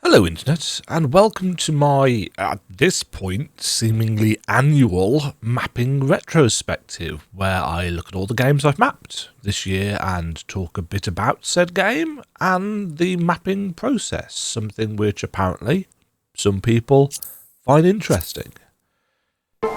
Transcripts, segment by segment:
Hello Internet, and welcome to my, at this point, seemingly annual mapping retrospective, where I look at all the games I've mapped this year and talk a bit about said game and the mapping process, something which apparently some people find interesting.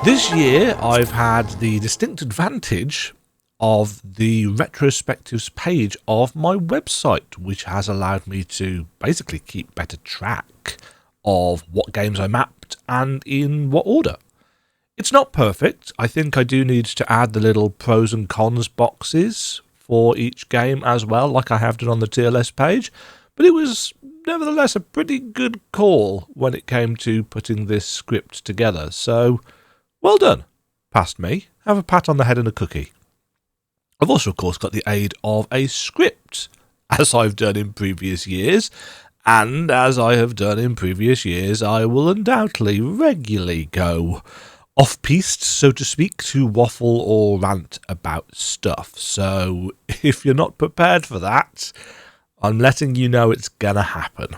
This year I've had the distinct advantage of the retrospectives page of my website, which has allowed me to basically keep better track of what games I mapped and in what order. It's not perfect. I think I do need to add the little pros and cons boxes for each game as well, like I have done on the tier list page, but it was nevertheless a pretty good call when it came to putting this script together, so well done. Past me. Have a pat on the head and a cookie. I've also, of course, got the aid of a script, as I've done in previous years, and as I have done in previous years, I will undoubtedly regularly go off-piste, so to speak, to waffle or rant about stuff. So, if you're not prepared for that, I'm letting you know it's gonna happen.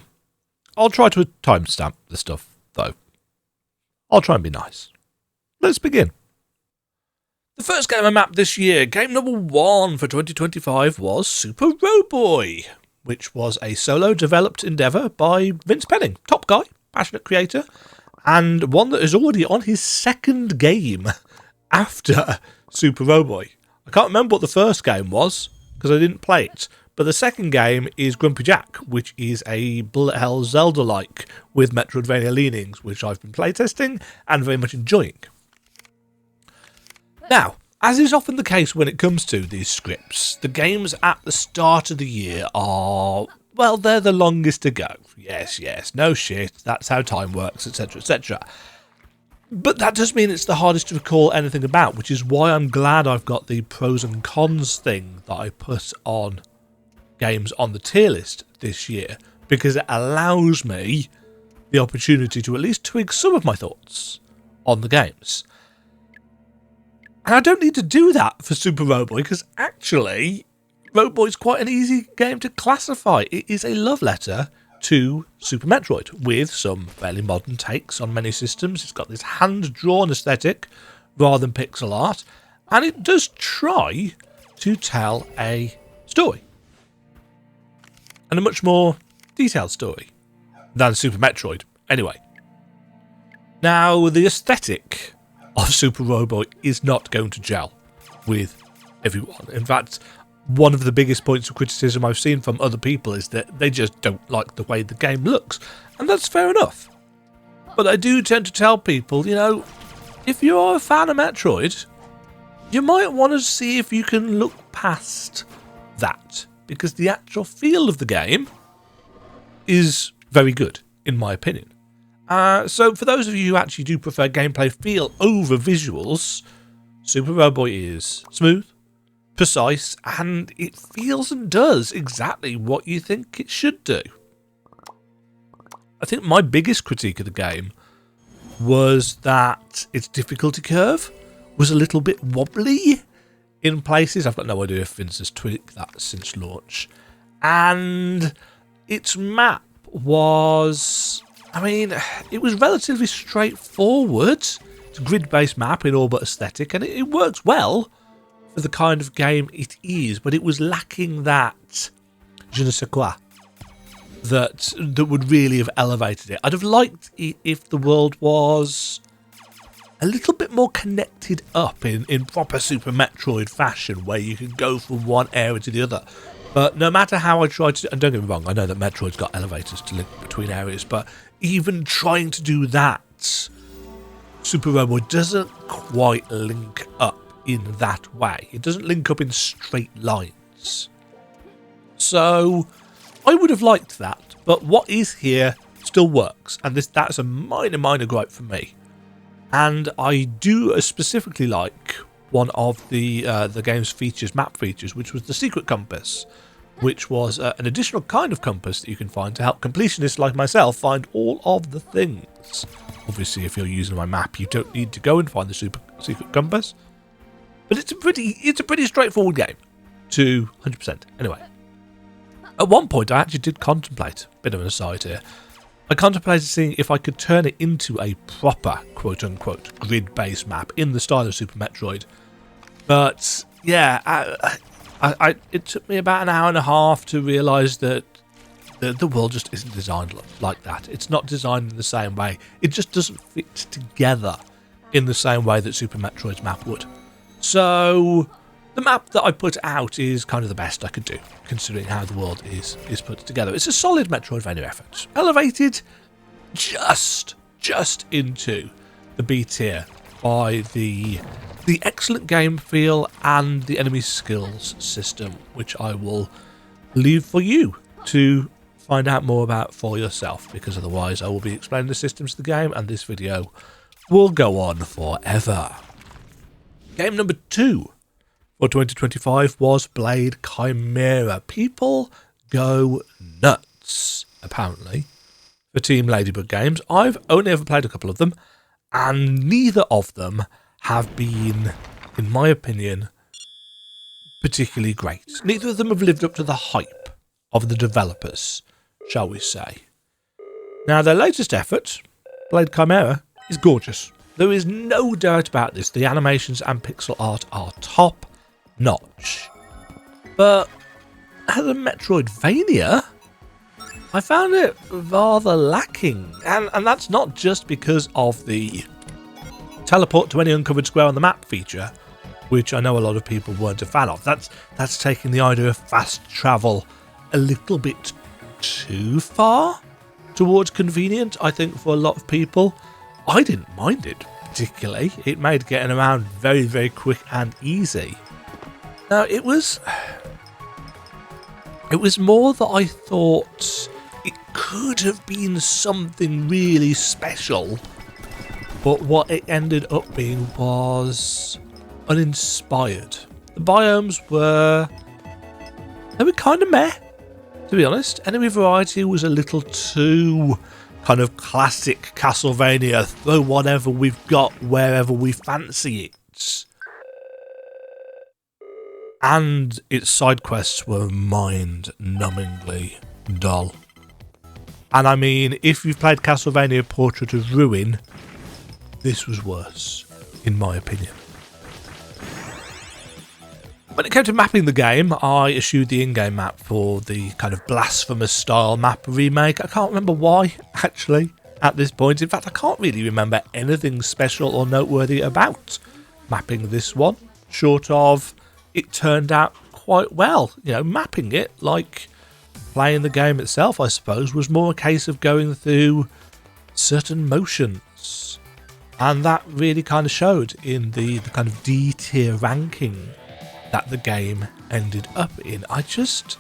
I'll try to timestamp the stuff, though. I'll try and be nice. Let's begin. The first game I mapped this year, game number 1 for 2025, was Super Roboy, which was a solo-developed endeavour by Vince Penning, top guy, passionate creator, and one that is already on his second game after Super Roboy. I can't remember what the first game was, because I didn't play it, but the second game is Grumpy Jack, which is a bullet hell Zelda-like with Metroidvania leanings, which I've been playtesting and very much enjoying. Now, as is often the case when it comes to these scripts, the games at the start of the year are, well, they're the longest to go. Yes, no shit, that's how time works, etc, etc. But that does mean it's the hardest to recall anything about, which is why I'm glad I've got the pros and cons thing that I put on games on the tier list this year, because it allows me the opportunity to at least twig some of my thoughts on the games. And I don't need to do that for Super Roboy, because actually, Roboy is quite an easy game to classify. It is a love letter to Super Metroid, with some fairly modern takes on many systems. It's got this hand-drawn aesthetic rather than pixel art, and it does try to tell a story. And a much more detailed story than Super Metroid, anyway. Now, the aesthetic of Super Roboy is not going to gel with everyone. In fact, one of the biggest points of criticism I've seen from other people is that they just don't like the way the game looks, and that's fair enough. But I do tend to tell people, you know, if you are a fan of Metroid, you might want to see if you can look past that, because the actual feel of the game is very good, in my opinion. So for those of you who actually do prefer gameplay feel over visuals, Super Roboy is smooth, precise, and it feels and does exactly what you think it should do. I think my biggest critique of the game was that its difficulty curve was a little bit wobbly in places. I've got no idea if Vince has tweaked that since launch. And its map was, I mean, it was relatively straightforward. It's a grid-based map in all but aesthetic, and it works well for the kind of game it is, but it was lacking that je ne sais quoi that would really have elevated it. I'd have liked it if the world was a little bit more connected up in proper Super Metroid fashion, where you can go from one area to the other. But no matter how I tried to, and don't get me wrong, I know that Metroid's got elevators to link between areas, but even trying to do that, Super Roboy doesn't quite link up in that way. It doesn't link up in straight lines. So I would have liked that, but what is here still works, and that's a minor gripe for me. And I do specifically like one of the game's features, map features, which was the Secret Compass, which was an additional kind of compass that you can find to help completionists like myself find all of the things. Obviously, if you're using my map, you don't need to go and find the Secret Compass, but it's a pretty straightforward game to 100%. Anyway, At one point, I actually did contemplate, bit of an aside here, I contemplated seeing if I could turn it into a proper, quote-unquote, grid-based map in the style of Super Metroid. But, yeah, it took me about an hour and a half to realise that the world just isn't designed like that. It's not designed in the same way. It just doesn't fit together in the same way that Super Metroid's map would. So the map that I put out is kind of the best I could do, considering how the world is put together. It's a solid Metroidvania effort, elevated just into the B tier by the excellent game feel and the enemy skills system, which I will leave for you to find out more about for yourself, because otherwise I will be explaining the systems of the game and this video will go on forever. Game number 2 for 2025 was Blade Chimera. People go nuts, apparently, for Team Ladybug games. I've only ever played a couple of them, and neither of them have been, in my opinion, particularly great. Neither of them have lived up to the hype of the developers, shall we say. Now, their latest effort, Blade Chimera, is gorgeous. There is no doubt about this. The animations and pixel art are top notch. But as a Metroidvania, I found it rather lacking. And that's not just because of the teleport to any uncovered square on the map feature, which I know a lot of people weren't a fan of. That's taking the idea of fast travel a little bit too far towards convenient, I think, for a lot of people. I didn't mind it particularly. It made getting around very, very quick and easy. Now, it was more that I thought it could have been something really special, but what it ended up being was uninspired. The biomes were kind of meh, to be honest. Enemy variety was a little too kind of classic Castlevania, throw whatever we've got wherever we fancy it. And its side quests were mind-numbingly dull. And I mean, if you've played Castlevania Portrait of Ruin, this was worse, in my opinion. When it came to mapping the game, I eschewed the in-game map for the kind of blasphemous-style map remake. I can't remember why, actually, at this point. In fact, I can't really remember anything special or noteworthy about mapping this one, short of it turned out quite well. You know, mapping it, like playing the game itself, I suppose, was more a case of going through certain motions. And that really kind of showed in the kind of D-tier ranking that the game ended up in. I just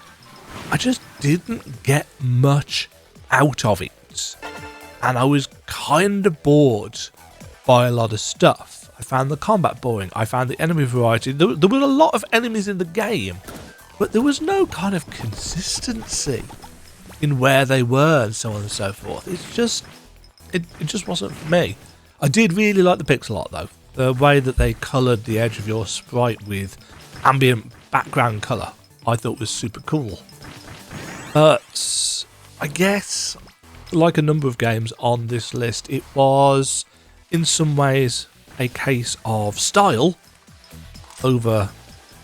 didn't get much out of it. And I was kind of bored by a lot of stuff. I found the combat boring. I found the enemy variety. There were a lot of enemies in the game, but there was no kind of consistency in where they were and so on and so forth. It just wasn't for me. I did really like the pixel art though. The way that they coloured the edge of your sprite with ambient background colour I thought was super cool. But I guess, like a number of games on this list, it was in some ways a case of style over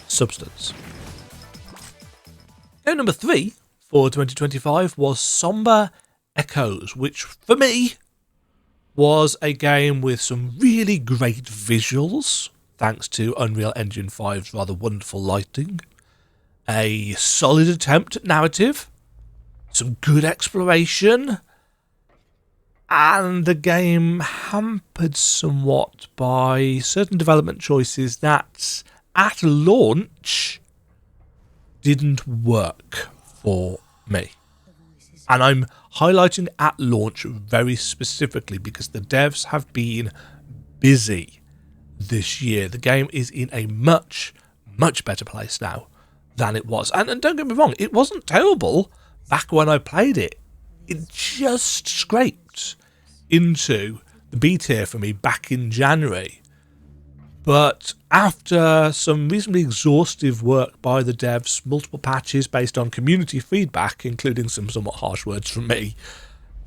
substance. Game number 3 for 2025 was Somber Echoes, which for me was a game with some really great visuals, thanks to Unreal Engine 5's rather wonderful lighting, a solid attempt at narrative, some good exploration, and the game hampered somewhat by certain development choices that, at launch, didn't work for me. And I'm highlighting at launch very specifically because the devs have been busy this year. The game is in a much, much better place now than it was. And don't get me wrong, it wasn't terrible back when I played it. It just scraped into the B tier for me back in January. But after some reasonably exhaustive work by the devs, multiple patches based on community feedback, including some somewhat harsh words from me,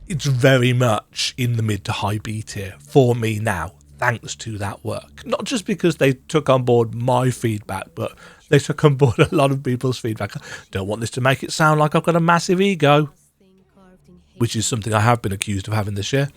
it's very much in the mid to high B tier for me now, thanks to that work. Not just because they took on board my feedback, but they took on board a lot of people's feedback. Don't want this to make it sound like I've got a massive ego, which is something I have been accused of having this year.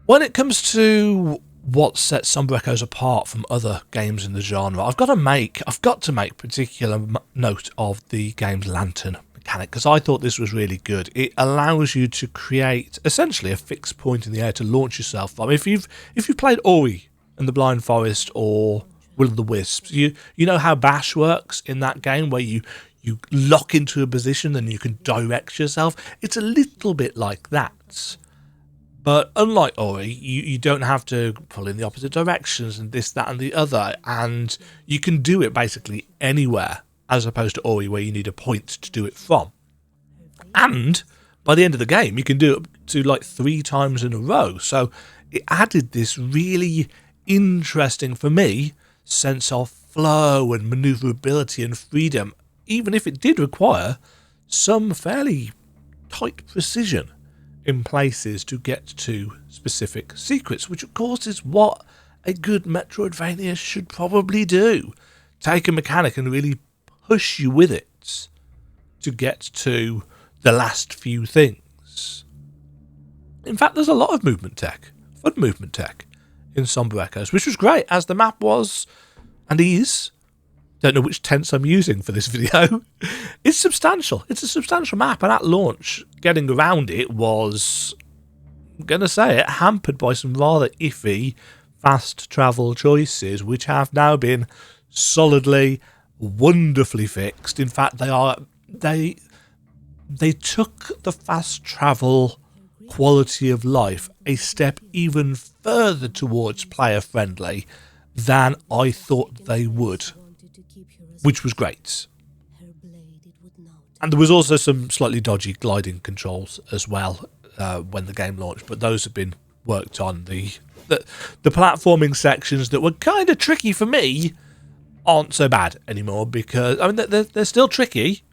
When it comes to what sets Somber Echoes apart from other games in the genre, I've got to make particular note of the game's lantern mechanic, because I thought this was really good. It allows you to create essentially a fixed point in the air to launch yourself from. If you've played Ori and the Blind Forest or Will of the Wisps, you know how Bash works in that game, where you lock into a position and you can direct yourself. It's a little bit like that. But unlike Ori, you don't have to pull in the opposite directions and this, that and the other, and you can do it basically anywhere, as opposed to Ori where you need a point to do it from. And by the end of the game, you can do it up to like 3 times in a row. So it added this really interesting, for me, sense of flow and maneuverability and freedom, even if it did require some fairly tight precision in places to get to specific secrets, which of course is what a good Metroidvania should probably do. Take a mechanic and really push you with it to get to the last few things. In fact, there's a lot of movement tech, fun movement tech, in Somber Echoes, which was great, as the map was, and is, don't know which tense I'm using for this video, it's substantial. It's a substantial map, and at launch, getting around it was, I'm going to say it, hampered by some rather iffy fast travel choices, which have now been solidly, wonderfully fixed. In fact, they took the fast travel quality of life a step even further towards player friendly than I thought they would, which was great. And there was also some slightly dodgy gliding controls as well when the game launched, but those have been worked on. The platforming sections that were kind of tricky for me aren't so bad anymore, because I mean they're still tricky,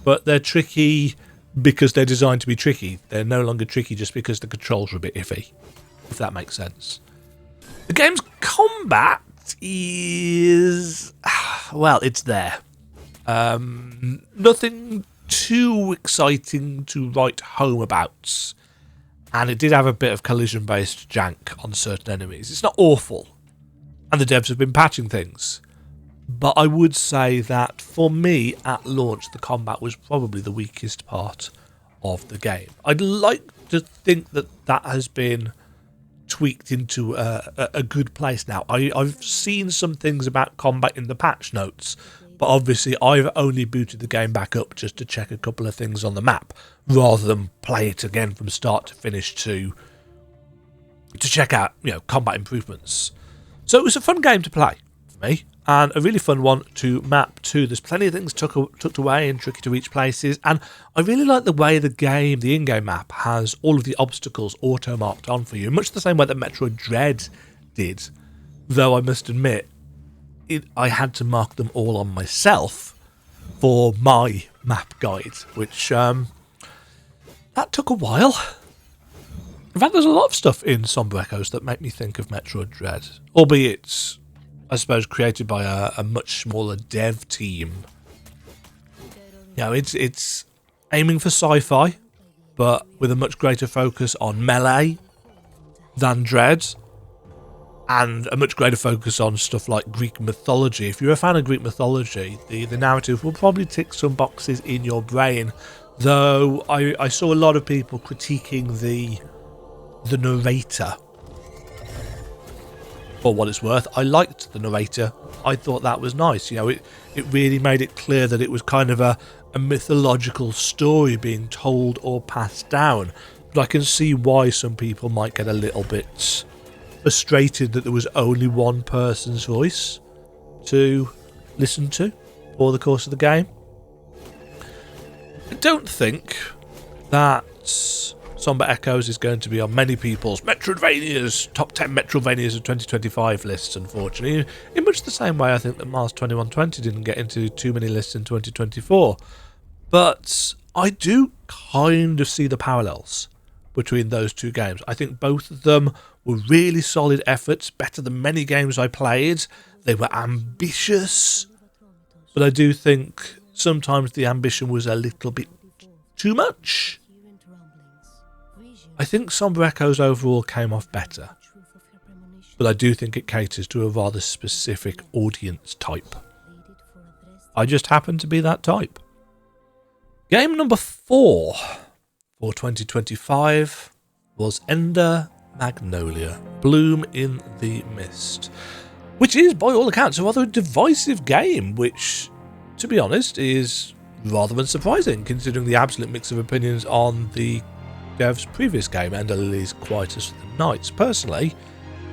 but they're tricky because they're designed to be tricky. They're no longer tricky just because the controls are a bit iffy, if that makes sense. The game's combat is, well, it's there. Nothing too exciting to write home about, and it did have a bit of collision-based jank on certain enemies. It's not awful, and the devs have been patching things, but I would say that for me at launch the combat was probably the weakest part of the game. I'd like to think that has been tweaked into a good place now. I've seen some things about combat in the patch notes, but obviously I've only booted the game back up just to check a couple of things on the map, rather than play it again from start to finish to check out, combat improvements. So it was a fun game to play for me, and a really fun one to map to. There's plenty of things tucked away and tricky to reach places, and I really like the way the in-game map, has all of the obstacles auto-marked on for you, much the same way that Metroid Dread did, though I must admit, I had to mark them all on myself for my map guide, which that took a while. In fact, there's a lot of stuff in Somber Echoes that make me think of Metroid Dread, albeit, I suppose, created by a much smaller dev team. It's aiming for sci-fi, but with a much greater focus on melee than Dread, and a much greater focus on stuff like Greek mythology. If you're a fan of Greek mythology, the narrative will probably tick some boxes in your brain, though I saw a lot of people critiquing the narrator. For what it's worth, I liked the narrator. I thought that was nice. It really made it clear that it was kind of a mythological story being told or passed down. But I can see why some people might get a little bit frustrated that there was only one person's voice to listen to for the course of the game. I don't think that Somber Echoes is going to be on many people's Metroidvanias, top 10 Metroidvanias of 2025 lists, unfortunately. In much the same way I think that Mars 2120 didn't get into too many lists in 2024. But I do kind of see the parallels between those two games. I think both of them were really solid efforts, better than many games I played. They were ambitious, but I do think sometimes the ambition was a little bit too much. I think Somber Echoes overall came off better, but I do think it caters to a rather specific audience type. I just happen to be that type. Game number 4 for 2025 was Ender Magnolia, Bloom in the Mist, which is, by all accounts, a rather divisive game, which, to be honest, is rather unsurprising, considering the absolute mix of opinions on the dev's previous game, Ender Lilies Quietus of the Nights. Personally,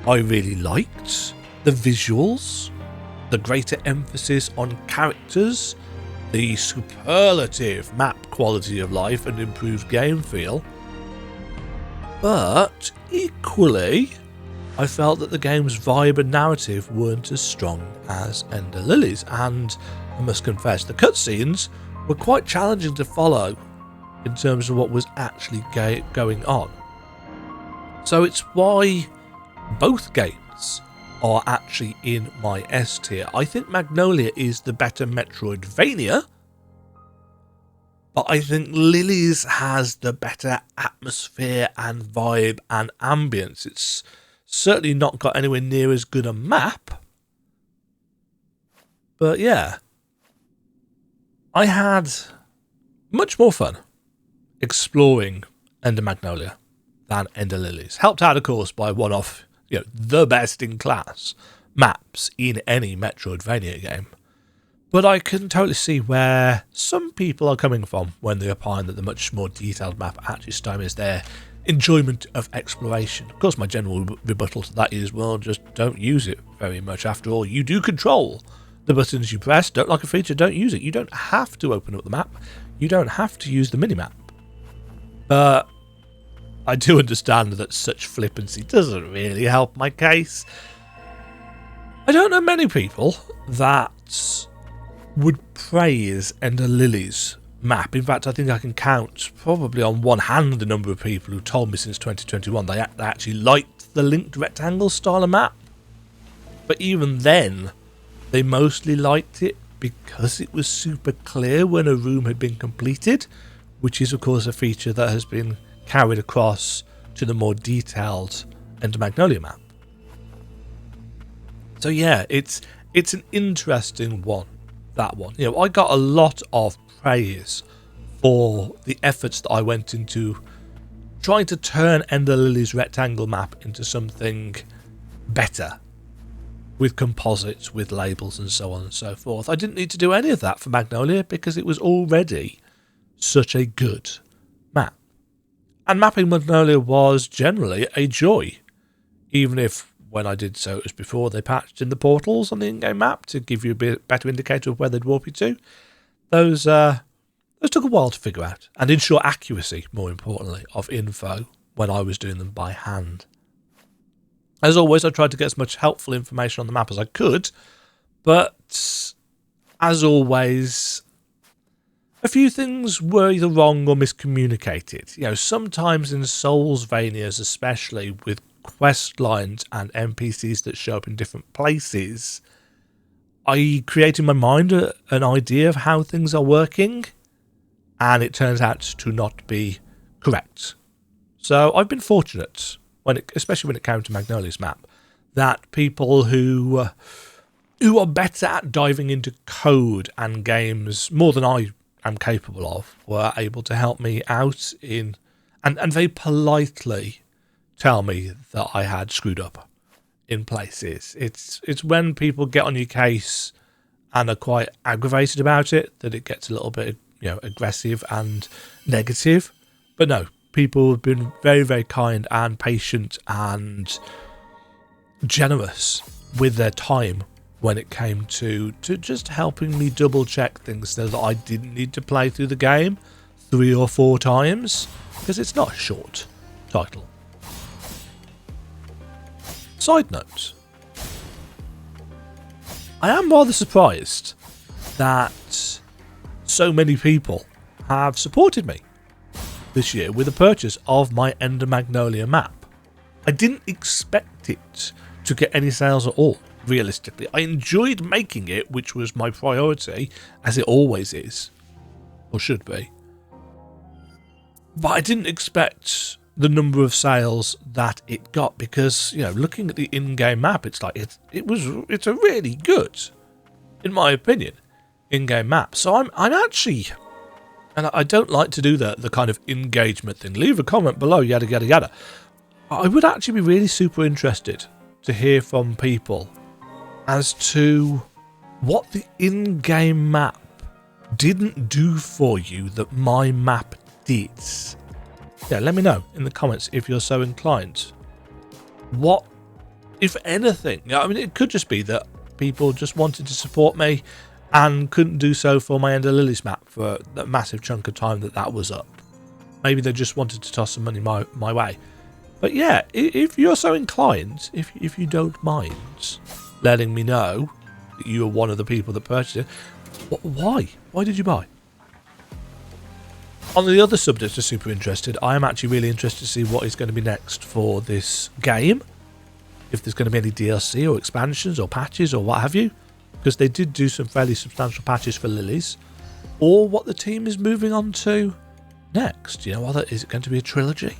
I really liked the visuals, the greater emphasis on characters, the superlative map quality of life and improved game feel. But equally, I felt that the game's vibe and narrative weren't as strong as Ender Lilies, and I must confess, the cutscenes were quite challenging to follow in terms of what was actually going on. So it's why both games are actually in my S tier. I think Magnolia is the better Metroidvania, but I think Lilies has the better atmosphere and vibe and ambience. It's certainly not got anywhere near as good a map, but yeah, I had much more fun exploring Ender Magnolia than Ender Lilies. Helped out, of course, by one of the best in class maps in any Metroidvania game. But I can totally see where some people are coming from when they opine that the much more detailed map actually stymies their enjoyment of exploration. Of course, my general rebuttal to that is, well, just don't use it very much. After all, you do control the buttons you press. Don't like a feature, don't use it. You don't have to open up the map. You don't have to use the minimap. But I do understand that such flippancy doesn't really help my case. I don't know many people that would praise Ender Lilies map. In fact, I think I can count probably on one hand the number of people who told me since 2021 they actually liked the linked rectangle style of map. But even then, they mostly liked it because it was super clear when a room had been completed, which is of course a feature that has been carried across to the more detailed Ender Magnolia map. So yeah, it's an interesting one, that one. I got a lot of praise for the efforts that I went into trying to turn Ender Lilies rectangle map into something better, with composites, with labels and so on and so forth. I didn't need to do any of that for Magnolia because it was already such a good map. And mapping Magnolia was generally a joy, even if when I did so it was before they patched in the portals on the in-game map to give you a bit better indicator of where they'd warp you to. Those took a while to figure out and ensure accuracy, more importantly, of info when I was doing them by hand. As always, I tried to get as much helpful information on the map as I could, but as always, a few things were either wrong or miscommunicated. Sometimes in Soulsvanias, especially with quest lines and NPCs that show up in different places, I create in my mind an idea of how things are working, and it turns out to not be correct. So I've been fortunate, especially when it came to Magnolia's map, that people who are better at diving into code and games more than I am capable of were able to help me out and very politely tell me that I had screwed up in places. It's when people get on your case and are quite aggravated about it that it gets a little bit aggressive and negative. But no, people have been very, very kind and patient and generous with their time when it came to just helping me double check things so that I didn't need to play through the game 3 or 4 times, because it's not a short title. Side note, I am rather surprised that so many people have supported me this year with the purchase of my Magnolia map. I didn't expect it to get any sales at all, realistically. I enjoyed making it, which was my priority, as it always is, or should be. But I didn't expect the number of sales that it got, because, you know, looking at the in-game map, it's like it's a really good, in my opinion, in-game map. So I'm actually, and I don't like to do the kind of engagement thing. Leave a comment below, yada yada yada. I would actually be really super interested to hear from people as to what the in-game map didn't do for you that my map did. Yeah, let me know in the comments if you're so inclined. What, if anything, I mean, it could just be that people just wanted to support me and couldn't do so for my Ender Lilies map for that massive chunk of time that was up. Maybe they just wanted to toss some money my way. But yeah, if you're so inclined, if you don't mind letting me know that you are one of the people that purchased it, why? Why did you buy? On the other subject, just super interested, I am actually really interested to see what is going to be next for this game. If there's going to be any DLC or expansions or patches or what have you. Because they did do some fairly substantial patches for Lilies. Or what the team is moving on to next. You know, is it going to be a trilogy?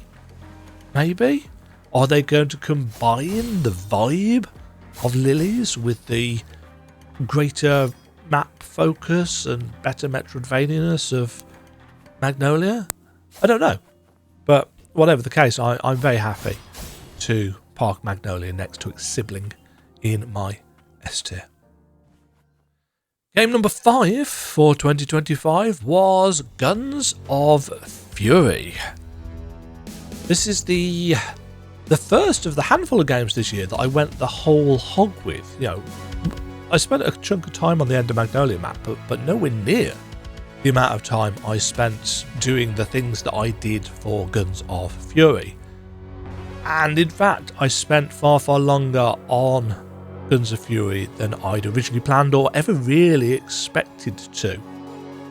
Maybe? Are they going to combine the vibe of Lilies with the greater map focus and better Metroidvania-ness of Magnolia? I don't know. But whatever the case, I'm very happy to park Magnolia next to its sibling in my S tier. Game number 5 for 2025 was Guns of Fury. This is the first of the handful of games this year that I went the whole hog with. You know, I spent a chunk of time on the Ender Magnolia map, but nowhere near the amount of time I spent doing the things that I did for Guns of Fury. And in fact, I spent far, far longer on Guns of Fury than I'd originally planned or ever really expected to.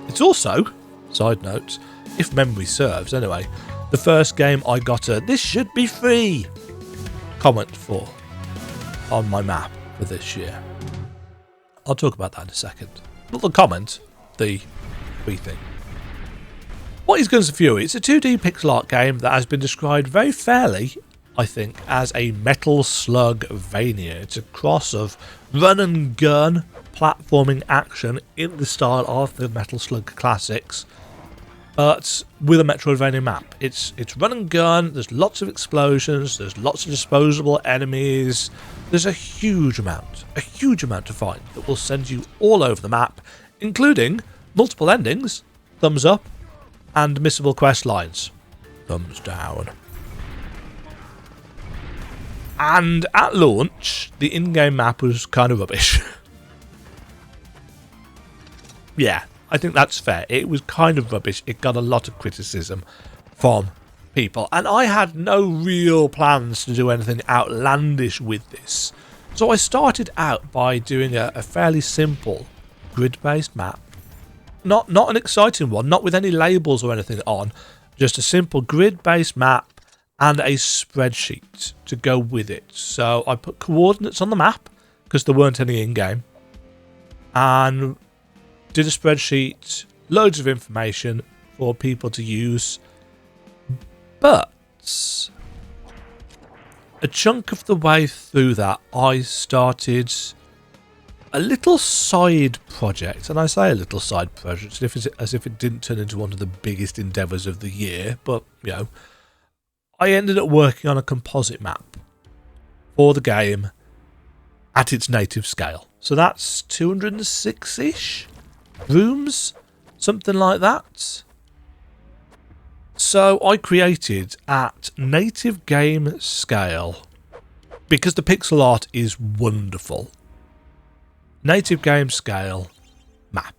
It's also, side note, if memory serves anyway, the first game I got a "this should be free" comment for on my map for this year. I'll talk about that in a second. Not the comment, the free thing. What is Guns of Fury? It's a 2D pixel art game that has been described very fairly, I think, as a Metal Slug-vania. It's a cross of run and gun platforming action in the style of the Metal Slug classics, but with a Metroidvania map. It's run and gun, there's lots of explosions, there's lots of disposable enemies, there's a huge amount to find that will send you all over the map, including multiple endings, thumbs up, and missable quest lines, thumbs down. And at launch, the in-game map was kind of rubbish. Yeah, I think that's fair. It was kind of rubbish. It got a lot of criticism from people. And I had no real plans to do anything outlandish with this. So I started out by doing a fairly simple grid-based map. Not an exciting one, not with any labels or anything on. Just a simple grid-based map and a spreadsheet to go with it. So I put coordinates on the map because there weren't any in-game, and did a spreadsheet, loads of information for people to use. But a chunk of the way through that, I started a little side project, and I say a little side project as if it didn't turn into one of the biggest endeavours of the year, but you know, I ended up working on a composite map for the game at its native scale. So that's 206-ish rooms, something like that. So I created at native game scale, because the pixel art is wonderful, native game scale map.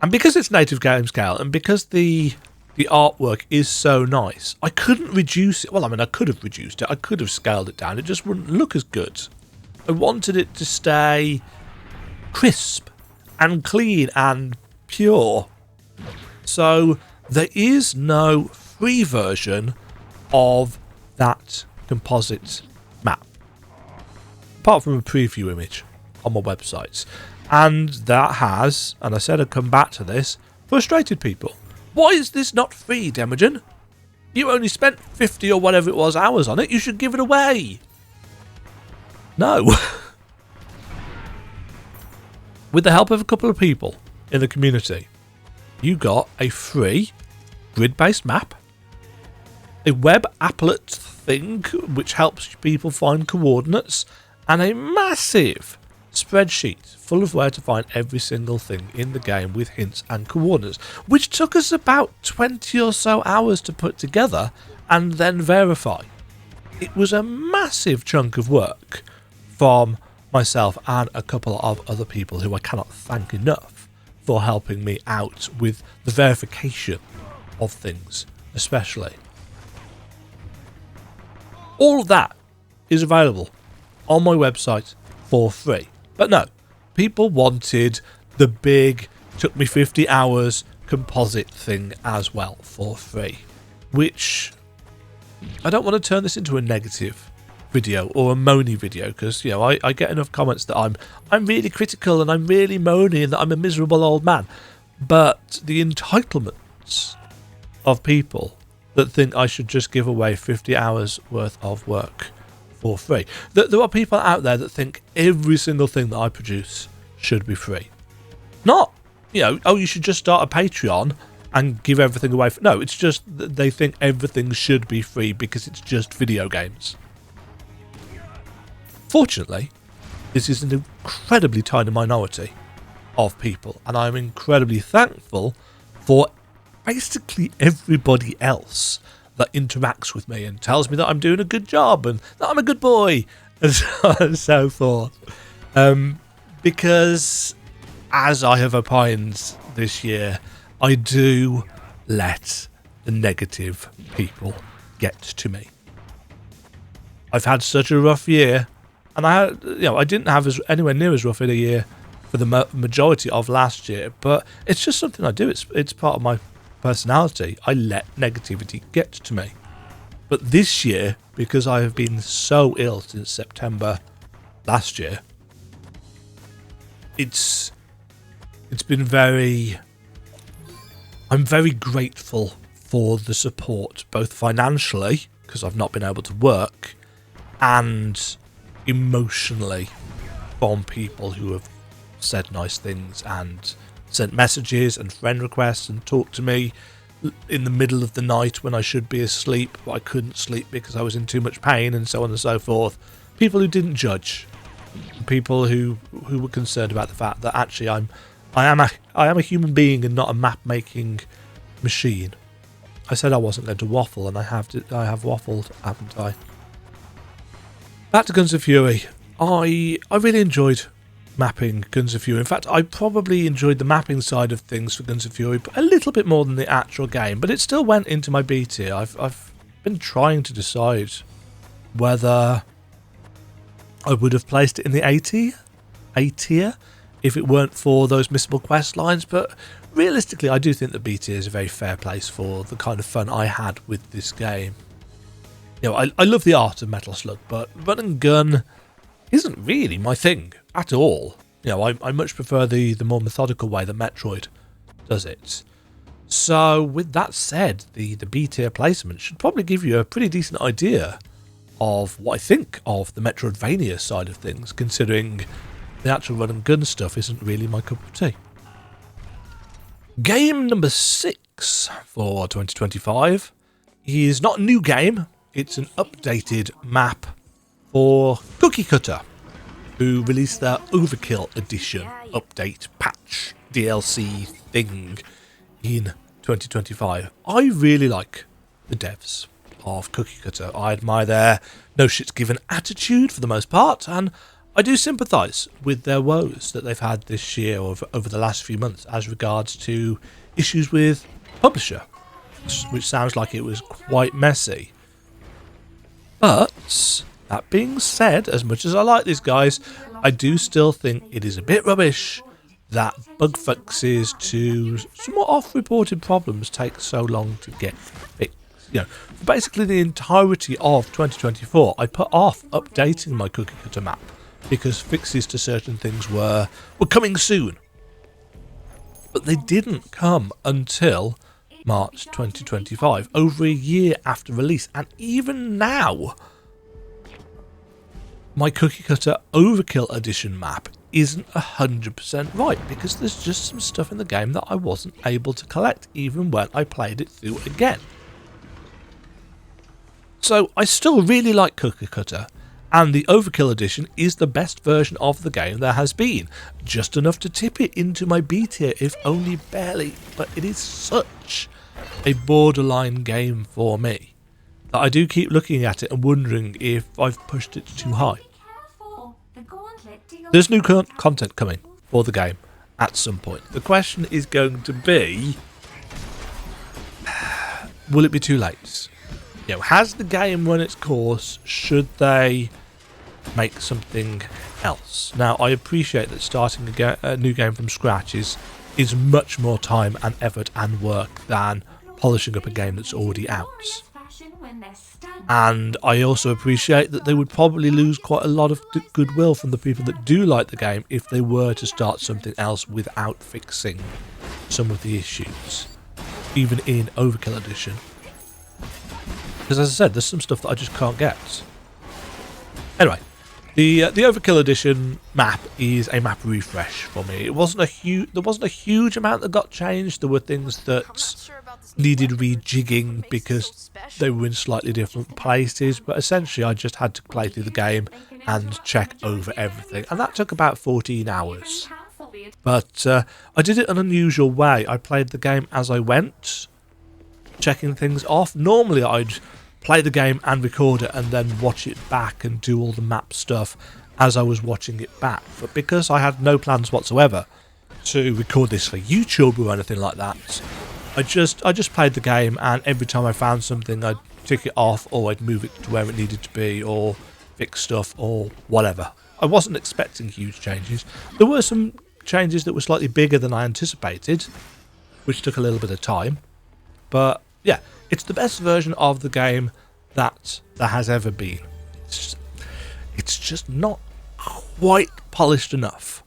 And because it's native game scale, and because the artwork is so nice, I couldn't reduce it. Well, I mean, I could have reduced it. I could have scaled it down. It just wouldn't look as good. I wanted it to stay crisp and clean and pure. So there is no free version of that composite map, apart from a preview image on my websites. And that has, and I said I'd come back to this, frustrated people. Why is this not free, Demajen? You only spent 50 or whatever it was hours on it. You should give it away. No. With the help of a couple of people in the community, you got a free grid-based map, a web applet thing which helps people find coordinates, and a massive spreadsheet full of where to find every single thing in the game with hints and coordinates, which took us about 20 or so hours to put together and then verify. It was a massive chunk of work from myself and a couple of other people who I cannot thank enough for helping me out with the verification of things, especially. All of that is available on my website for free. But no, people wanted the big, took me 50 hours composite thing as well for free. Which, I don't want to turn this into a negative video or a moany video, because, you know, I get enough comments that I'm really critical and I'm really moany and that I'm a miserable old man. But the entitlements of people that think I should just give away 50 hours worth of work for free. There are people out there that think every single thing that I produce should be free. Not, you know, oh, you should just start a Patreon and give everything away. No, it's just that they think everything should be free because it's just video games. Fortunately, this is an incredibly tiny minority of people, and I'm incredibly thankful for basically everybody else that interacts with me and tells me that I'm doing a good job and that I'm a good boy and so forth. Because, as I have opined this year, I do let the negative people get to me. I've had such a rough year, and I didn't have anywhere near as rough in a year for the majority of last year, but it's just something I do. It's part of my personality. I let negativity get to me. But this year, because I have been so ill since September last year, it's been I'm very grateful for the support, both financially, because I've not been able to work, and emotionally from people who have said nice things and sent messages and friend requests and talked to me in the middle of the night when I should be asleep, but I couldn't sleep because I was in too much pain, and so on and so forth. People who didn't judge, people who were concerned about the fact that actually I am a human being and not a map making machine. I said I wasn't going to waffle, and I have waffled, haven't I? Back to Guns of Fury. I really enjoyed mapping Guns of Fury. In fact, I probably enjoyed the mapping side of things for Guns of Fury a little bit more than the actual game, but it still went into my B tier. I've been trying to decide whether I would have placed it in the A tier if it weren't for those missable quest lines, but realistically I do think the B tier is a very fair place for the kind of fun I had with this game. You know, I love the art of Metal Slug, but run and gun isn't really my thing at all. You know, I much prefer the more methodical way that Metroid does it. So with that said, the B tier placement should probably give you a pretty decent idea of what I think of the Metroidvania side of things, considering the actual run and gun stuff isn't really my cup of tea. Game number 6 for 2025 is not a new game, it's an updated map for Cookie Cutter, who released their Overkill Edition update patch DLC thing in 2025. I really like the devs of Cookie Cutter. I admire their no shit's given attitude for the most part, and I do sympathise with their woes that they've had this year or over the last few months as regards to issues with publisher, which sounds like it was quite messy. But that being said, as much as I like these guys, I do still think it is a bit rubbish that bug fixes to somewhat off-reported problems take so long to get fixed. You know, for basically the entirety of 2024, I put off updating my cookie cutter map because fixes to certain things were coming soon. But they didn't come until March 2025, over a year after release, and even now, my cookie cutter Overkill Edition map isn't 100% right because there's just some stuff in the game that I wasn't able to collect even when I played it through again. So I still really like cookie cutter, and the Overkill Edition is the best version of the game there has been, just enough to tip it into my B tier if only barely, but it is such a borderline game for me that I do keep looking at it and wondering if I've pushed it too high. There's new content coming for the game at some point. The question is going to be, will it be too late? You know, has the game run its course? Should they make something else? Now, I appreciate that starting a new game from scratch is much more time and effort and work than polishing up a game that's already out. And I also appreciate that they would probably lose quite a lot of goodwill from the people that do like the game if they were to start something else without fixing some of the issues, even in Overkill Edition. Because as I said, there's some stuff that I just can't get. Anyway, the Overkill Edition map is a map refresh for me. There wasn't a huge amount that got changed. There were things that needed rejigging because they were in slightly different places, but essentially I just had to play through the game and check over everything, and that took about 14 hours. But I did it an unusual way. I played the game as I went, checking things off. Normally I'd play the game and record it and then watch it back and do all the map stuff as I was watching it back, but because I had no plans whatsoever to record this for YouTube or anything like that, I just played the game, and every time I found something I'd tick it off or I'd move it to where it needed to be or fix stuff or whatever. I wasn't expecting huge changes. There were some changes that were slightly bigger than I anticipated, which took a little bit of time, but yeah, it's the best version of the game that there has ever been. It's just not quite polished enough.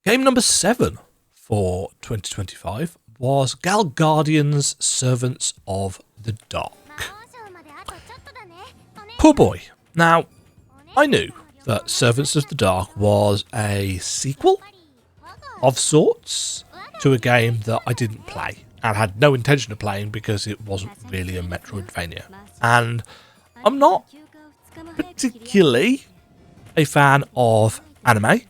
Game number 7 for 2025 was Gal Guardian's Servants of the Dark. Poor boy. Now, I knew that Servants of the Dark was a sequel of sorts to a game that I didn't play and had no intention of playing because it wasn't really a Metroidvania. And I'm not particularly a fan of anime,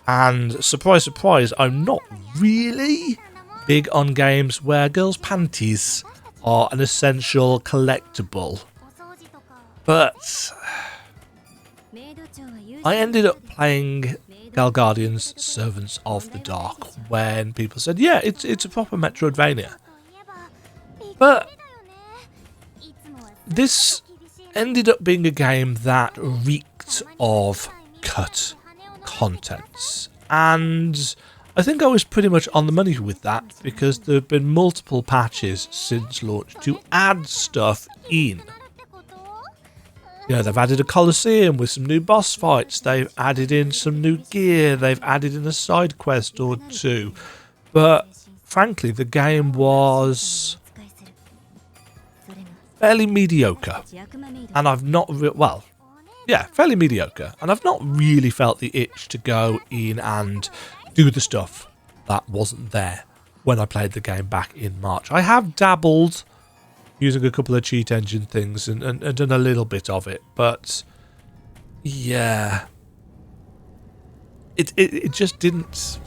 and surprise surprise, I'm not really big on games where girls' panties are an essential collectible. But I ended up playing Gal Guardian's Servants of the Dark when people said, yeah, it's a proper Metroidvania. But this ended up being a game that reeked of cut contents, and I think I was pretty much on the money with that because there have been multiple patches since launch to add stuff in. You know, they've added a Colosseum with some new boss fights, they've added in some new gear, they've added in a side quest or two, but frankly the game was fairly mediocre, and I've not fairly mediocre, and I've not really felt the itch to go in and do the stuff that wasn't there when I played the game back in March. I have dabbled using a couple of cheat engine things and done a little bit of it, but yeah, it just didn't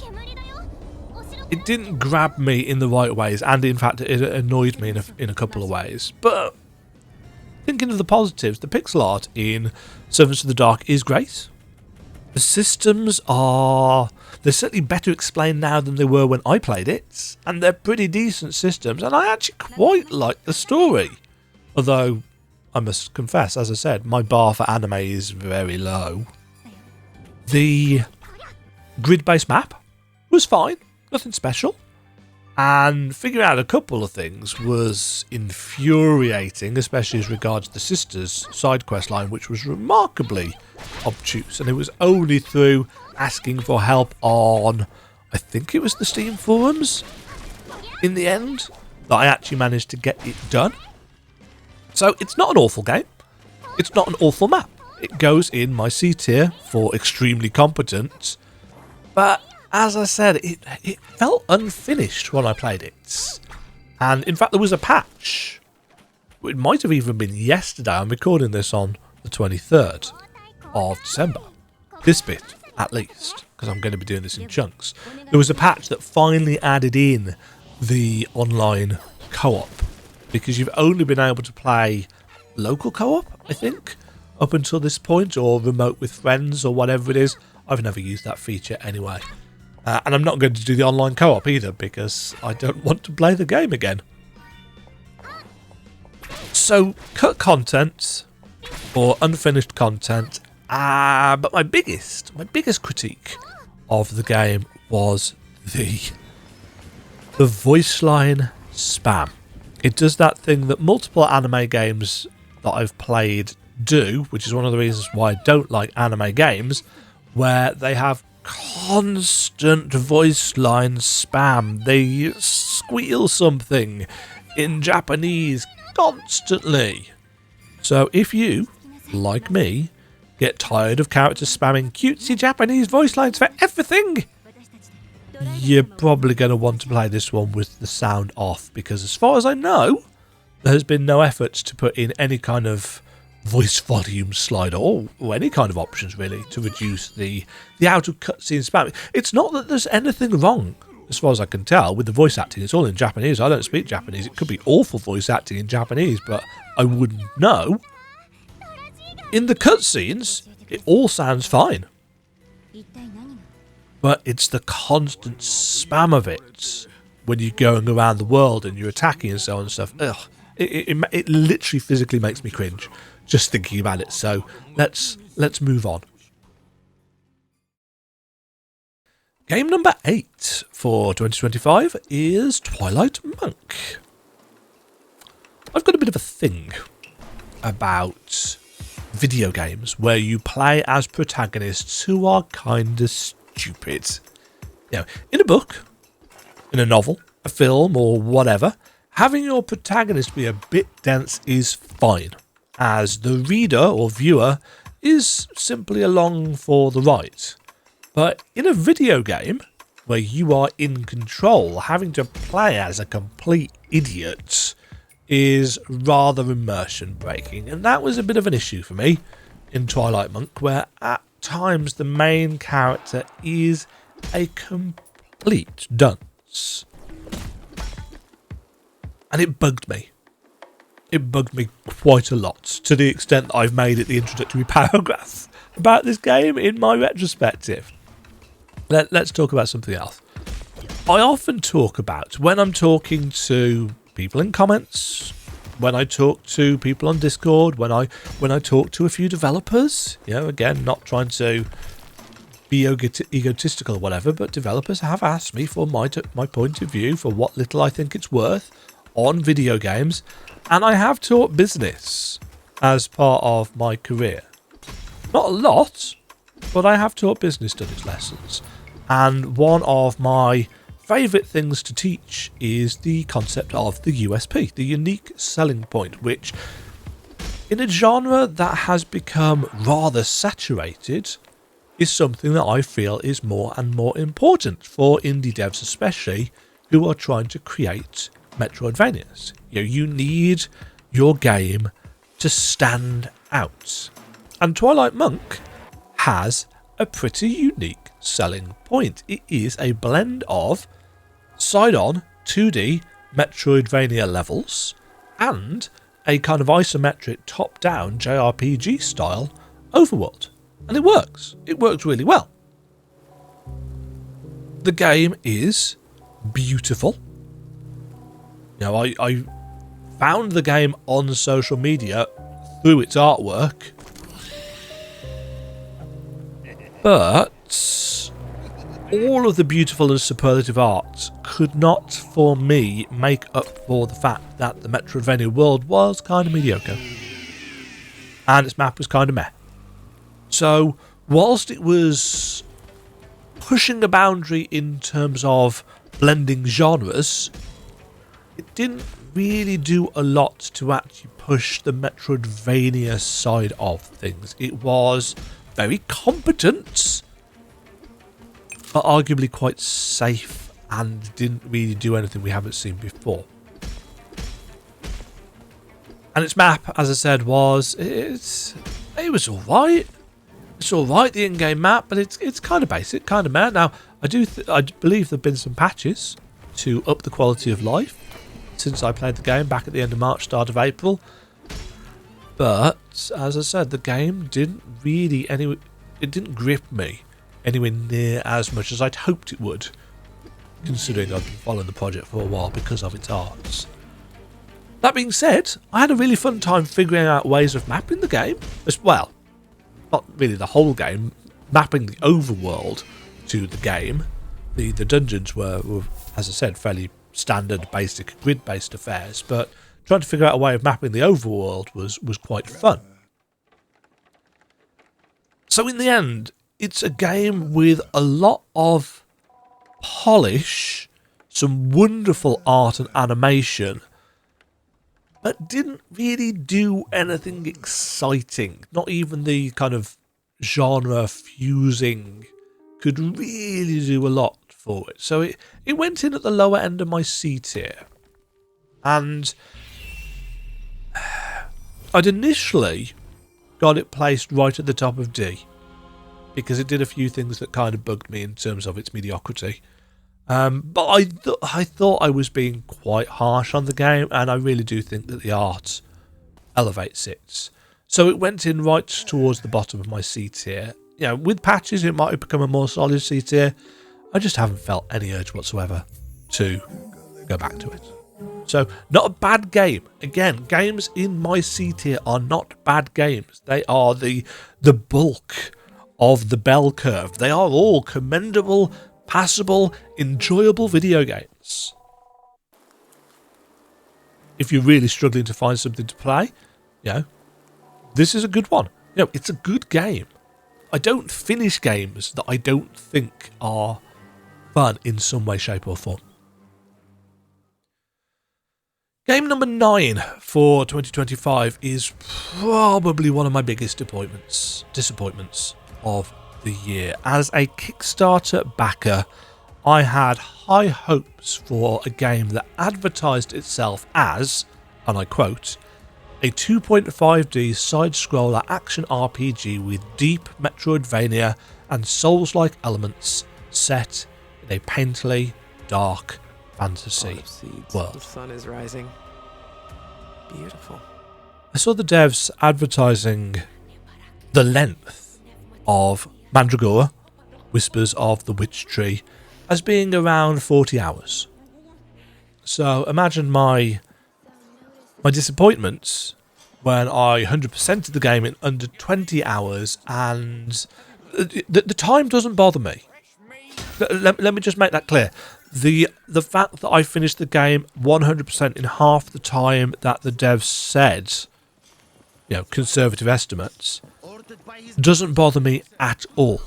grab me in the right ways, and in fact it annoyed me in a couple of ways. But thinking of the positives, the pixel art in Servants of the Dark is great. The systems are... They're certainly better explained now than they were when I played it, and they're pretty decent systems, and I actually quite like the story. Although, I must confess, as I said, my bar for anime is very low. The grid-based map was fine, nothing special. And figuring out a couple of things was infuriating, especially as regards the sisters' side quest line, which was remarkably obtuse. And it was only through asking for help on, I think it was the Steam forums, in the end, that I actually managed to get it done. So it's not an awful game. It's not an awful map. It goes in my C tier for extremely competent. But as I said, it felt unfinished when I played it. And in fact, there was a patch. It might have even been yesterday. I'm recording this on the 23rd of December. This bit, at least, because I'm going to be doing this in chunks. There was a patch that finally added in the online co-op. Because you've only been able to play local co-op, I think, up until this point, or remote with friends, or whatever it is. I've never used that feature anyway. And I'm not going to do the online co-op either, because I don't want to play the game again. So, cut content, or unfinished content, but my biggest critique of the game was the voice line spam. It does that thing that multiple anime games that I've played do, which is one of the reasons why I don't like anime games, where they have constant voice line spam. They squeal something in Japanese constantly. So if you, like me, get tired of characters spamming cutesy Japanese voice lines for everything, you're probably going to want to play this one with the sound off, because as far as I know, there has been no efforts to put in any kind of voice volume slider or any kind of options really to reduce the out of cutscene spam. It's not that there's anything wrong, as far as I can tell, with the voice acting. It's all in Japanese. I don't speak Japanese. It could be awful voice acting in Japanese, but I wouldn't know. In the cutscenes, it all sounds fine. But it's the constant spam of it when you're going around the world and you're attacking and so on and stuff. Ugh. It literally physically makes me cringe just thinking about it. So let's move on. Game number 8 for 2025 is Twilight Monk. I've got a bit of a thing about video games where you play as protagonists who are kind of stupid. You know, in a book, in a novel, a film, or whatever, having your protagonist be a bit dense is fine, as the reader or viewer is simply along for the ride. But in a video game, where you are in control, having to play as a complete idiot is rather immersion breaking, and that was a bit of an issue for me in Twilight Monk, where at times the main character is a complete dunce. And it bugged me. It bugged me quite a lot, to the extent that I've made it the introductory paragraph about this game in my retrospective. Let's talk about something else. I often talk about, when I'm talking to people in comments, when I talk to people on Discord, when I talk to a few developers, you know, again, not trying to be egotistical or whatever, but developers have asked me for my point of view, for what little I think it's worth on video games, and I have taught business as part of my career. Not a lot, but I have taught business studies lessons, and one of my favourite things to teach is the concept of the USP, the unique selling point, which in a genre that has become rather saturated is something that I feel is more and more important for indie devs, especially who are trying to create Metroidvanias. You know, you need your game to stand out, and Twilight Monk has a pretty unique selling point. It is a blend of side-on 2D Metroidvania levels and a kind of isometric top-down JRPG style overworld. And it works. It works really well. The game is beautiful. You know, I found the game on social media through its artwork. But all of the beautiful and superlative art could not, for me, make up for the fact that the Metroidvania world was kind of mediocre. And its map was kind of meh. So, whilst it was pushing a boundary in terms of blending genres, it didn't really do a lot to actually push the Metroidvania side of things. It was very competent, but arguably quite safe and didn't really do anything we haven't seen before. And its map, as I said, it was alright. It's alright, the in-game map, but it's kind of basic, kind of meh. Now, I believe there have been some patches to up the quality of life since I played the game back at the end of March, start of April. But, as I said, the game didn't really it didn't grip me anywhere near as much as I'd hoped it would, considering I've been following the project for a while because of its arts. That being said, I had a really fun time figuring out ways of mapping the game as well. Not really the whole game, mapping the overworld to the game. The dungeons were, as I said, fairly standard, basic, grid-based affairs, but trying to figure out a way of mapping the overworld was quite fun. So in the end, it's a game with a lot of polish, some wonderful art and animation, but didn't really do anything exciting. Not even the kind of genre fusing could really do a lot for it. So it went in at the lower end of my C tier. And I'd initially got it placed right at the top of D, because it did a few things that kind of bugged me in terms of its mediocrity. But I thought I was being quite harsh on the game, and I really do think that the art elevates it. So it went in right towards the bottom of my C tier. You know, with patches it might have become a more solid C tier. I just haven't felt any urge whatsoever to go back to it. So, not a bad game. Again, games in my C tier are not bad games. They are the bulk of the bell curve. They are all commendable, passable, enjoyable video games. If you're really struggling to find something to play, you know, this is a good one. You know, it's a good game. I don't finish games that I don't think are fun in some way, shape or form. Game number 9 for 2025 is probably one of my biggest disappointments of the year. As a Kickstarter backer, I had high hopes for a game that advertised itself as, and I quote, a 2.5D side-scroller action RPG with deep Metroidvania and Souls-like elements set in a painfully dark fantasy world. The sun is rising. Beautiful. I saw the devs advertising the length of Mandragora, Whispers of the Witch Tree, as being around 40 hours. So imagine my disappointment when I 100%ed the game in under 20 hours, and the time doesn't bother me. Let me just make that clear. The fact that I finished the game 100% in half the time that the devs said, you know, conservative estimates, doesn't bother me at all.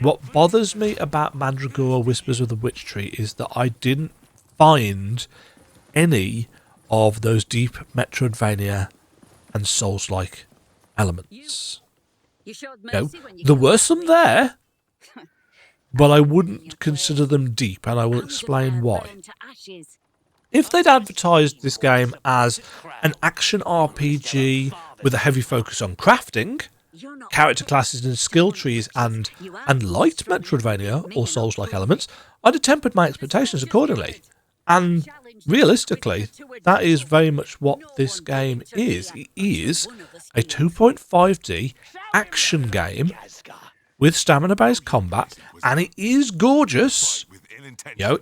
What bothers me about Mandragora Whispers of the Witch Tree is that I didn't find any of those deep Metroidvania and Souls-like elements. You know, there were some there, but I wouldn't consider them deep, and I will explain why. If they'd advertised this game as an action RPG with a heavy focus on crafting, character classes and skill trees, and light Metroidvania or Souls-like elements, I'd have tempered my expectations accordingly. And realistically, that is very much what this game is. It is a 2.5D action game with stamina-based combat, and it is gorgeous.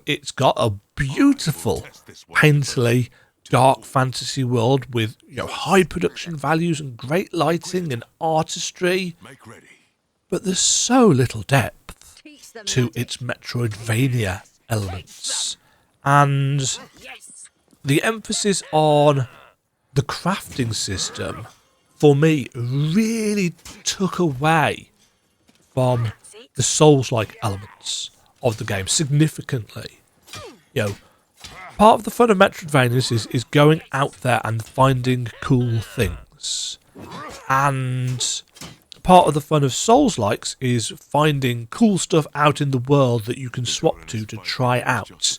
It's got a beautiful, painterly, dark fantasy world with high production values and great lighting and artistry. But there's so little depth to its Metroidvania elements. And the emphasis on the crafting system, for me, really took away from the Souls-like elements of the game significantly. Part of the fun of Metroidvanias is going out there and finding cool things. And part of the fun of Souls-likes is finding cool stuff out in the world that you can swap to try out.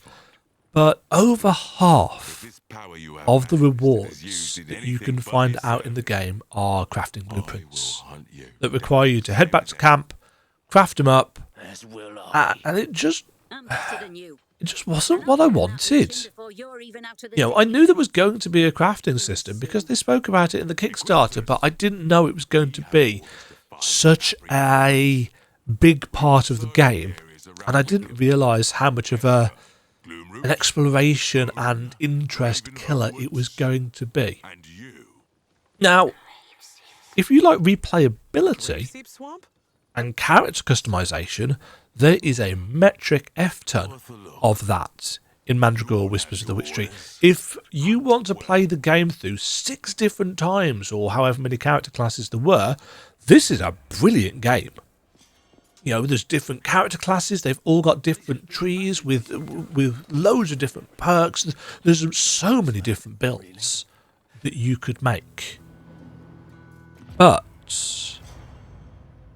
But over half of the rewards that you can find out in the game are crafting blueprints that require you to head back to camp, craft them up, and it just wasn't what I wanted. I knew there was going to be a crafting system because they spoke about it in the Kickstarter, but I didn't know it was going to be such a big part of the game, and I didn't realise how much of an exploration and interest killer it was going to be. Now, if you like replayability and character customization, there is a metric F-ton of that in Mandragora Whispers of the Witch Tree. If you want to play the game through 6 different times, or however many character classes there were, this is a brilliant game. There's different character classes, they've all got different trees with loads of different perks. There's so many different builds that you could make. But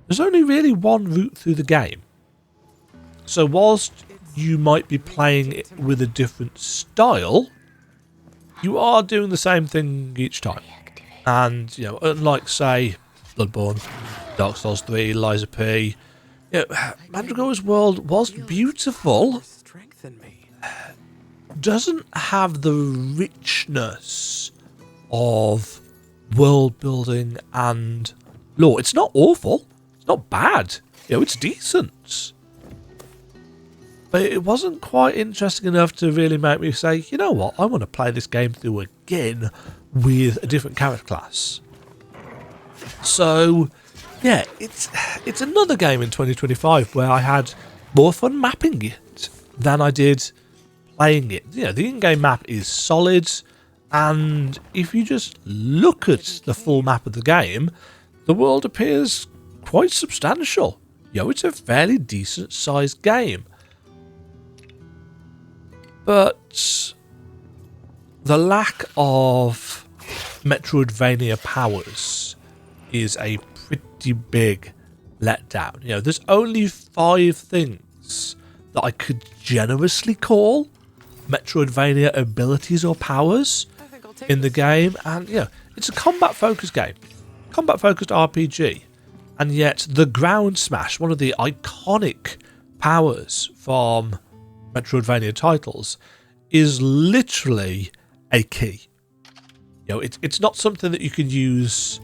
there's only really one route through the game. So whilst you might be playing it with a different style, you are doing the same thing each time. And, unlike, say, Bloodborne, Dark Souls 3, Lies of P, Mandragora's world, whilst beautiful, doesn't have the richness of world building and lore. It's not awful. It's not bad. It's decent. But it wasn't quite interesting enough to really make me say, you know what, I want to play this game through again with a different character class. So, yeah, it's another game in 2025 where I had more fun mapping it than I did playing it. The in-game map is solid, and if you just look at the full map of the game, the world appears quite substantial. It's a fairly decent sized game. But the lack of Metroidvania powers is a pretty big letdown. There's only 5 things that I could generously call Metroidvania abilities or powers in the game, and it's a combat-focused game, combat-focused RPG, and yet the ground smash, one of the iconic powers from Metroidvania titles, is literally a key. It's not something that you can use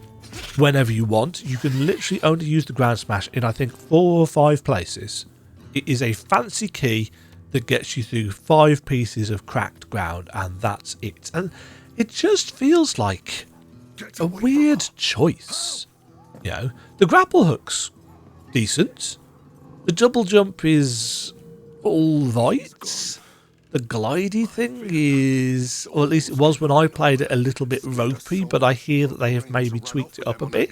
whenever you want. You can literally only use the ground smash in, I think, 4 or 5 places. It is a fancy key that gets you through 5 pieces of cracked ground, and that's it. And it just feels like a weird choice. The grapple hook's decent. The double jump is all right. The glidey thing is, or at least it was when I played it, a little bit ropey, but I hear that they have maybe tweaked it up a bit.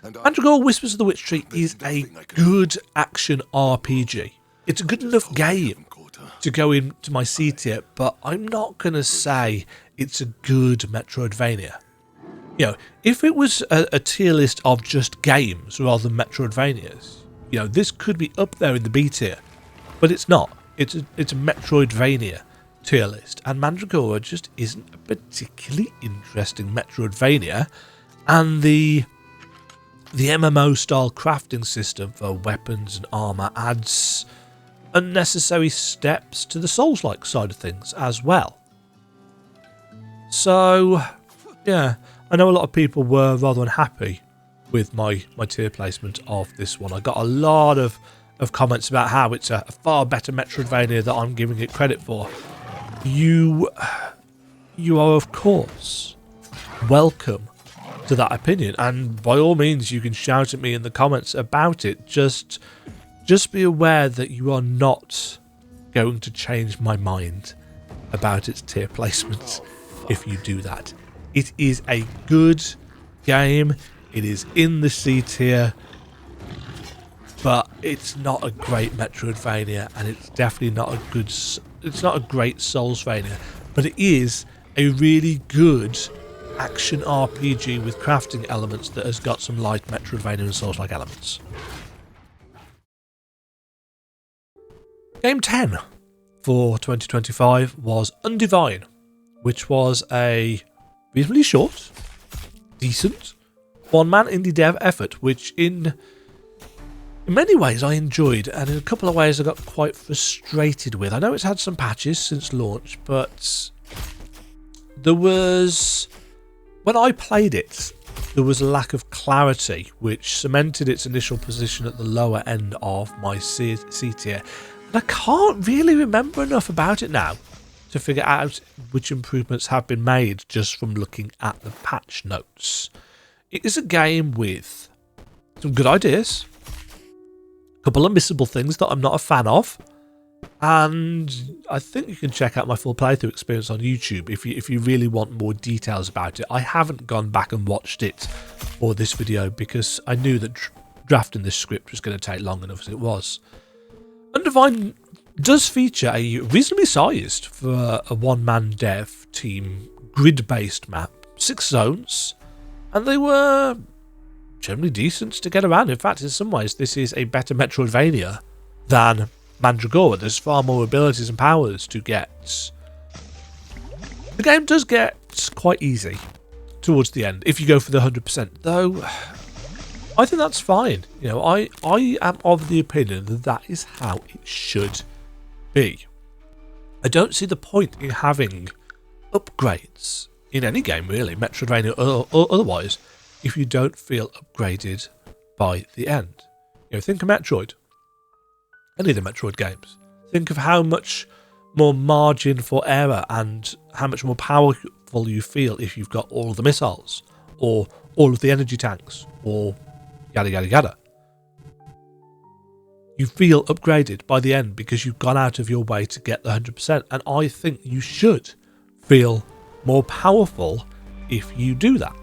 Mandragora Whispers of the Witch Tree is a good action RPG. It's a good enough game to go into my C tier, but I'm not going to say it's a good Metroidvania. If it was a tier list of just games rather than Metroidvanias, this could be up there in the B tier, but it's not. It's a Metroidvania tier list, and Mandragora just isn't a particularly interesting Metroidvania, and the MMO style crafting system for weapons and armor adds unnecessary steps to the Souls-like side of things as well. So, yeah, I know a lot of people were rather unhappy with my tier placement of this one. I got a lot of comments about how it's a far better Metroidvania that I'm giving it credit for. You are, of course, welcome to that opinion, and by all means you can shout at me in the comments about it. Just be aware that you are not going to change my mind about its tier placement if you do that. It is a good game. It is in the C tier, but it's not a great Metroidvania, and it's definitely not it's not a great Soulsvania, but it is a really good action RPG with crafting elements that has got some light Metroidvania and Souls-like elements. Game 10 for 2025 was Undivine, which was a reasonably short, decent, one-man indie dev effort, which in many ways I enjoyed, and in a couple of ways I got quite frustrated with. I know it's had some patches since launch, but there was... when I played it, there was a lack of clarity, which cemented its initial position at the lower end of my C tier. And I can't really remember enough about it now to figure out which improvements have been made just from looking at the patch notes. It is a game with some good ideas, a couple of missable things that I'm not a fan of, and I think you can check out my full playthrough experience on YouTube if you really want more details about it. I haven't gone back and watched it for this video because I knew that drafting this script was going to take long enough as it was. Undivine does feature a reasonably sized, for a one-man dev team, grid-based map, 6 zones, and they were generally decent to get around. In fact, in some ways, this is a better Metroidvania than Mandragora. There's far more abilities and powers to get. The game does get quite easy towards the end if you go for the 100%, though I think that's fine. You know, I am of the opinion that that is how it should be. I don't see the point in having upgrades in any game, really, Metroidvania or otherwise, if you don't feel upgraded by the end. You know, think of Metroid. Any of the Metroid games. Think of how much more margin for error and how much more powerful you feel if you've got all of the missiles, or all of the energy tanks, or yada yada yada. You feel upgraded by the end because you've gone out of your way to get the 100%, and I think you should feel more powerful if you do that.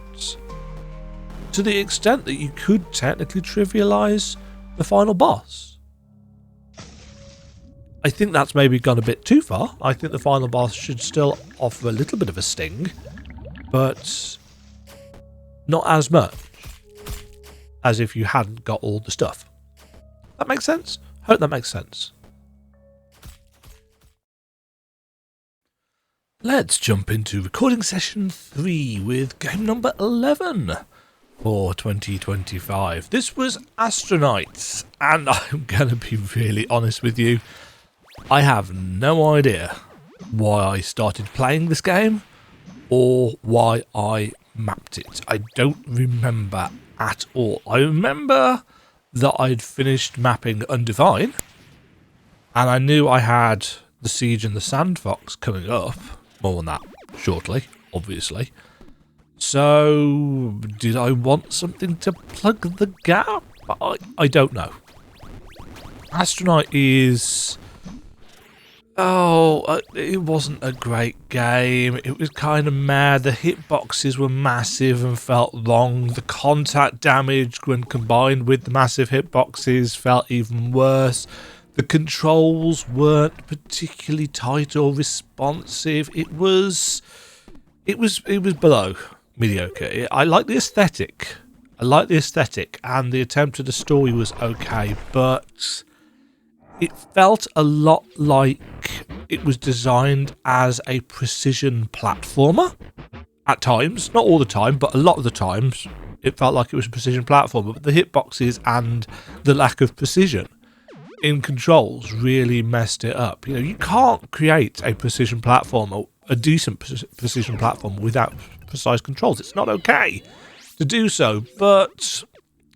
To the extent that you could technically trivialise the final boss. I think that's maybe gone a bit too far. I think the final boss should still offer a little bit of a sting, but not as much as if you hadn't got all the stuff. That makes sense? Hope that makes sense. Let's jump into recording session 3 with game number 11 for 2025. This was Astronite, and I'm going to be really honest with you. I have no idea why I started playing this game or why I mapped it. I don't remember at all. I remember that I'd finished mapping Undivine, and I knew I had the Siege and the Sandfox coming up. More on that shortly, obviously. So, did I want something to plug the gap? I don't know. Astronite is... it wasn't a great game. It was kind of mad. The hitboxes were massive and felt wrong. The contact damage, when combined with the massive hitboxes, felt even worse. The controls weren't particularly tight or responsive. It was below mediocre. I like the aesthetic. And the attempt at a story was okay, but it felt a lot like it was designed as a precision platformer at times. Not all the time, but a lot of the times it felt like it was a precision platformer. But the hitboxes and the lack of precision in controls really messed it up. You know, you can't create a precision platform or a decent precision platform without precise controls. It's not okay to do so, but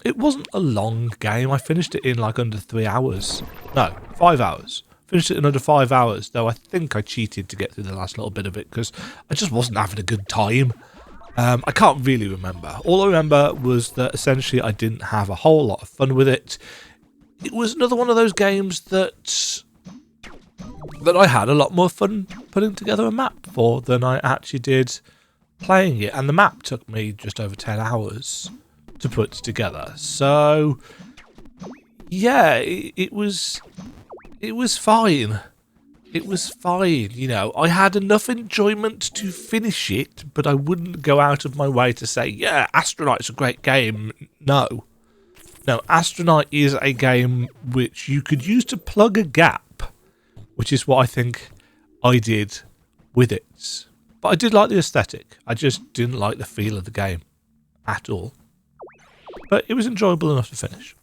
it wasn't a long game. I finished it in like under 3 hours. No, 5 hours. Finished it in under 5 hours, though I think I cheated to get through the last little bit of it because I just wasn't having a good time. I can't really remember. All I remember was that essentially I didn't have a whole lot of fun with it. It was another one of those games that I had a lot more fun putting together a map for than I actually did playing it. And the map took me just over 10 hours to put together. So, yeah, it was fine. It was fine, you know. I had enough enjoyment to finish it, but I wouldn't go out of my way to say, yeah, Astronite's a great game. No. No, Astronite is a game which you could use to plug a gap, which is what I think I did with it. But I did like the aesthetic. I just didn't like the feel of the game at all. But it was enjoyable enough to finish.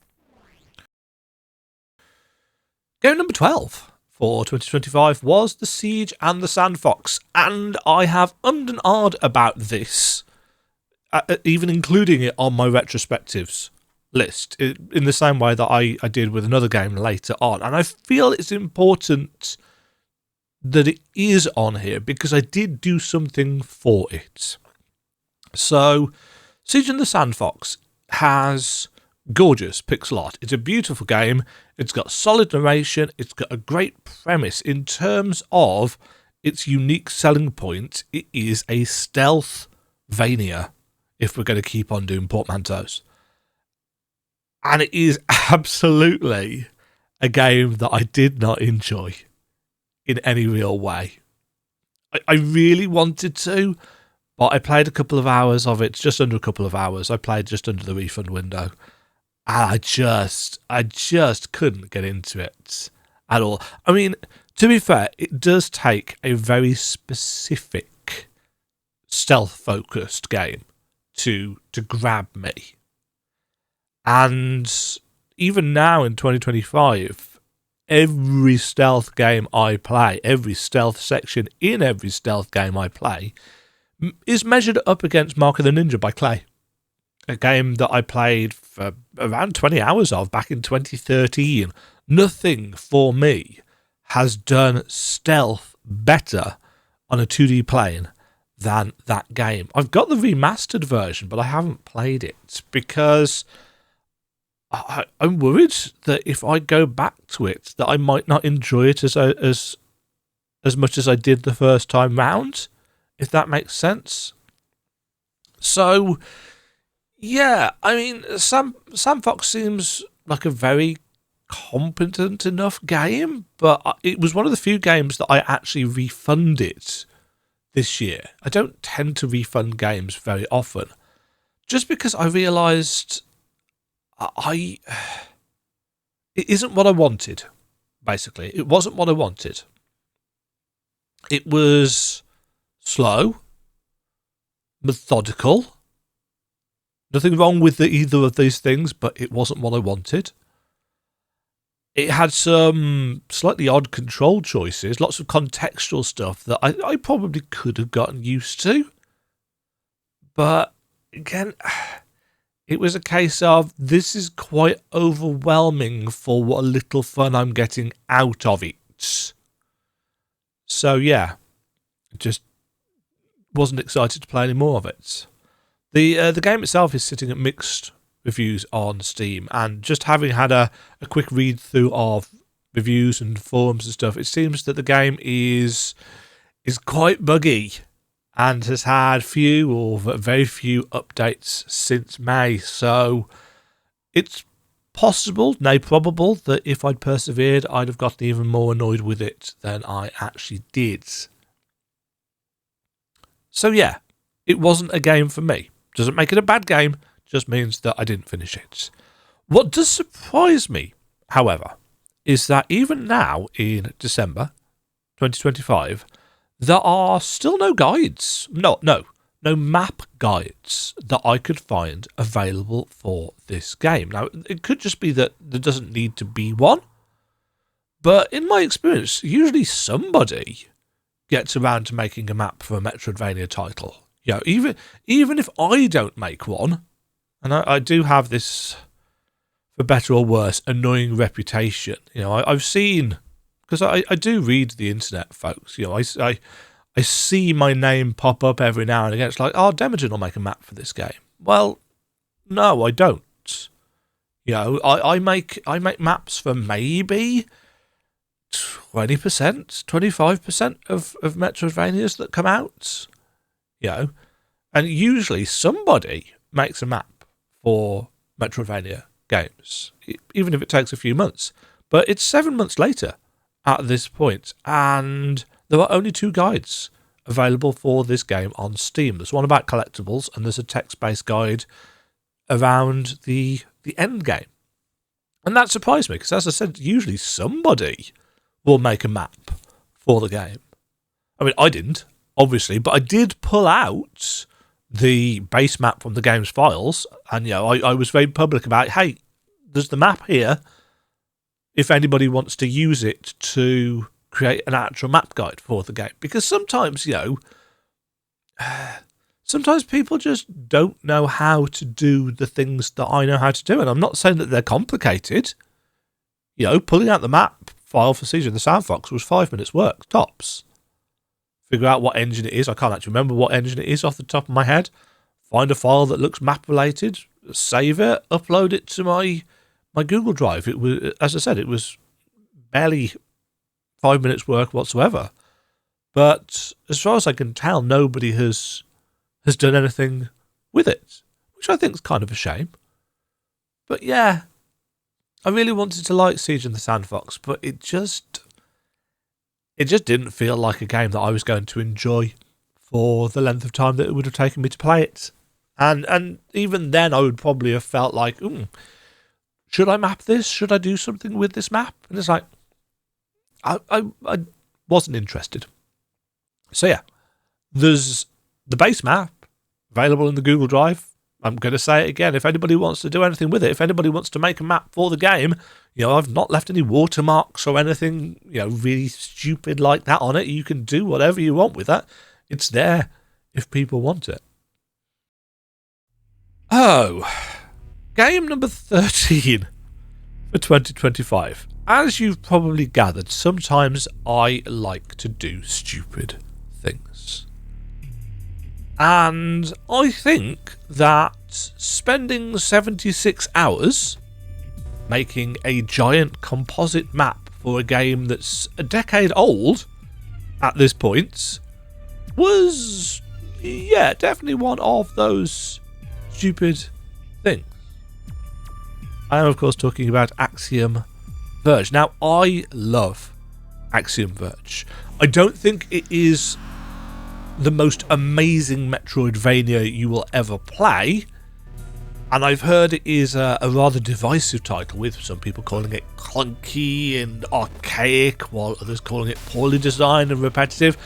Game number 12 for 2025 was The Siege and the Sandfox, and I have ummed and ahed about this, even including it on my retrospectives list, in the same way that I did with another game later on, and I feel it's important that it is on here because I did do something for it. So, Siege and the Sandfox has gorgeous pixel art. It's a beautiful game. It's got solid narration. It's got a great premise in terms of its unique selling point. It is a stealth-vania, if we're going to keep on doing portmanteaus. And it is absolutely a game that I did not enjoy in any real way. I really wanted to, but I played a couple of hours of it, just under a couple of hours. I played just under the refund window. And I just couldn't get into it at all. I mean, to be fair, it does take a very specific stealth-focused game to grab me. And even now in 2025, every stealth game I play, every stealth section in every stealth game I play, is measured up against Mark of the Ninja by Clay. A game that I played for around 20 hours of back in 2013. Nothing for me has done stealth better on a 2D plane than that game. I've got the remastered version, but I haven't played it because I'm worried that if I go back to it, that I might not enjoy it as much as I did the first time round, if that makes sense. So, yeah, I mean, Sandfox seems like a very competent enough game, but it was one of the few games that I actually refunded this year. I don't tend to refund games very often, just because I realised it isn't what I wanted, basically. It wasn't what I wanted. It was slow, methodical. Nothing wrong with either of these things, but it wasn't what I wanted. It had some slightly odd control choices, lots of contextual stuff that I probably could have gotten used to. But again, it was a case of this is quite overwhelming for what little fun I'm getting out of it. So yeah, just wasn't excited to play any more of it. The game itself is sitting at mixed reviews on Steam, and just having had a quick read through of reviews and forums and stuff, it seems that the game is quite buggy and has had few or very few updates since May. So it's possible, nay probable, that if I'd persevered, I'd have gotten even more annoyed with it than I actually did. So yeah, it wasn't a game for me. Doesn't make it a bad game, just means that I didn't finish it. What does surprise me, however, is that even now in December 2025, there are still no guides. No map guides that I could find available for this game. Now, it could just be that there doesn't need to be one, But in my experience, usually somebody gets around to making a map for a Metroidvania title. You know, even if I don't make one, and I do have this, for better or worse, annoying reputation. You know, I've seen, because I do read the internet, folks. You know, I see my name pop up every now and again. It's like, oh, Demajen will make a map for this game. Well, no, I don't. You know, I make maps for maybe 20%, 25% of Metroidvanias that come out. You know, and usually somebody makes a map for Metroidvania games, even if it takes a few months. But it's 7 months later at this point, and there are only 2 guides available for this game on Steam. There's one about collectibles, and there's a text-based guide around the end game. And that surprised me, because as I said, usually somebody will make a map for the game. I mean, I didn't, obviously, but I did pull out the base map from the game's files, and you know, I was very public about, hey, there's the map here, if anybody wants to use it to create an actual map guide for the game. Because sometimes, you know, sometimes people just don't know how to do the things that I know how to do, and I'm not saying that they're complicated. You know, pulling out the map file for Siege of the Sandfox was 5 minutes work, tops. Figure out what engine it is. I can't actually remember what engine it is off the top of my head. Find a file that looks map related, save it, upload it to my Google Drive. It was, as I said, it was barely 5 minutes work whatsoever. But as far as I can tell, nobody has done anything with it, which I think is kind of a shame. But yeah, I really wanted to like Siege of the Sandfox, but it just didn't feel like a game that I was going to enjoy for the length of time that it would have taken me to play it. And even then, I would probably have felt like, should I map this? Should I do something with this map? And it's like, I wasn't interested. So yeah, there's the base map available in the Google Drive. I'm going to say it again. If anybody wants to do anything with it, if anybody wants to make a map for the game, you know, I've not left any watermarks or anything, you know, really stupid like that on it. You can do whatever you want with that. It's there if people want it. Oh, game number 13 for 2025. As you've probably gathered, sometimes I like to do stupid things. And I think that spending 76 hours making a giant composite map for a game that's a decade old at this point was, yeah, definitely one of those stupid things. I am, of course, talking about Axiom Verge. Now, I love Axiom Verge. I don't think it is the most amazing Metroidvania you will ever play, and I've heard it is a rather divisive title, with some people calling it clunky and archaic, while others calling it poorly designed and repetitive.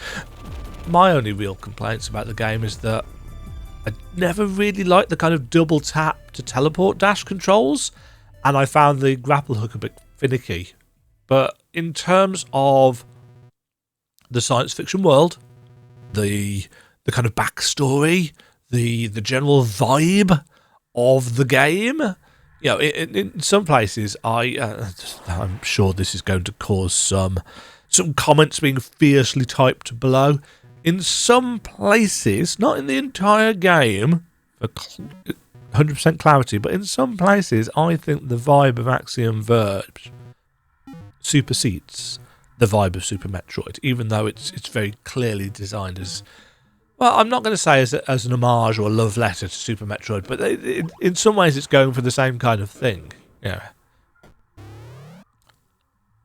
My only real complaints about the game is that I never really liked the kind of double tap to teleport dash controls, and I found the grapple hook a bit finicky. But in terms of the science fiction world, the kind of backstory, the general vibe of the game, you know, in some places, I'm sure this is going to cause some comments being fiercely typed below. In some places, not in the entire game, for 100% clarity, but in some places, I think the vibe of Axiom Verge supersedes the vibe of Super Metroid, even though it's very clearly designed as, well, I'm not going to say as an homage or a love letter to Super Metroid, but in some ways it's going for the same kind of thing. Yeah.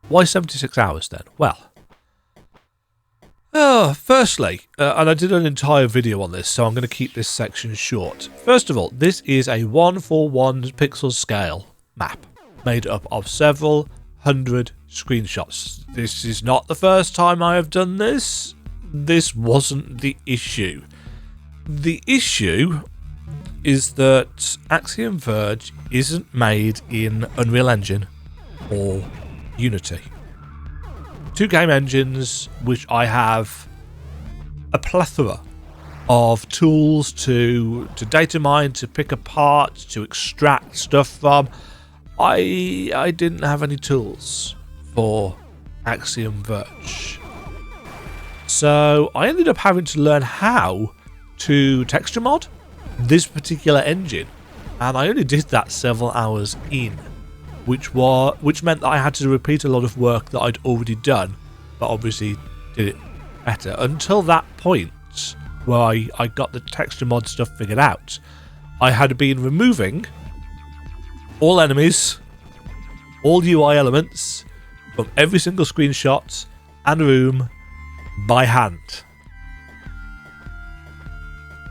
Why 76 hours then? Well, firstly, and I did an entire video on this, so I'm going to keep this section short. First of all, this is a 1:1 pixel scale map made up of several hundred screenshots. This is not the first time I have done this. This wasn't the issue. The issue is that Axiom Verge isn't made in Unreal Engine or Unity. two game engines which I have a plethora of tools to data mine, to pick apart, to extract stuff from. I didn't have any tools for Axiom Verge, so I ended up having to learn how to texture mod this particular engine, and I only did that several hours in, which meant that I had to repeat a lot of work that I'd already done, but obviously did it better. Until that point where I got the texture mod stuff figured out, I had been removing all enemies, all UI elements from every single screenshot and room by hand.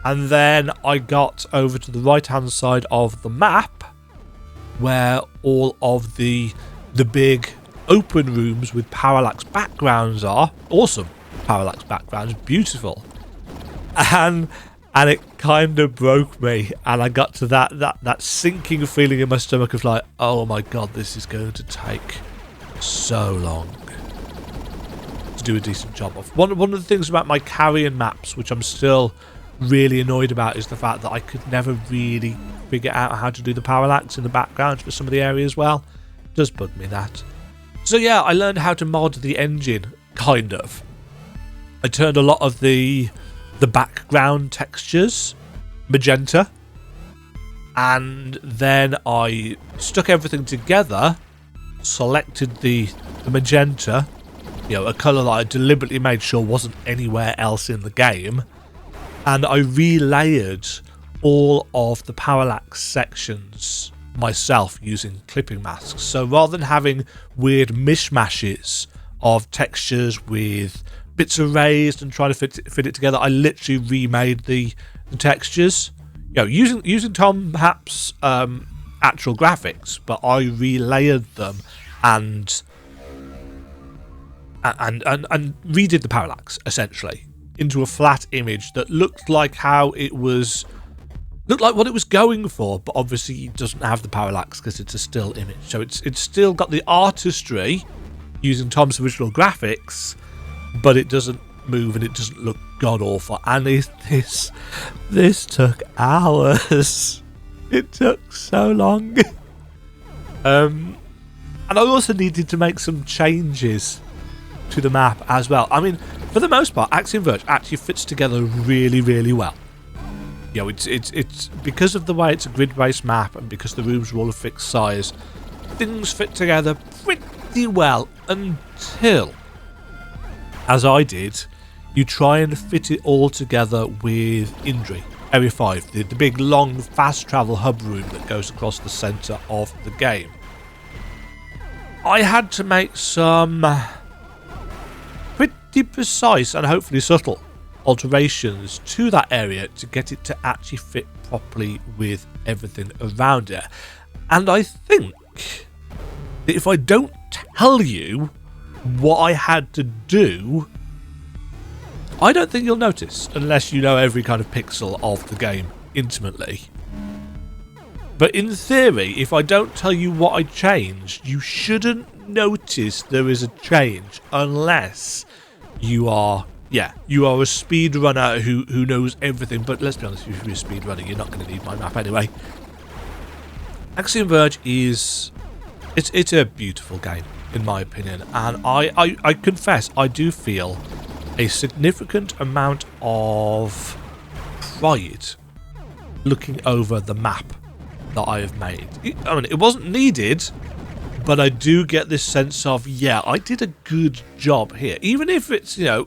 And then I got over to the right hand side of the map where all of the big open rooms with parallax backgrounds are. Awesome parallax backgrounds, beautiful. And it kind of broke me, and I got to that sinking feeling in my stomach of like, oh my god, this is going to take so long to do a decent job of. One of the things about my carrion maps, which I'm still really annoyed about, is the fact that I could never really figure out how to do the parallax in the background for some of the areas well. It does bug me, that. So yeah, I learned how to mod the engine, kind of. I turned a lot of the background textures magenta, and then I stuck everything together, selected the magenta, a colour that I deliberately made sure wasn't anywhere else in the game, and I relayered all of the parallax sections myself using clipping masks. So rather than having weird mishmashes of textures with bits erased and trying to fit it together, I literally remade the textures, using Tom Happ's actual graphics, but I relayered them and redid the parallax essentially into a flat image that looked like what it was going for, but obviously it doesn't have the parallax because it's a still image. So it's still got the artistry using Tom's original graphics, but it doesn't move and it doesn't look god awful. And this took hours. It took so long. And I also needed to make some changes to the map as well. I mean, for the most part, Axiom Verge actually fits together really, really well. It's because of the way it's a grid-based map and because the rooms are all a fixed size, things fit together pretty well until, as I did, you try and fit it all together with Indri, Area 5, the big long fast travel hub room that goes across the centre of the game. I had to make some pretty precise and hopefully subtle alterations to that area to get it to actually fit properly with everything around it. And I think that if I don't tell you what I had to do, I don't think you'll notice unless you know every kind of pixel of the game intimately. But in theory, if I don't tell you what I changed, you shouldn't notice there is a change unless you are a speedrunner who knows everything. But let's be honest, if you're a speedrunner, you're not going to need my map anyway. Axiom Verge it's a beautiful game, in my opinion, and I confess I do feel a significant amount of pride looking over the map that I have made. I mean, it wasn't needed, but I do get this sense of, yeah, I did a good job here, even if it's, a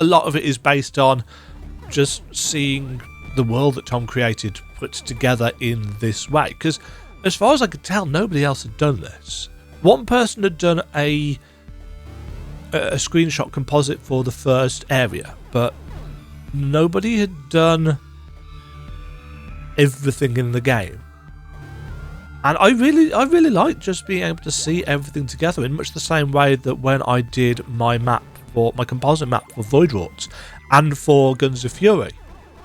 lot of it is based on just seeing the world that Tom created put together in this way, because as far as I could tell, nobody else had done this. One person had done a screenshot composite for the first area, but nobody had done everything in the game. And I really like just being able to see everything together in much the same way that when I did my composite map for Voidrot and for Guns of Fury,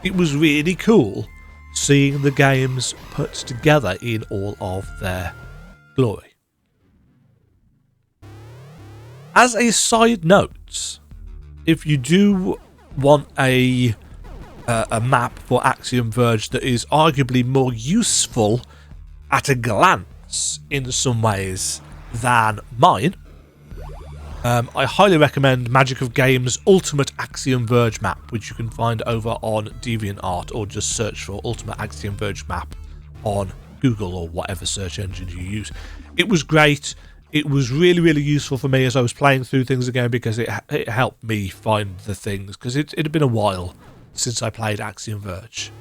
it was really cool seeing the games put together in all of their glory. As a side note, if you do want a map for Axiom Verge that is arguably more useful at a glance in some ways than mine, I highly recommend Magic of Games' Ultimate Axiom Verge map, which you can find over on DeviantArt, or just search for Ultimate Axiom Verge map on Google or whatever search engine you use. It was great. It was really, really useful for me as I was playing through things again, because it helped me find the things, because it had been a while since I played Axiom Verge.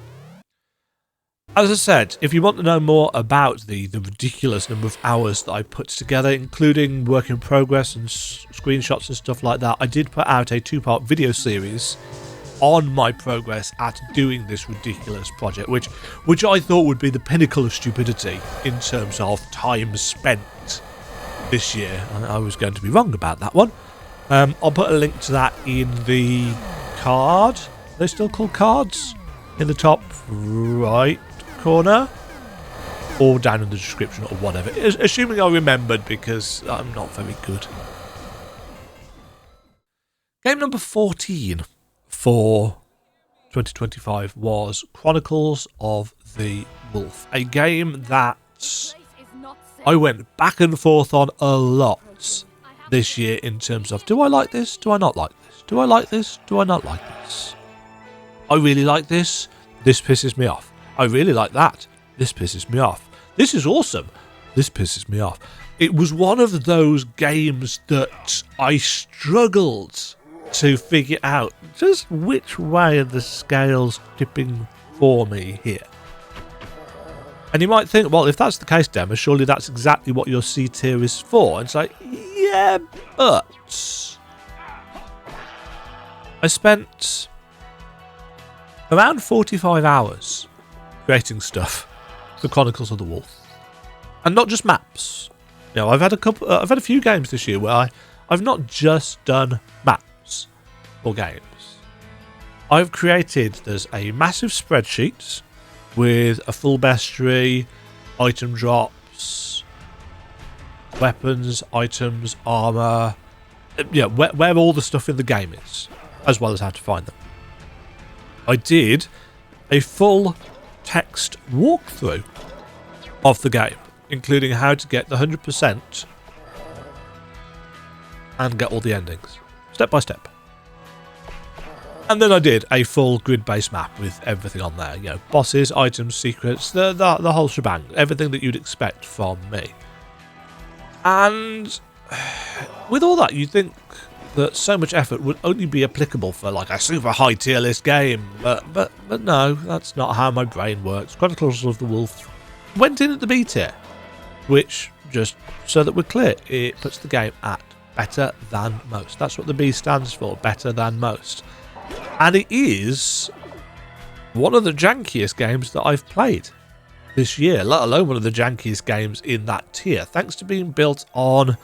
As I said, if you want to know more about the ridiculous number of hours that I put together, including work in progress and screenshots and stuff like that, I did put out a 2-part video series on my progress at doing this ridiculous project, which I thought would be the pinnacle of stupidity in terms of time spent this year. I was going to be wrong about that one. I'll put a link to that in the card. Are they still called cards? In the top right corner, or down in the description, or whatever, assuming I remembered, because I'm not very good. Game number 14 for 2025 was Chronicles of the Wolf, a game that I went back and forth on a lot this year in terms of, do I like this, do I not like this, do I like this, do I not like this. I really like this pisses me off. I really like that. This pisses me off. This is awesome. This pisses me off. It was one of those games that I struggled to figure out just which way are the scales tipping for me here. And you might think, well, if that's the case, Dema, surely that's exactly what your C tier is for. And it's like, yeah, but I spent around 45 hours creating stuff for Chronicles of the Wolf, and not just maps. You know, I've had a few games this year where I've not just done maps or games. I've created, there's a massive spreadsheet with a full bestiary, item drops, weapons, items, armor, yeah, where all the stuff in the game is, as well as how to find them. I did a full text walkthrough of the game, including how to get the 100% and get all the endings, step by step. And then I did a full grid-based map with everything on there, you know, bosses, items, secrets, the whole shebang, everything that you'd expect from me. And with all that, you'd think that so much effort would only be applicable for like a super high tier list game, but no, that's not how my brain works. Chronicles of the Wolf went in at the B tier, which, just so that we're clear, it puts the game at better than most. That's what the B stands for, better than most. And it is one of the jankiest games that I've played this year, let alone one of the jankiest games in that tier, thanks to being built on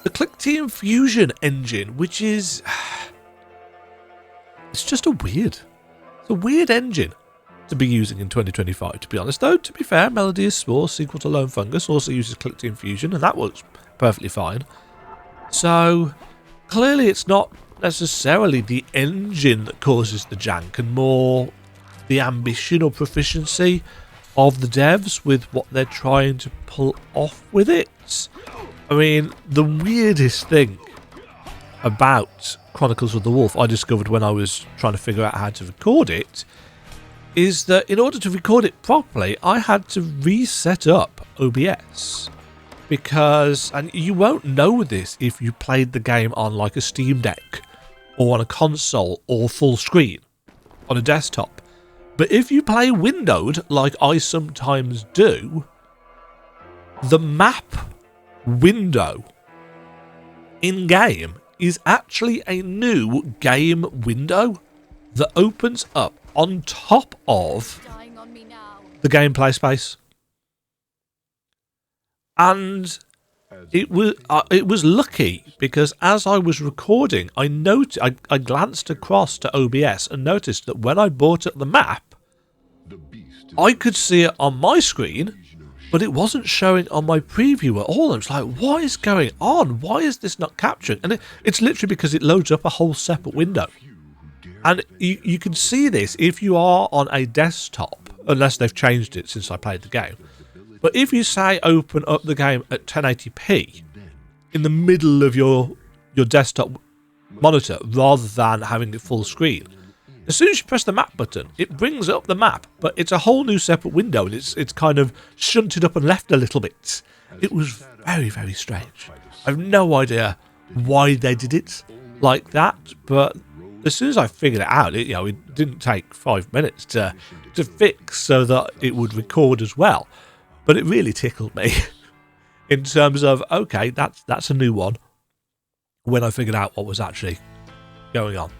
the Click Team Fusion engine, which is, it's just it's a weird engine to be using in 2025, to be honest. Though, to be fair, Melody is Spores, sequel to Lone Fungus, also uses Click Team Fusion, and that works perfectly fine. So, clearly it's not necessarily the engine that causes the jank, and more the ambition or proficiency of the devs with what they're trying to pull off with it. I mean, the weirdest thing about Chronicles of the Wolf I discovered when I was trying to figure out how to record it is that in order to record it properly, I had to reset up OBS. Because, and you won't know this if you played the game on like a Steam Deck or on a console or full screen on a desktop, but if you play windowed like I sometimes do, the map window in game is actually a new game window that opens up on top of the gameplay space. And it was lucky, because as I was recording, I glanced across to OBS and noticed that when I brought up the map, I could see it on my screen, but it wasn't showing on my preview at all. I was like, what is going on? Why is this not capturing? And it's literally because it loads up a whole separate window. And you can see this if you are on a desktop, unless they've changed it since I played the game. But if you say open up the game at 1080p in the middle of your desktop monitor rather than having it full screen, as soon as you press the map button, it brings up the map, but it's a whole new separate window, and it's kind of shunted up and left a little bit. It was very, very strange. I have no idea why they did it like that, but as soon as I figured it out, it didn't take 5 minutes to fix so that it would record as well. But it really tickled me in terms of, okay, that's a new one, when I figured out what was actually going on.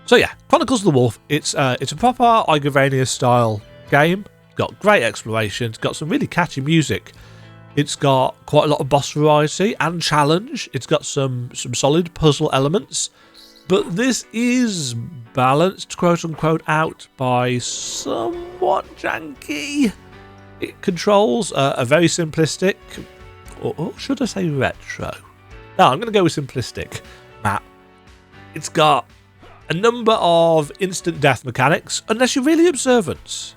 So yeah, Chronicles of the Wolf, it's a proper Igavania style game. It's got great exploration, it's got some really catchy music. It's got quite a lot of boss variety and challenge. It's got some solid puzzle elements. But this is balanced, quote-unquote, out by somewhat janky controls. A very simplistic, or should I say retro? No, I'm going to go with simplistic map. It's got a number of instant death mechanics, unless you're really observant.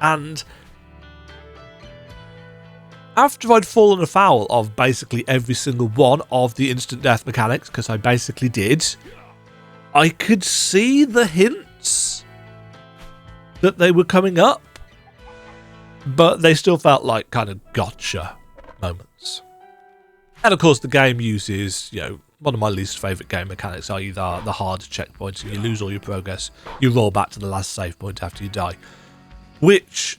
And after I'd fallen afoul of basically every single one of the instant death mechanics, because I basically did, I could see the hints that they were coming up, but they still felt like kind of gotcha moments. And of course the game uses, one of my least favourite game mechanics, i.e. the hard checkpoints, and you lose all your progress, you roll back to the last save point after you die, which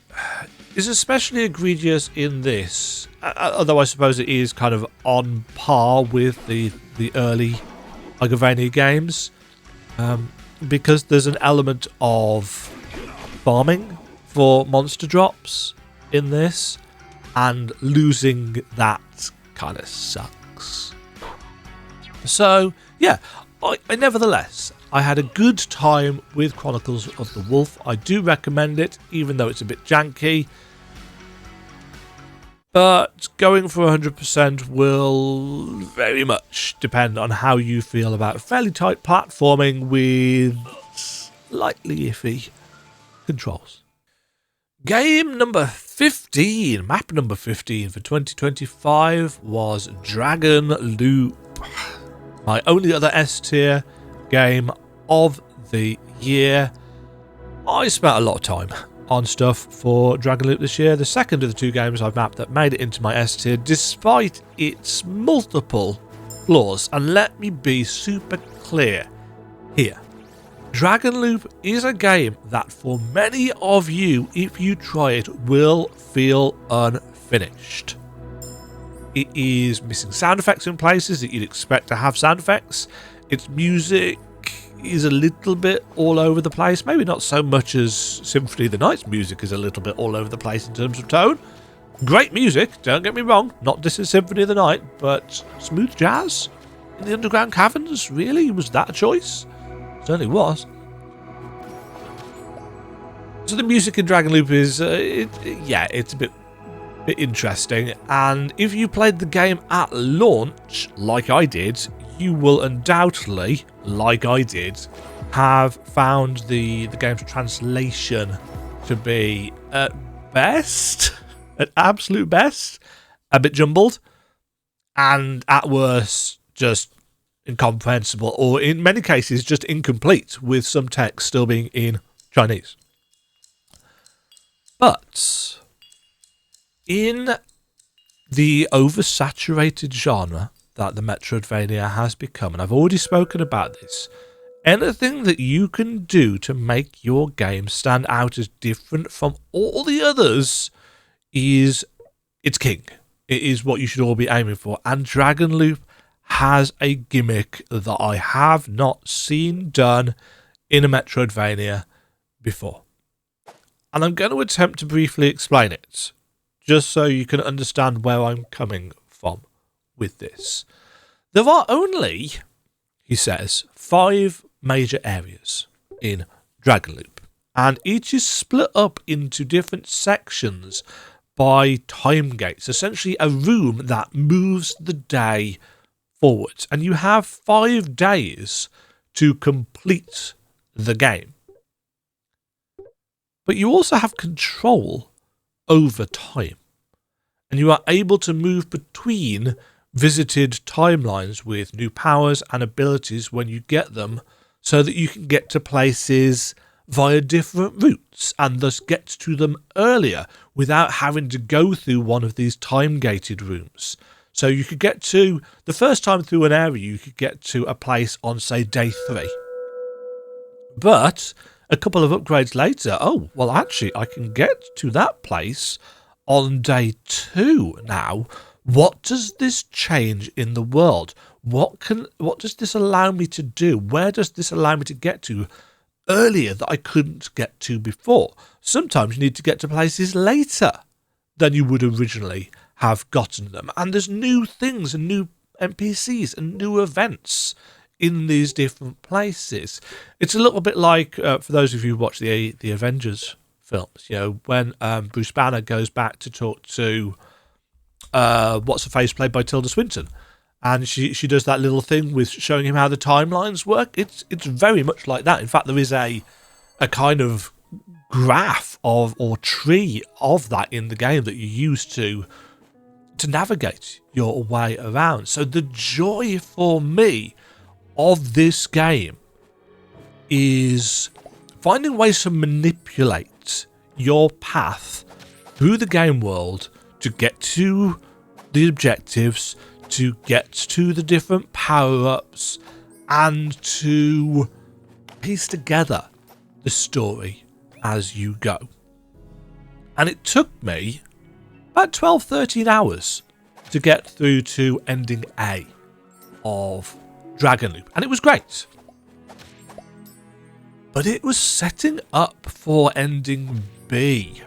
is especially egregious in this, although I suppose it is kind of on par with the early Igavania games, because there's an element of farming for monster drops in this, and losing that kind of sucks. So yeah, I nevertheless, I had a good time with Chronicles of the Wolf. I do recommend it, even though it's a bit janky. But going for 100% will very much depend on how you feel about fairly tight platforming with slightly iffy controls. Game number 15, map number 15 for 2025 was Dragonloop. My only other S-tier game of the year. I spent a lot of time on stuff for Dragonloop this year. The second of the two games I've mapped that made it into my S-tier, despite its multiple flaws. And let me be super clear here. Dragonloop is a game that for many of you, if you try it, will feel unfinished. It is missing sound effects in places that you'd expect to have sound effects. Its music is a little bit all over the place. Maybe not so much as Symphony of the Night's music is a little bit all over the place in terms of tone. Great music, don't get me wrong. Not this is Symphony of the Night, but smooth jazz in the underground caverns? Really? Was that a choice? Certainly was. So the music in Dragonloop is, it's a bit interesting. And if you played the game at launch, like I did, you will undoubtedly, like I did, have found the game's translation to be, at best, at absolute best, a bit jumbled, and at worst, just incomprehensible, or in many cases, just incomplete, with some text still being in Chinese. But in the oversaturated genre that the Metroidvania has become, and I've already spoken about this, anything that you can do to make your game stand out as different from all the others it's king. It is what you should all be aiming for, and Dragonloop has a gimmick that I have not seen done in a Metroidvania before. And I'm going to attempt to briefly explain it, just so you can understand where I'm coming from with this. There are only, he says, 5 major areas in Dragonloop. and each is split up into different sections by time gates, essentially a room that moves the day forwards, and you have 5 days to complete the game. But you also have control over time, and you are able to move between visited timelines with new powers and abilities when you get them, so that you can get to places via different routes and thus get to them earlier without having to go through one of these time-gated rooms. So you could get to, the first time through an area, you could get to a place on, say, day 3. But a couple of upgrades later, oh, well, actually, I can get to that place on day 2 now. What does this change in the world? What does this allow me to do? Where does this allow me to get to earlier that I couldn't get to before? Sometimes you need to get to places later than you would originally have gotten them. And there's new things and new NPCs and new events in these different places. It's a little bit like, for those of you who watch the Avengers films, you know, when Bruce Banner goes back to talk to what's-her-face, played by Tilda Swinton, and she does that little thing with showing him how the timelines work. It's very much like that. In fact, there is a kind of graph of, or tree of that in the game that you use to navigate your way around. So the joy for me of this game is finding ways to manipulate your path through the game world to get to the objectives, to get to the different power-ups, and to piece together the story as you go. And it took me about 12-13 hours to get through to ending A of Dragonloop, and it was great. But it was setting up for ending B,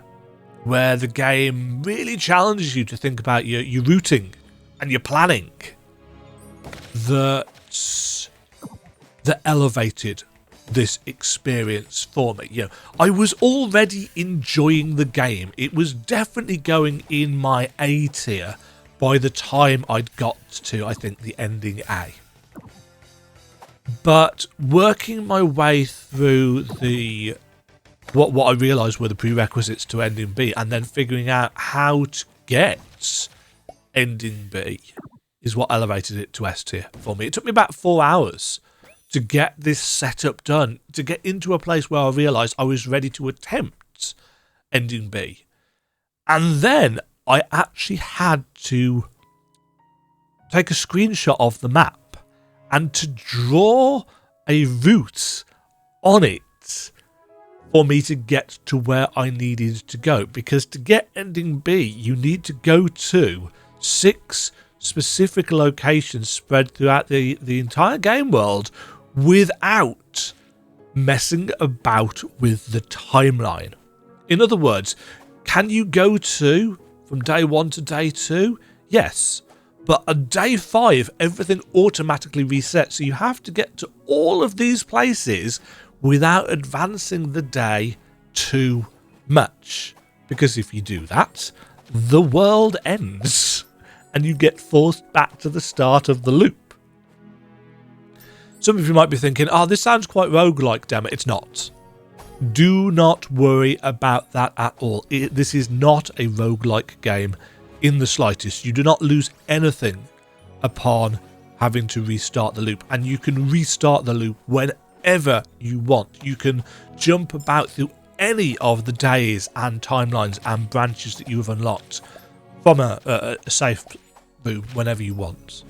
where the game really challenges you to think about your routing and your planning that elevated this experience for me. You know, I was already enjoying the game. It was definitely going in my A tier by the time I'd got to, I think, the ending A. But working my way through the what I realised were the prerequisites to ending B, and then figuring out how to get ending B, is what elevated it to S tier for me. It took me about 4 hours to get this setup done, to get into a place where I realised I was ready to attempt ending B. And then I actually had to take a screenshot of the map and to draw a route on it for me to get to where I needed to go. Because to get ending B, you need to go to 6 specific locations spread throughout the entire game world without messing about with the timeline. In other words, can you go to from day 1 to day 2? Yes. But on day 5, everything automatically resets. So you have to get to all of these places without advancing the day too much. Because if you do that, the world ends and you get forced back to the start of the loop. Some of you might be thinking, oh, this sounds quite roguelike, damn it. It's not. Do not worry about that at all. This is not a roguelike game in the slightest. You do not lose anything upon having to restart the loop, and you can restart the loop whenever you want. You can jump about through any of the days and timelines and branches that you have unlocked from a safe room whenever you want.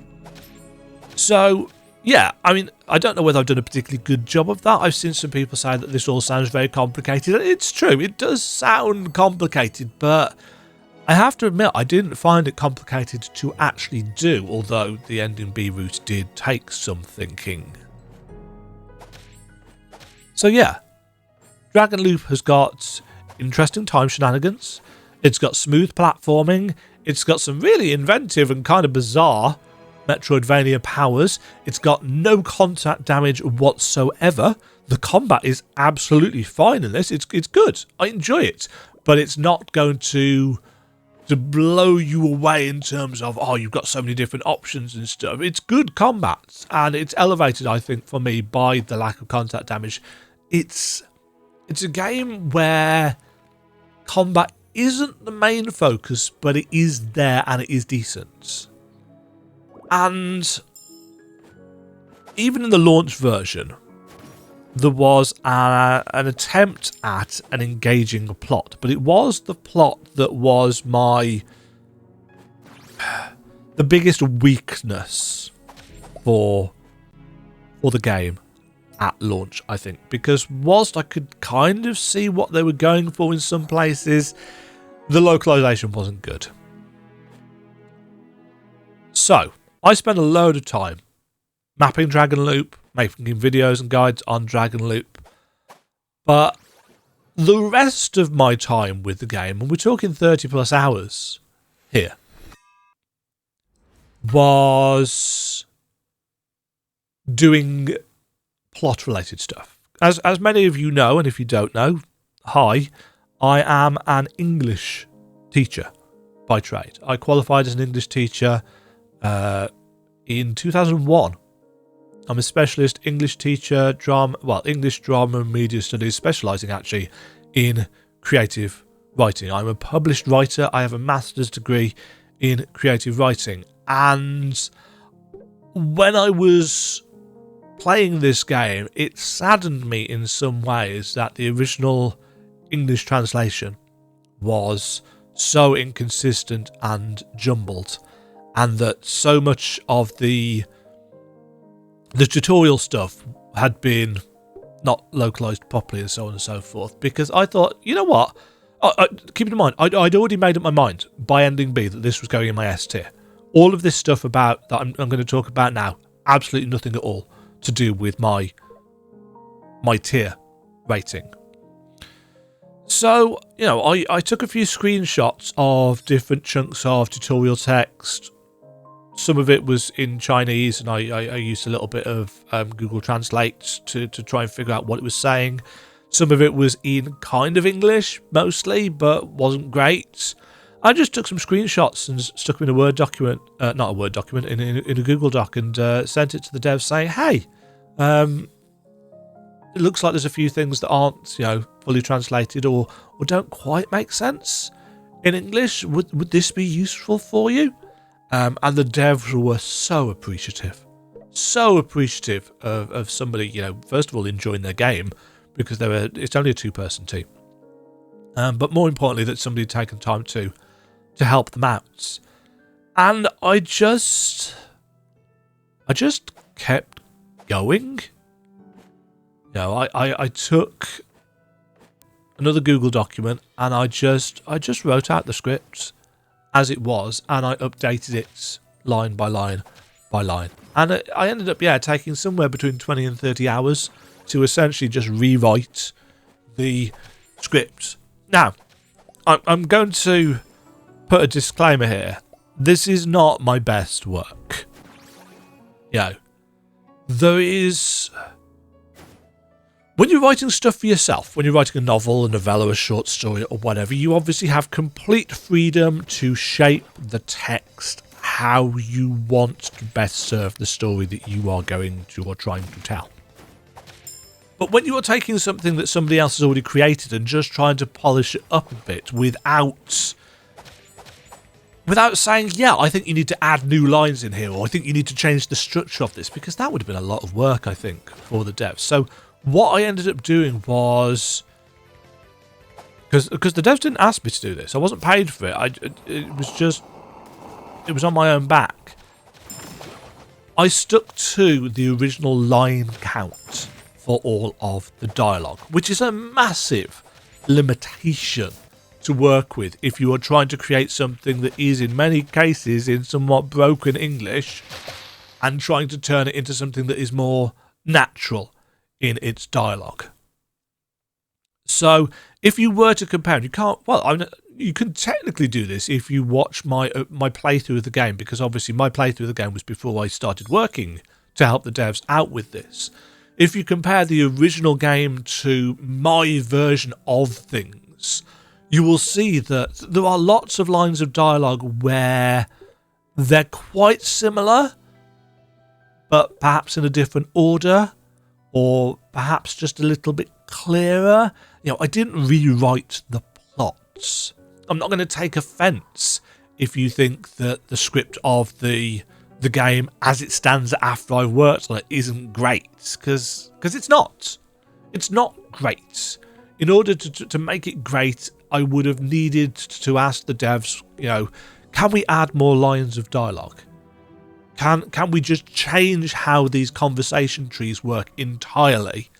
So yeah, I mean, I don't know whether I've done a particularly good job of that. I've seen some people say that this all sounds very complicated. It's true, it does sound complicated, but I have to admit I didn't find it complicated to actually do, although the ending B route did take some thinking. So yeah, Dragonloop has got interesting time shenanigans, it's got smooth platforming, it's got some really inventive and kind of bizarre Metroidvania powers, it's got no contact damage whatsoever. the combat is absolutely fine in this. It's good. I enjoy it, but it's not going to blow you away in terms of, oh, you've got so many different options and stuff. It's good combat, and it's elevated, I think, for me by the lack of contact damage. It's a game where combat isn't the main focus, but it is there and it is decent. And even in the launch version, there was an attempt at an engaging plot, but it was the plot that was the biggest weakness for the game at launch, I think, because whilst I could kind of see what they were going for in some places, the localization wasn't good. So I spent a load of time mapping Dragonloop, making videos and guides on Dragonloop, but the rest of my time with the game, and we're talking 30 plus hours here, was doing plot related stuff. As many of you know, and if you don't know, hi, I am an English teacher by trade. I qualified as an English teacher in 2001. I'm a specialist English teacher, English drama and media studies, specialising actually in creative writing. I'm a published writer. I have a master's degree in creative writing. And when I was playing this game, it saddened me in some ways that the original English translation was so inconsistent and jumbled, and that so much of the tutorial stuff had been not localized properly and so on and so forth, because I thought, you know what, keep in mind, I'd already made up my mind by ending B that this was going in my S tier. All of this stuff about that I'm going to talk about now, absolutely nothing at all to do with my tier rating. So, you know, I took a few screenshots of different chunks of tutorial text. Some of it was in Chinese, and I used a little bit of Google Translate to try and figure out what it was saying. Some of it was in kind of English, mostly, but wasn't great. I just took some screenshots and stuck them in a Word document, not a Word document, in a Google Doc, and sent it to the devs saying, hey, it looks like there's a few things that aren't, you know, fully translated or don't quite make sense in English. Would this be useful for you? And the devs were so appreciative of somebody, you know, first of all enjoying their game, because it's only a 2-person team, but more importantly that somebody had taken time to help them out. And I just kept going. You know, I took another Google document and I just wrote out the script as it was, and I updated it line by line by line. And I ended up, taking somewhere between 20 and 30 hours to essentially just rewrite the script. Now, I'm going to put a disclaimer here. This is not my best work. You know, there is... When you're writing stuff for yourself, when you're writing a novel, a novella, a short story, or whatever, you obviously have complete freedom to shape the text how you want to best serve the story that you are going to or trying to tell. But when you are taking something that somebody else has already created and just trying to polish it up a bit without saying, yeah, I think you need to add new lines in here, or I think you need to change the structure of this, because that would have been a lot of work, I think, for the devs. So what I ended up doing was, because the devs didn't ask me to do this, I wasn't paid for it. It was on my own back. I stuck to the original line count for all of the dialogue, which is a massive limitation to work with if you are trying to create something that is in many cases in somewhat broken English and trying to turn it into something that is more natural in its dialogue. So if you were to compare, you can't, you can technically do this if you watch my playthrough of the game, because obviously my playthrough of the game was before I started working to help the devs out with this. if you compare the original game to my version of things, you will see that there are lots of lines of dialogue where they're quite similar, but perhaps in a different order, or perhaps just a little bit clearer. I didn't rewrite the plots. I'm not going to take offence if you think that the script of the game as it stands after I've worked on it isn't great, because it's not. It's not great. In order to make it great, I would have needed to ask the devs, can we add more lines of dialogue? Can we just change how these conversation trees work entirely?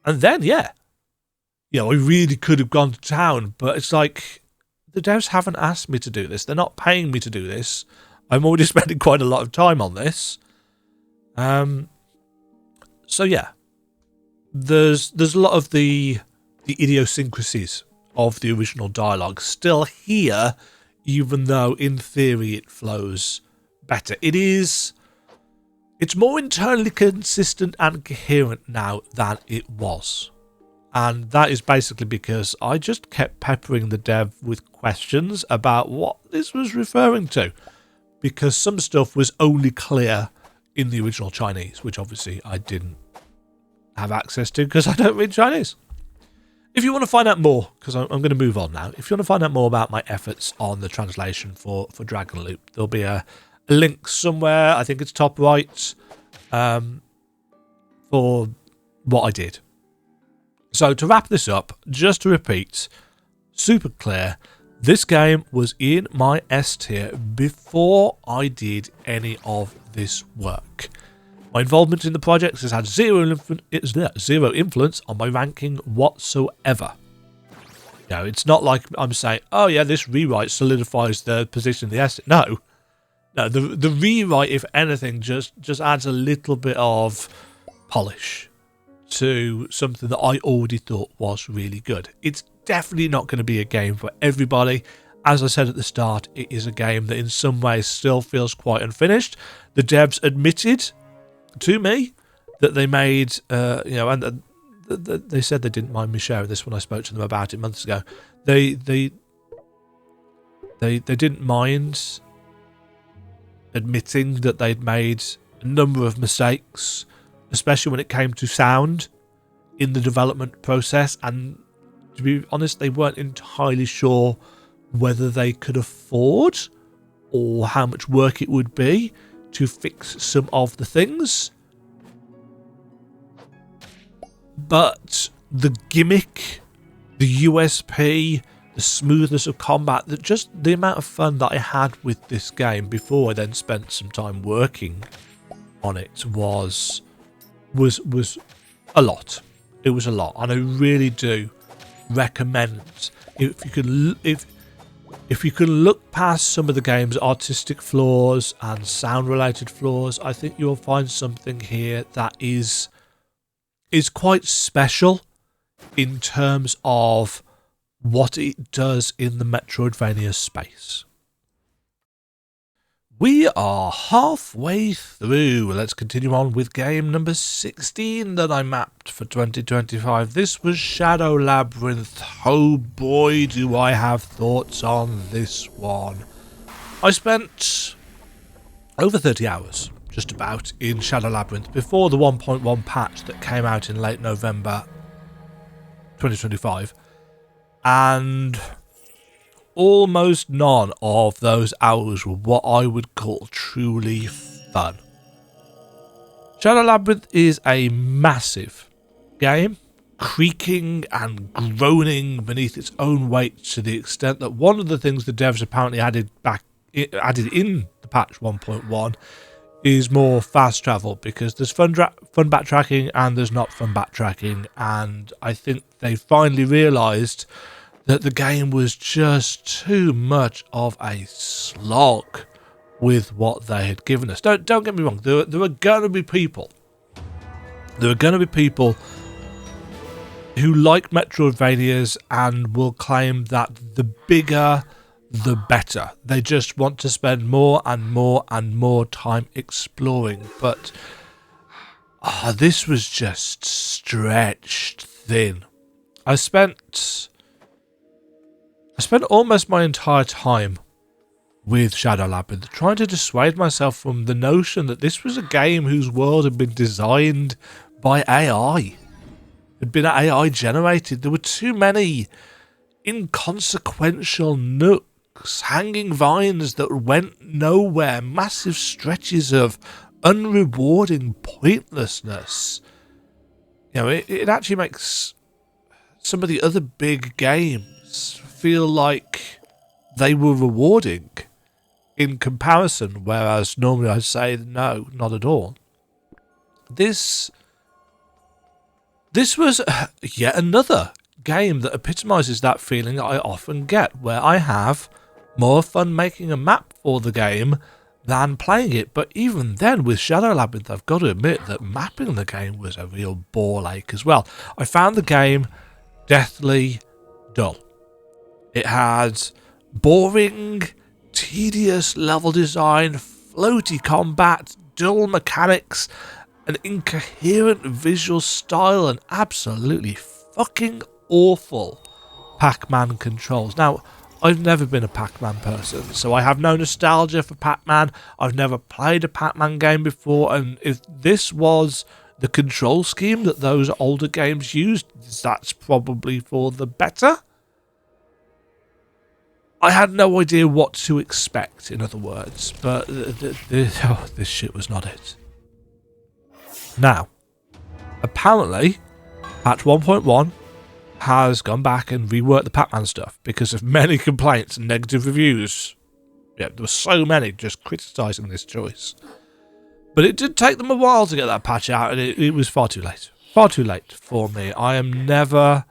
And then, I really could have gone to town, but it's like, the devs haven't asked me to do this. They're not paying me to do this. I'm already spending quite a lot of time on this. So yeah, there's a lot of the idiosyncrasies of the original dialogue still here, even though in theory it flows better. It's more internally consistent and coherent now than it was. And that is basically because I just kept peppering the dev with questions about what this was referring to, because some stuff was only clear in the original Chinese, which obviously I didn't have access to because I don't read Chinese. If you want to find out more, because I'm going to move on now, if you want to find out more about my efforts on the translation for Dragonloop, there'll be a link somewhere, I think it's top right, for what I did. So to wrap this up, just to repeat, super clear, this game was in my S tier before I did any of this work. My involvement in the project has had zero influence on my ranking whatsoever. It's not like I'm saying, oh yeah, this rewrite solidifies the position of the S tier. No, the rewrite, if anything, just adds a little bit of polish to something that I already thought was really good. It's definitely not going to be a game for everybody. As I said at the start, it is a game that in some ways still feels quite unfinished. The devs admitted to me that they made, and they said they didn't mind me sharing this when I spoke to them about it months ago. They didn't mind admitting that they'd made a number of mistakes, especially when it came to sound in the development process, and to be honest, they weren't entirely sure whether they could afford or how much work it would be to fix some of the things. But the gimmick, the USP, the smoothness of combat, just the amount of fun that I had with this game before I then spent some time working on it was a lot. It was a lot, and I really do recommend, if you can look past some of the game's artistic flaws and sound related flaws, I think you'll find something here that is quite special in terms of what it does in the Metroidvania space. We are halfway through. Let's continue on with game number 16 that I mapped for 2025. This was Shadow Labyrinth. Oh boy, do I have thoughts on this one. I spent over 30 hours, just about, in Shadow Labyrinth before the 1.1 patch that came out in late November 2025. And almost none of those hours were what I would call truly fun. Shadow Labyrinth is a massive game, creaking and groaning beneath its own weight, to the extent that one of the things the devs apparently added in the patch 1.1 is more fast travel, because there's fun backtracking and there's not fun backtracking, and I think they finally realised that the game was just too much of a slog with what they had given us. Don't get me wrong, there are going to be people who like Metroidvanias and will claim that the bigger the better. They just want to spend more and more and more time exploring. But this was just stretched thin. I spent almost my entire time with Shadow Labyrinth trying to dissuade myself from the notion that this was a game whose world had been designed by AI. Had been AI generated. There were too many inconsequential nooks, hanging vines that went nowhere, massive stretches of unrewarding pointlessness. You know, it actually makes some of the other big games feel like they were rewarding in comparison, whereas normally I'd say no, not at all. This was yet another game that epitomises that feeling I often get, where I have more fun making a map for the game than playing it. But even then, with Shadow Labyrinth, I've got to admit that mapping the game was a real ball ache as well. I found the game deathly dull. It had boring, tedious level design, floaty combat, dull mechanics, an incoherent visual style, and absolutely fucking awful Pac-Man controls. Now, I've never been a Pac-Man person, so I have no nostalgia for Pac-Man. I've never played a Pac-Man game before, and if this was the control scheme that those older games used, that's probably for the better. I had no idea what to expect, in other words, but this shit was not it. Now, apparently, patch 1.1 has gone back and reworked the Pac-Man stuff because of many complaints and negative reviews. Yeah, there were so many just criticising this choice. But it did take them a while to get that patch out, and it was far too late. Far too late for me. I am never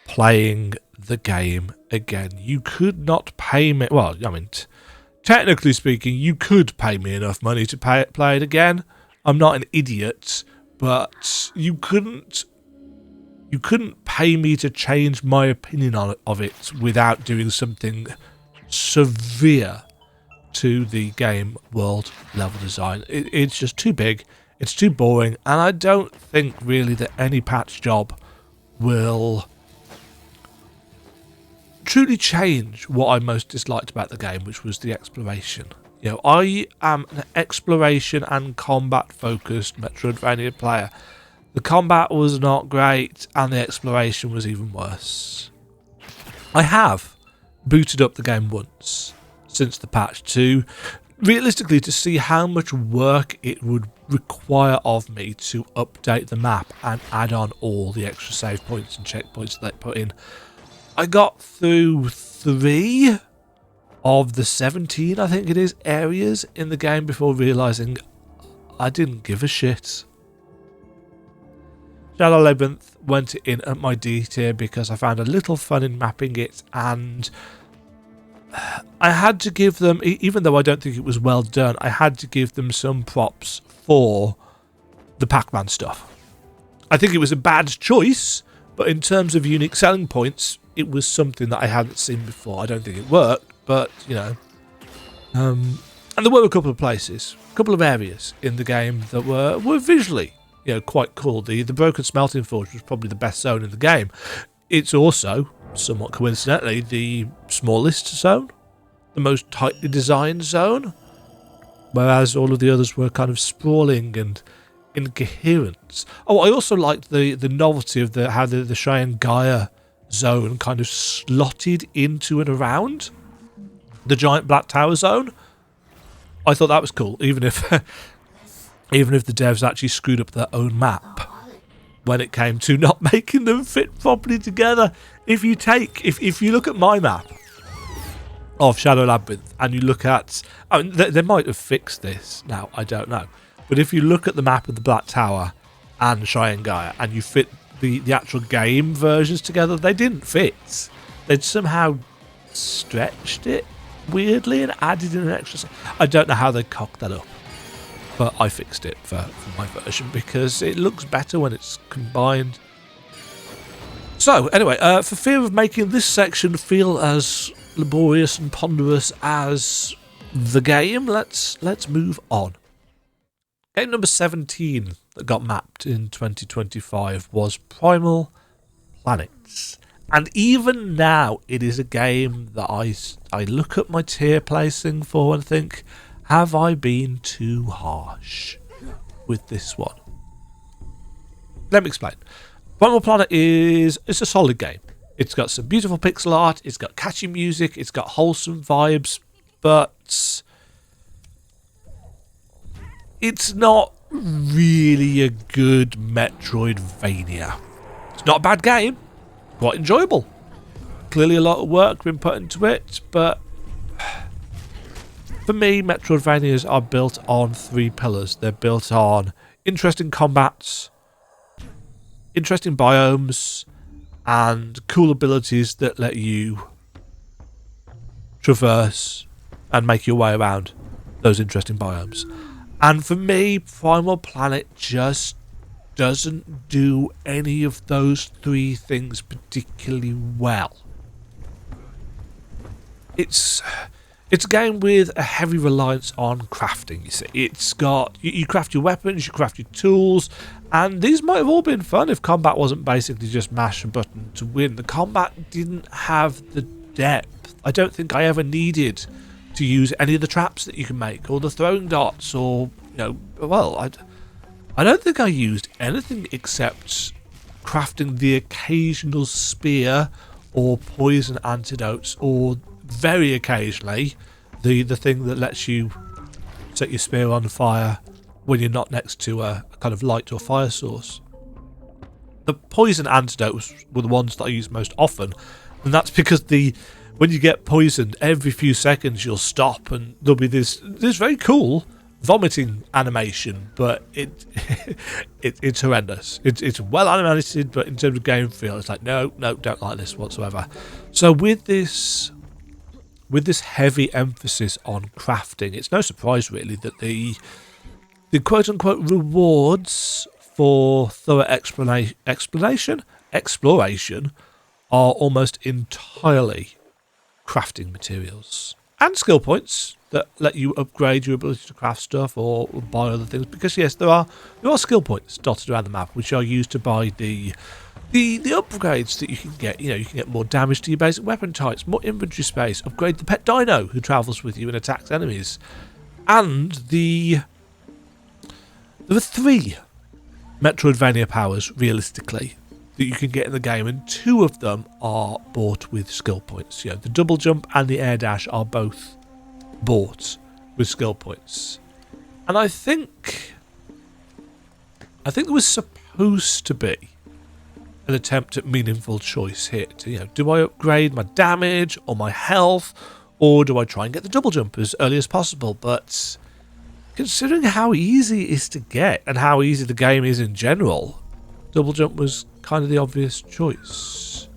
playing the game again. You could not pay me... Well, I mean, technically speaking, you could pay me enough money to play it again. I'm not an idiot, but you couldn't pay me to change my opinion of it without doing something severe to the game world level design. It's just too big, it's too boring, and I don't think really that any patch job will truly change what I most disliked about the game, which was the exploration. You know, I am an exploration and combat focused Metroidvania player. The combat was not great, and the exploration was even worse. I have booted up the game once since the patch to see how much work it would require of me to update the map and add on all the extra save points and checkpoints that they put in. I got through 3 of the 17, I think it is, areas in the game before realising I didn't give a shit. Shadow Labyrinth went in at my D tier because I found a little fun in mapping it, and I had to give them, even though I don't think it was well done, I had to give them some props for the Pac-Man stuff. I think it was a bad choice, but in terms of unique selling points, it was something that I hadn't seen before. I don't think it worked, but, you know. And there were a couple of places, a couple of areas in the game that were visually, you know, quite cool. The Broken Smelting Forge was probably the best zone in the game. It's also, somewhat coincidentally, the smallest zone, the most tightly designed zone, whereas all of the others were kind of sprawling and incoherent. Oh, I also liked the novelty of how the Cheyenne Gaia zone kind of slotted into and around the giant black tower zone. I thought that was cool, even if the devs actually screwed up their own map when it came to not making them fit properly together. If you look at my map of Shadow Labyrinth and you look at, I mean, they might have fixed this now, I don't know, but if you look at the map of the Black Tower and Cheyenne Gaia and you fit the actual game versions together, they didn't fit. They'd somehow stretched it weirdly and added in an extra. I don't know how they cocked that up, but I fixed it for my version because it looks better when it's combined. So anyway, for fear of making this section feel as laborious and ponderous as the game, let's move on. Game number 17 that got mapped in 2025 was Primal Planet. And even now, it is a game that I look at my tier placing for and think, have I been too harsh with this one? Let me explain. Primal Planet it's a solid game. It's got some beautiful pixel art, it's got catchy music, it's got wholesome vibes, but it's not really a good Metroidvania. It's not a bad game, quite enjoyable. Clearly a lot of work been put into it, but for me, Metroidvanias are built on 3 pillars. They're built on interesting combats, interesting biomes, and cool abilities that let you traverse and make your way around those interesting biomes. And for me, Primal Planet just doesn't do any of those 3 things particularly well. It's a game with a heavy reliance on crafting, you see. It's got, you craft your weapons, you craft your tools, and these might have all been fun if combat wasn't basically just mash a button to win. The combat didn't have the depth. I don't think I ever needed to use any of the traps that you can make, or the throwing darts, or, I don't think I used anything except crafting the occasional spear, or poison antidotes, or very occasionally the thing that lets you set your spear on fire when you're not next to a kind of light or fire source. The poison antidotes were the ones that I used most often, and that's because when you get poisoned, every few seconds you'll stop and there'll be this very cool vomiting animation, but it's horrendous. It's well animated, but in terms of game feel, it's like no, don't like this whatsoever. So with this heavy emphasis on crafting, it's no surprise really that the quote-unquote rewards for thorough exploration are almost entirely crafting materials and skill points that let you upgrade your ability to craft stuff or buy other things, because yes, there are skill points dotted around the map which are used to buy the upgrades that you can get. You can get more damage to your basic weapon types, more inventory space, upgrade the pet dino who travels with you and attacks enemies. And there are 3 Metroidvania powers, realistically, that you can get in the game, and 2 of them are bought with skill points. The double jump and the air dash are both bought with skill points. And I think there was supposed to be an attempt at meaningful choice here. Do I upgrade my damage or my health, or do I try and get the double jump as early as possible? But considering how easy it is to get and how easy the game is in general, double jump was kind of the obvious choice.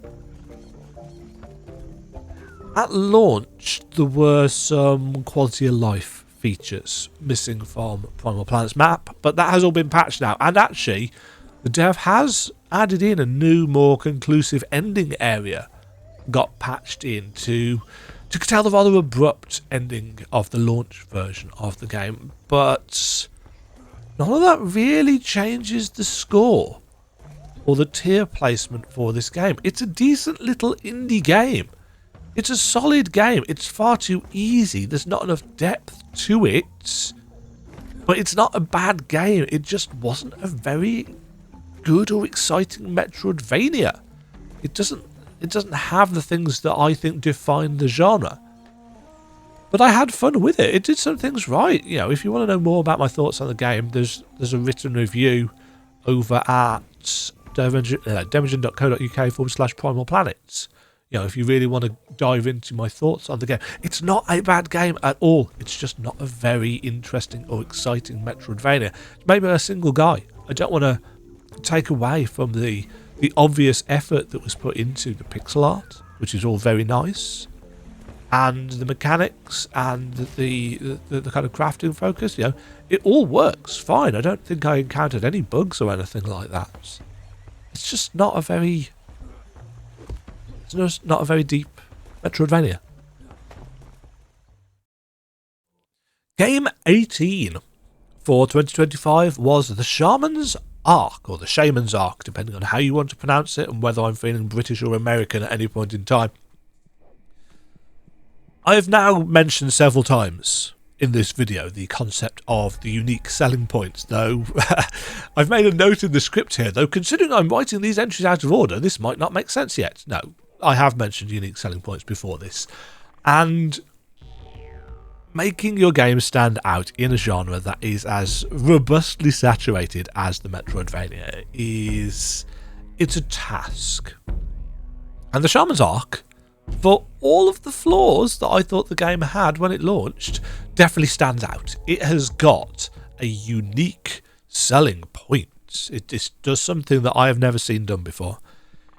At launch, there were some quality of life features missing from Primal Planet's map, but that has all been patched now, and actually the dev has added in a new, more conclusive ending area. Got patched in to tell the rather abrupt ending of the launch version of the game, but none of that really changes the score or the tier placement for this game. It's a decent little indie game. It's a solid game. It's far too easy. There's not enough depth to it, but it's not a bad game. It just wasn't a very good or exciting Metroidvania. It doesn't have the things that I think define the genre. But I had fun with it. It did some things right. If you want to know more about my thoughts on the game, there's a written review over at Demajen.co.uk/Primal Planet. If you really want to dive into my thoughts on the game. It's not a bad game at all. It's just not a very interesting or exciting Metroidvania. It's made by a single guy. I don't want to take away from the obvious effort that was put into the pixel art, which is all very nice, and the mechanics and the kind of crafting focus. It all works fine. I don't think I encountered any bugs or anything like that. It's just not a very deep Metroidvania. Game 18 for 2025 was the Shaman's Arc, or the Shaman's Arc, depending on how you want to pronounce it and whether I'm feeling British or American at any point in time. I have now mentioned several times in this video the concept of the unique selling points, though I've made a note in the script here, though considering I'm writing these entries out of order, this might not make sense yet. No, I have mentioned unique selling points before this, and making your game stand out in a genre that is as robustly saturated as the Metroidvania it's a task. And the Shaman's Arc, for all of the flaws that I thought the game had when it launched, definitely stands out. It has got a unique selling point. It does something that I have never seen done before.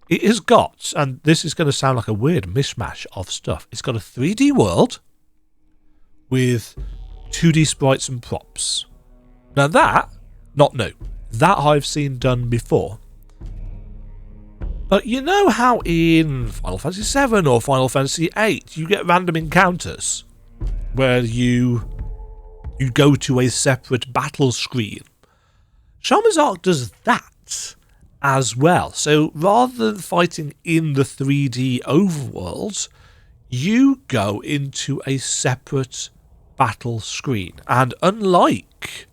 It has got, and this is going to sound like a weird mishmash of stuff, it's got a 3D world with 2D sprites and props. Now that, not new. That I've seen done before. But you know how in Final Fantasy VII or Final Fantasy VIII you get random encounters where you go to a separate battle screen? Shaman's Arc does that as well. So rather than fighting in the 3D overworld, you go into a separate battle screen. And unlike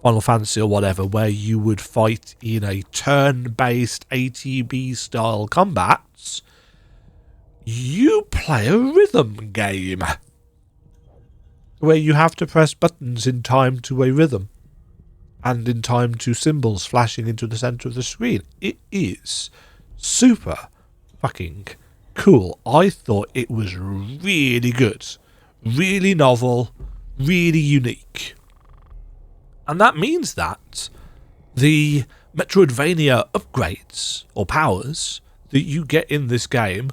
Final Fantasy or whatever, where you would fight in a turn-based ATB style combats, you play a rhythm game where you have to press buttons in time to a rhythm and in time to symbols flashing into the center of the screen. It is super fucking cool. I thought it was really good, really novel, really unique. And that means that the Metroidvania upgrades or powers that you get in this game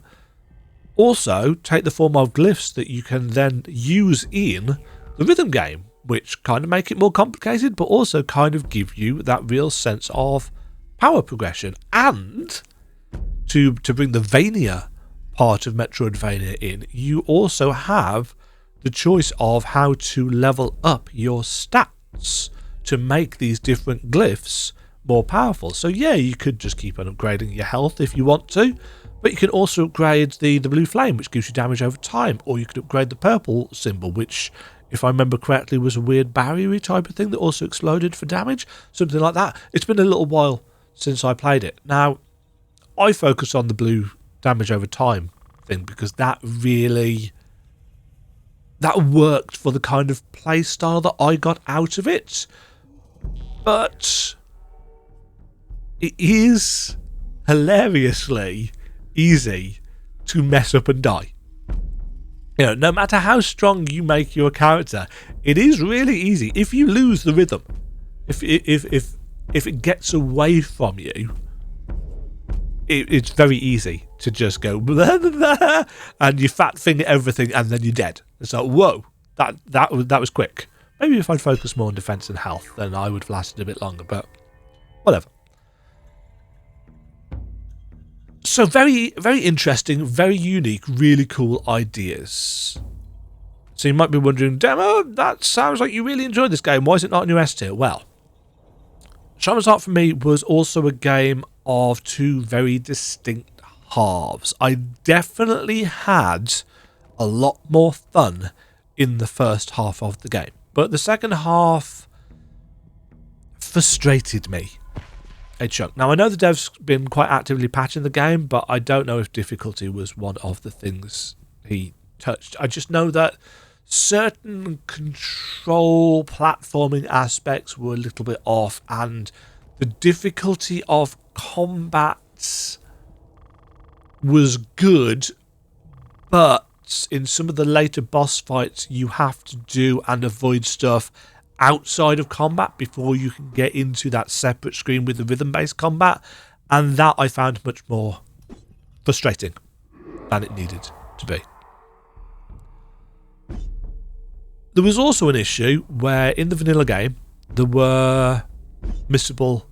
also take the form of glyphs that you can then use in the rhythm game, which kind of make it more complicated, but also kind of give you that real sense of power progression. And to bring the Vania part of Metroidvania in, you also have the choice of how to level up your stats to make these different glyphs more powerful. So yeah, you could just keep on upgrading your health if you want to, but you can also upgrade the blue flame, which gives you damage over time, or you could upgrade the purple symbol, which, if I remember correctly, was a weird barrier type of thing that also exploded for damage, something like that. It's been a little while since I played it. Now, I focus on the blue damage over time thing because that worked for the kind of play style that I got out of it. But it is hilariously easy to mess up and die. You know, no matter how strong you make your character, it is really easy. If you lose the rhythm, if it gets away from you, it's very easy to just go blah, blah, blah, and you fat finger everything and then you're dead. It's like, whoa, that was quick. Maybe if I'd focused more on defense and health, then I would have lasted a bit longer, but whatever. So very, very interesting, very unique, really cool ideas. So you might be wondering, Demo, that sounds like you really enjoyed this game. Why is it not in your S tier? Well, Shaman's Arc for me was also a game of two very distinct halves. I definitely had a lot more fun in the first half of the game, but the second half frustrated me a chunk. Now, I know the dev's been quite actively patching the game, but I don't know if difficulty was one of the things he touched. I just know that certain control platforming aspects were a little bit off, and the difficulty of combat was good, but in some of the later boss fights you have to do and avoid stuff outside of combat before you can get into that separate screen with the rhythm-based combat, and that I found much more frustrating than it needed to be. There was also an issue where in the vanilla game there were missable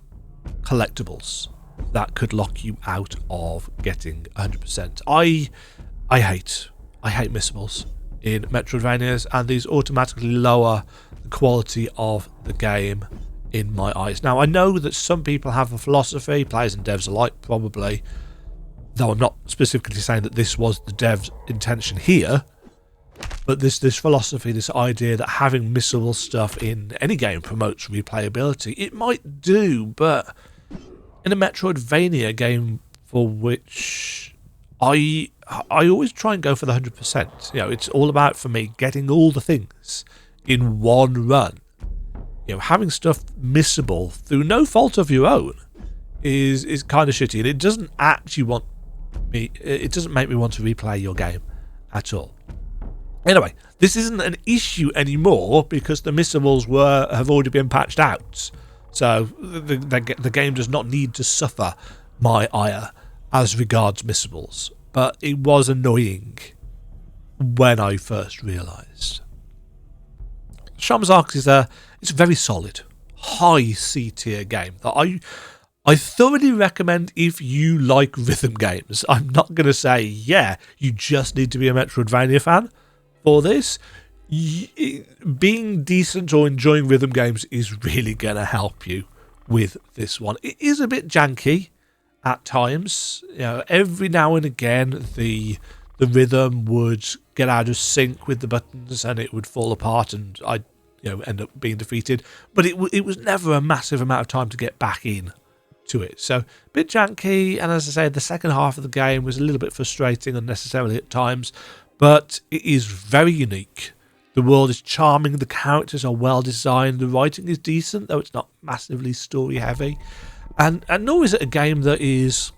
collectibles that could lock you out of getting 100%. I hate missables in Metroidvanias, and these automatically lower the quality of the game in my eyes. Now, I know that some people have a philosophy, players and devs alike probably, though I'm not specifically saying that this was the dev's intention here, but this philosophy, this idea that having missable stuff in any game promotes replayability. It might do, but in a Metroidvania game for which I always try and go for the 100%. You know, it's all about, for me, getting all the things in one run. You know, having stuff missable through no fault of your own is kind of shitty, and it doesn't make me want to replay your game at all. Anyway, this isn't an issue anymore because the missables have already been patched out. So the game does not need to suffer my ire as regards missables. But it was annoying when I first realised. Shaman's Arc is it's a very solid, high C tier game that I thoroughly recommend if you like rhythm games. I'm not going to say, yeah, you just need to be a Metroidvania fan for this. Being decent or enjoying rhythm games is really going to help you with this one. It is a bit janky at times. You know, every now and again the rhythm would get out of sync with the buttons and it would fall apart and I'd end up being defeated. But it was never a massive amount of time to get back in to it. So a bit janky, and as I say, the second half of the game was a little bit frustrating unnecessarily at times, but it is very unique. The world is charming, the characters are well designed, the writing is decent, though it's not massively story heavy, and nor is it a game that is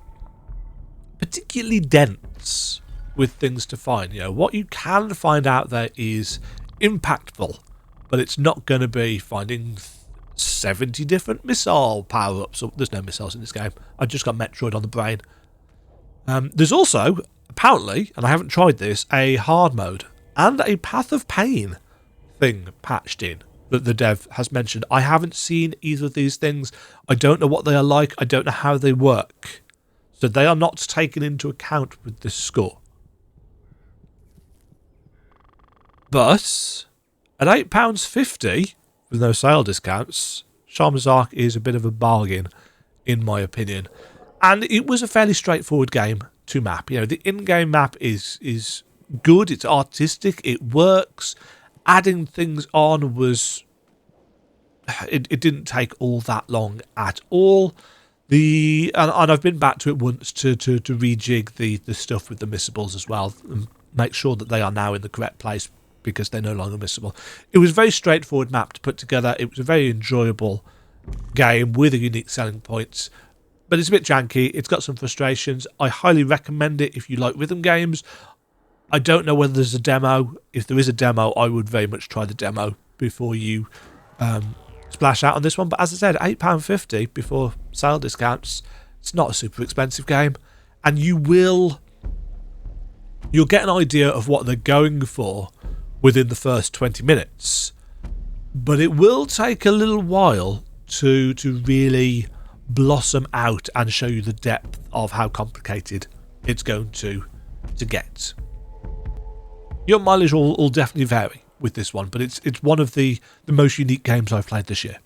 particularly dense with things to find. You know, what you can find out there is impactful, but it's not going to be finding 70 different missile power-ups. There's no missiles in this game. I just got Metroid on the brain. There's also, apparently, and I haven't tried this, a hard mode and a Path of Pain thing patched in that the dev has mentioned. I haven't seen either of these things. I don't know what they are like. I don't know how they work. So they are not taken into account with this score. But at £8.50, with no sale discounts, Shaman's Arc is a bit of a bargain, in my opinion. And it was a fairly straightforward game to map. You know, the in-game map is good, it's artistic, it works. Adding things on was... It didn't take all that long at all. And I've been back to it once to rejig the stuff with the missables as well, and make sure that they are now in the correct place, because they're no longer missable. It was a very straightforward map to put together. It was a very enjoyable game with a unique selling points, but it's a bit janky. It's got some frustrations. I highly recommend it if you like rhythm games. I don't know whether there's a demo. If there is a demo, I would very much try the demo before you splash out on this one. But as I said, £8.50 before sale discounts. It's not a super expensive game, and you'll get an idea of what they're going for within the first 20 minutes, but it will take a little while to really blossom out and show you the depth of how complicated it's going to get. Your mileage will definitely vary with this one, but it's one of the most unique games I've played this year.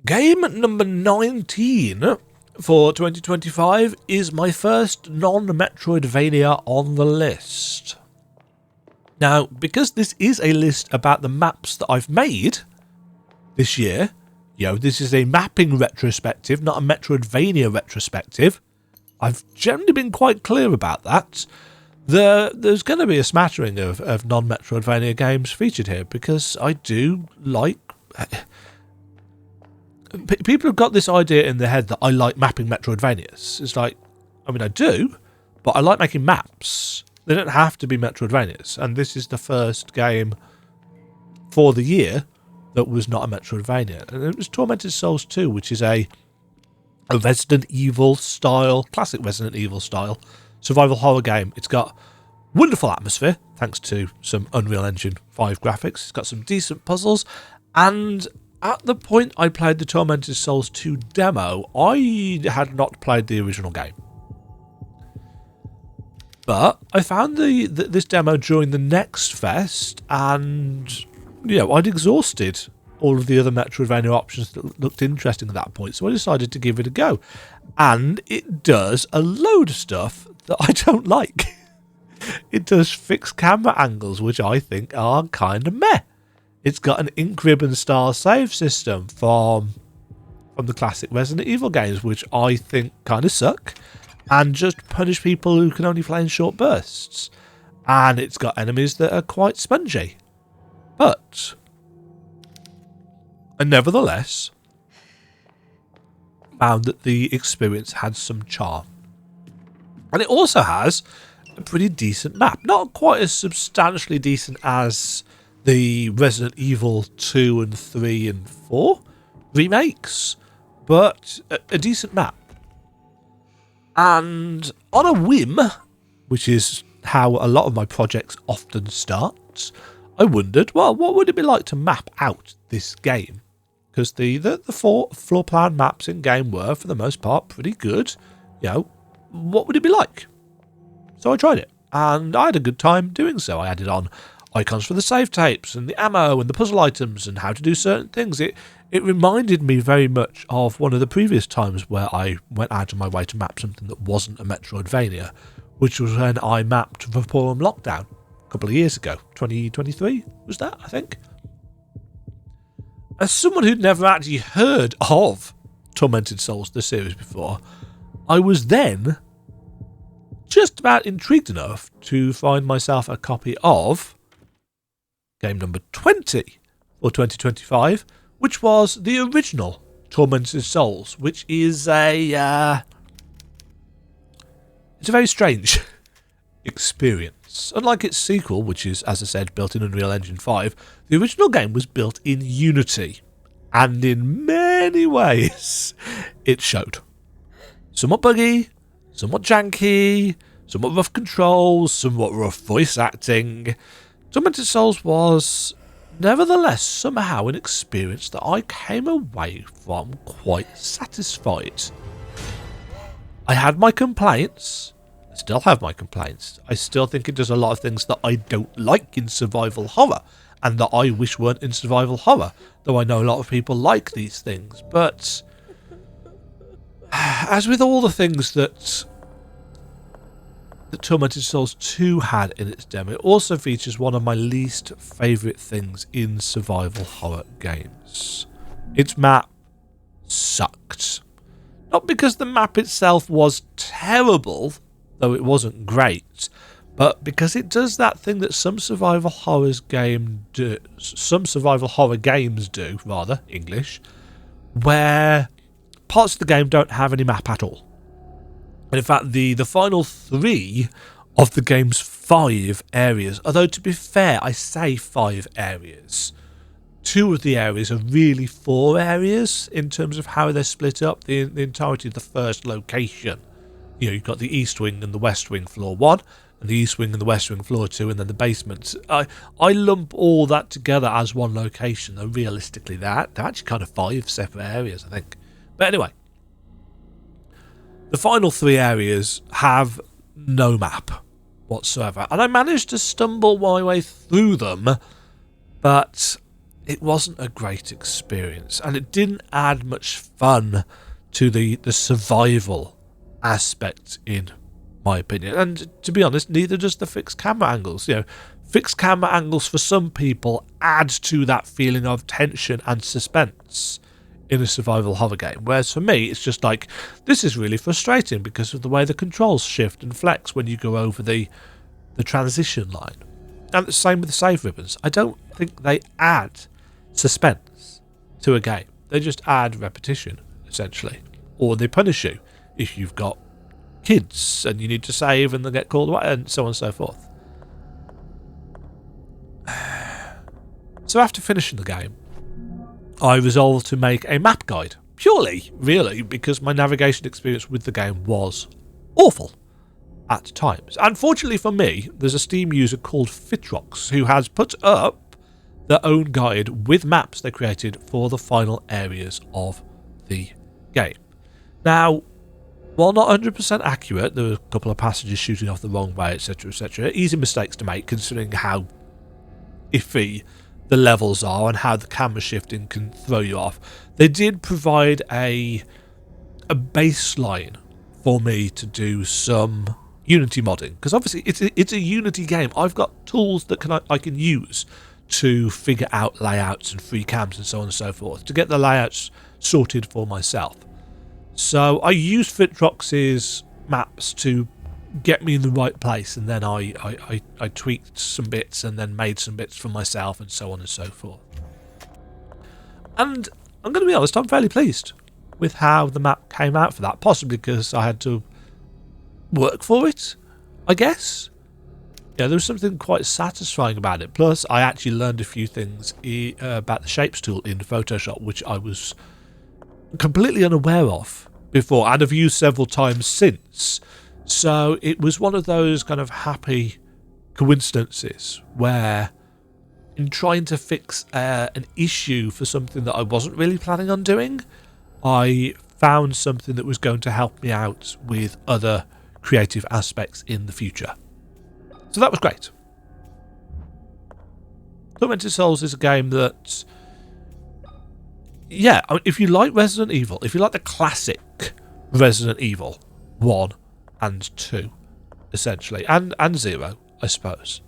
Game number 19 for 2025 is my first non-Metroidvania on the list. Now, because this is a list about the maps that I've made this year, this is a mapping retrospective, not a Metroidvania retrospective. I've generally been quite clear about that. There's going to be a smattering of non-Metroidvania games featured here, because I do like... People have got this idea in their head that I like mapping Metroidvanias. It's like, I mean, I do, but I like making maps. They don't have to be Metroidvanias, and this is the first game for the year that was not a Metroidvania. And it was Tormented Souls 2, which is a Resident Evil style, classic Resident Evil style survival horror game. It's got wonderful atmosphere, thanks to some Unreal Engine 5 graphics. It's got some decent puzzles, and at the point I played the Tormented Souls 2 demo, I had not played the original game. But I found this demo during the next fest, and I'd exhausted all of the other Metroidvania options that looked interesting at that point, so I decided to give it a go. And it does a load of stuff that I don't like. It does fixed camera angles, which I think are kind of meh. It's got an ink ribbon style save system from the classic Resident Evil games, which I think kind of suck and just punish people who can only play in short bursts. And it's got enemies that are quite spongy. But I nevertheless found that the experience had some charm. And it also has a pretty decent map. Not quite as substantially decent as the Resident Evil 2 and 3 and 4 remakes, but a decent map. And on a whim, which is how a lot of my projects often start, I wondered, well, what would it be like to map out this game? Because the 4 floor plan maps in game were, for the most part, pretty good. What would it be like? So I tried it, and I had a good time doing so. I added on icons for the save tapes, and the ammo, and the puzzle items, and how to do certain things. It reminded me very much of one of the previous times where I went out of my way to map something that wasn't a Metroidvania, which was when I mapped Vaporum Lockdown a couple of years ago. 2023 was that, I think? As someone who'd never actually heard of Tormented Souls, the series, before, I was then just about intrigued enough to find myself a copy of game number 20 for 2025, which was the original Tormented Souls, which is it's a very strange experience. Unlike its sequel, which is, as I said, built in Unreal Engine 5, the original game was built in Unity, and in many ways it showed. Somewhat buggy, somewhat janky, somewhat rough controls, somewhat rough voice acting. Tormented Souls was nevertheless somehow an experience that I came away from quite satisfied. I had my complaints. I still have my complaints. I still think it does a lot of things that I don't like in survival horror, and that I wish weren't in survival horror, though I know a lot of people like these things. But as with all the things that Tormented Souls 2 had in its demo, it also features one of my least favourite things in survival horror games. Its map sucked. Not because the map itself was terrible, though it wasn't great, but because it does that thing that some survival horror games do, where parts of the game don't have any map at all. And in fact, the final 3 of the game's 5 areas, although to be fair, I say 5 areas, 2 of the areas are really 4 areas in terms of how they're split up. The entirety of the first location, you've got the East Wing and the West Wing floor 1, and the East Wing and the West Wing floor 2, and then the basement. I lump all that together as one location, though realistically they're actually kind of 5 separate areas, I think. But anyway, the final 3 areas have no map whatsoever, and I managed to stumble my way through them, but it wasn't a great experience, and it didn't add much fun to the survival aspect, in my opinion. And to be honest, neither does the fixed camera angles. Fixed camera angles for some people add to that feeling of tension and suspense in a survival horror game, whereas for me it's just like, this is really frustrating because of the way the controls shift and flex when you go over the transition line. And the same with the save ribbons. I don't think they add suspense to a game. They just add repetition, essentially. Or they punish you if you've got kids and you need to save and they get called away, and so on and so forth. So after finishing the game, I resolved to make a map guide, purely, really, because my navigation experience with the game was awful at times. Unfortunately for me, there's a Steam user called Fitrox who has put up their own guide with maps they created for the final areas of the game. Now, while not 100% accurate, there were a couple of passages shooting off the wrong way, etc, etc. Easy mistakes to make considering how iffy the levels are and how the camera shifting can throw you off. They did provide a baseline for me to do some Unity modding, because obviously it's a Unity game. I've got tools that I can use to figure out layouts and free cams and so on and so forth, to get the layouts sorted for myself. So I used Fitrox's maps to get me in the right place, and then I tweaked some bits and then made some bits for myself and so on and so forth. And I'm going to be honest, I'm fairly pleased with how the map came out for that, possibly because I had to work for it, I guess. Yeah, there was something quite satisfying about it. Plus, I actually learned a few things about the Shapes tool in Photoshop, which I was completely unaware of before and have used several times since. So it was one of those kind of happy coincidences where, in trying to fix an issue for something that I wasn't really planning on doing, I found something that was going to help me out with other creative aspects in the future. So that was great. Tormented Souls is a game that, yeah, I mean, if you like Resident Evil, if you like the classic Resident Evil 1 and 2, essentially, and 0, I suppose,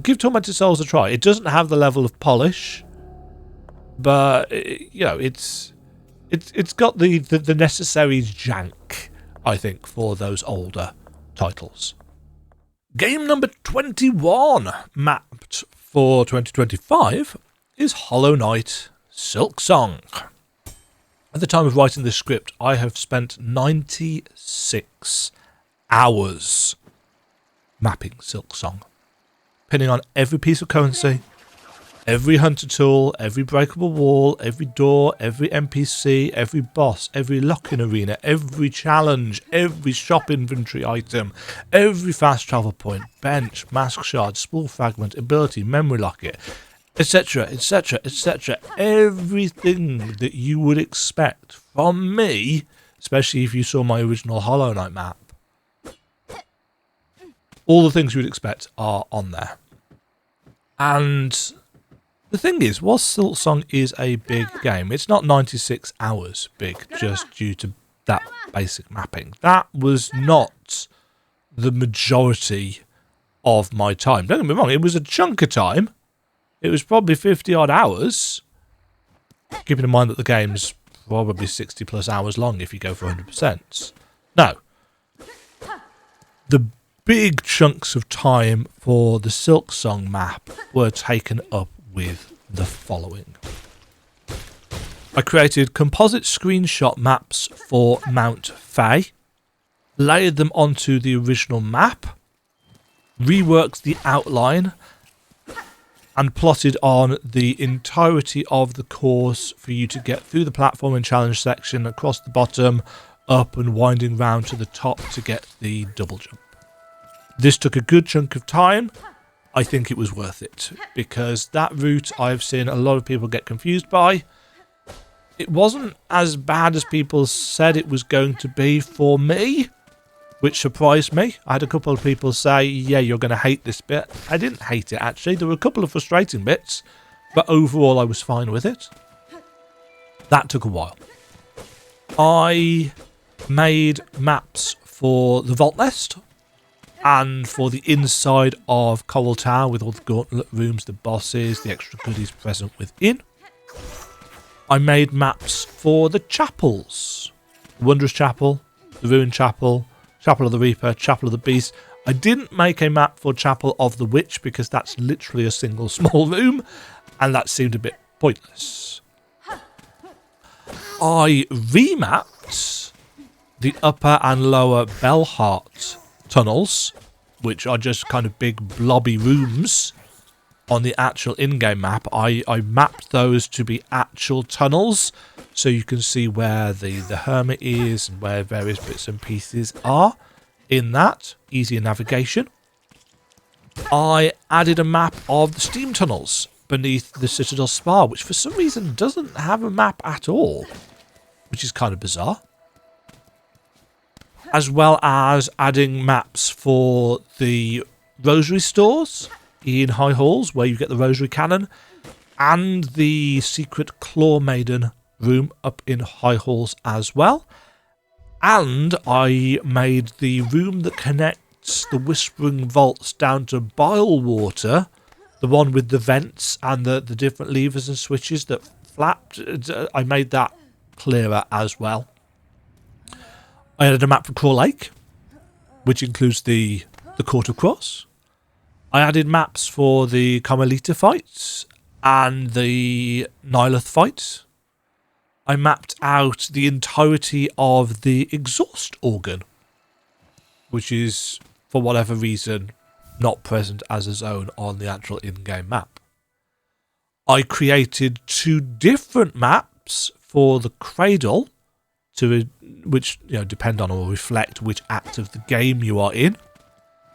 give Tormented Souls a try. It doesn't have the level of polish, but you know, it's got the necessary jank, I think, for those older titles. Game number 21 mapped for 2025 is Hollow Knight Silksong. At the time of writing this script, I have spent 96 hours mapping Silksong, pinning on every piece of currency, every hunter tool, every breakable wall, every door, every NPC, every boss, every lock-in arena, every challenge, every shop inventory item, every fast travel point, bench, mask shard, spool fragment, ability, memory locket, etc, etc, etc. Everything that you would expect from me, especially if you saw my original Hollow Knight map. All the things you would expect are on there. And the thing is, whilst Silksong is a big game, it's not 96 hours big just due to that basic mapping. That was not the majority of my time. Don't get me wrong, it was a chunk of time. It was probably 50 odd hours, keeping in mind that the game's probably 60 plus hours long if you go for 100%. No. The big chunks of time for the Silksong map were taken up with the following. I created composite screenshot maps for Mount Fae, layered them onto the original map, reworked the outline, and plotted on the entirety of the course for you to get through the platform and challenge section, across the bottom, up and winding round to the top to get the double jump. This took a good chunk of time. I think it was worth it, because that route I've seen a lot of people get confused by. It wasn't as bad as people said it was going to be for me, which surprised me. I had a couple of people say, yeah, you're going to hate this bit. I didn't hate it, actually. There were a couple of frustrating bits, but overall I was fine with it. That took a while. I made maps for the Vault Nest, and for the inside of Coral Tower with all the gauntlet rooms, the bosses, the extra goodies present within. I made maps for the chapels. The Wondrous Chapel, the Ruined Chapel, Chapel of the Reaper, Chapel of the Beast. I didn't make a map for Chapel of the Witch because that's literally a single small room, and that seemed a bit pointless. I remapped the upper and lower Bellheart tunnels, which are just kind of big blobby rooms on the actual in-game map. I mapped those to be actual tunnels, so you can see where the hermit is and where various bits and pieces are in that. Easier navigation. I added a map of the steam tunnels beneath the Citadel Spa, which for some reason doesn't have a map at all, which is kind of bizarre. as well as adding maps for the rosary stores in High Halls, where you get the rosary cannon, and the secret Claw Maiden room up in High Halls as well. And I made the room that connects the Whispering Vaults down to Bilewater, the one with the vents and the different levers and switches that flapped. I made that clearer as well. I added a map for Craw Lake, which includes the Court of Cross. I added maps for the Carmelita fights and the Nihilith fight. I mapped out the entirety of the exhaust organ, which is, for whatever reason, not present as a zone on the actual in-game map. I created 2 different maps for the Cradle, which depend on or reflect which act of the game you are in.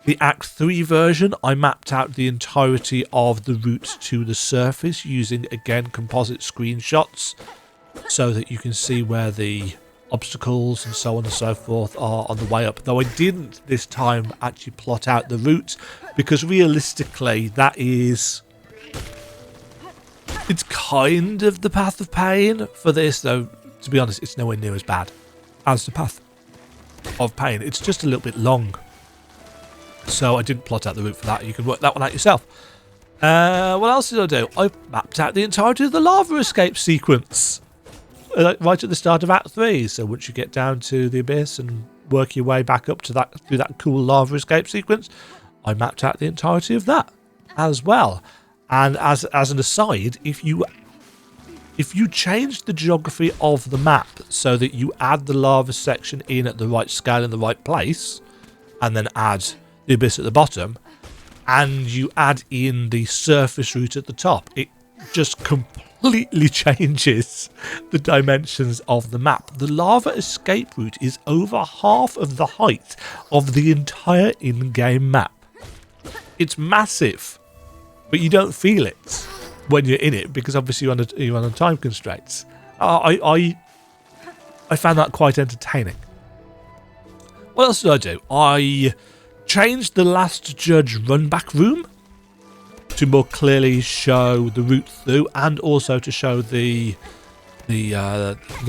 The Act 3 version, I mapped out the entirety of the route to the surface using, again, composite screenshots, so that you can see where the obstacles and so on and so forth are on the way up. Though I didn't this time actually plot out the route, because realistically it's kind of the Path of Pain for this, though to be honest it's nowhere near as bad as the Path of Pain. It's just a little bit long, so I didn't plot out the route for that. You can work that one out yourself. What else did I do? I mapped out the entirety of the lava escape sequence right at the start of Act 3. So once you get down to the abyss and work your way back up to through that cool lava escape sequence, I mapped out the entirety of that as well. And as an aside, if you change the geography of the map so that you add the lava section in at the right scale in the right place, and then add the abyss at the bottom, and you add in the surface route at the top, it just completely changes the dimensions of the map. The lava escape route is over half of the height of the entire in-game map. It's massive, but you don't feel it when you're in it, because obviously you're on time constraints. I found that quite entertaining. What else did I do? I changed the Last Judge run-back room to more clearly show the route through, and also to show the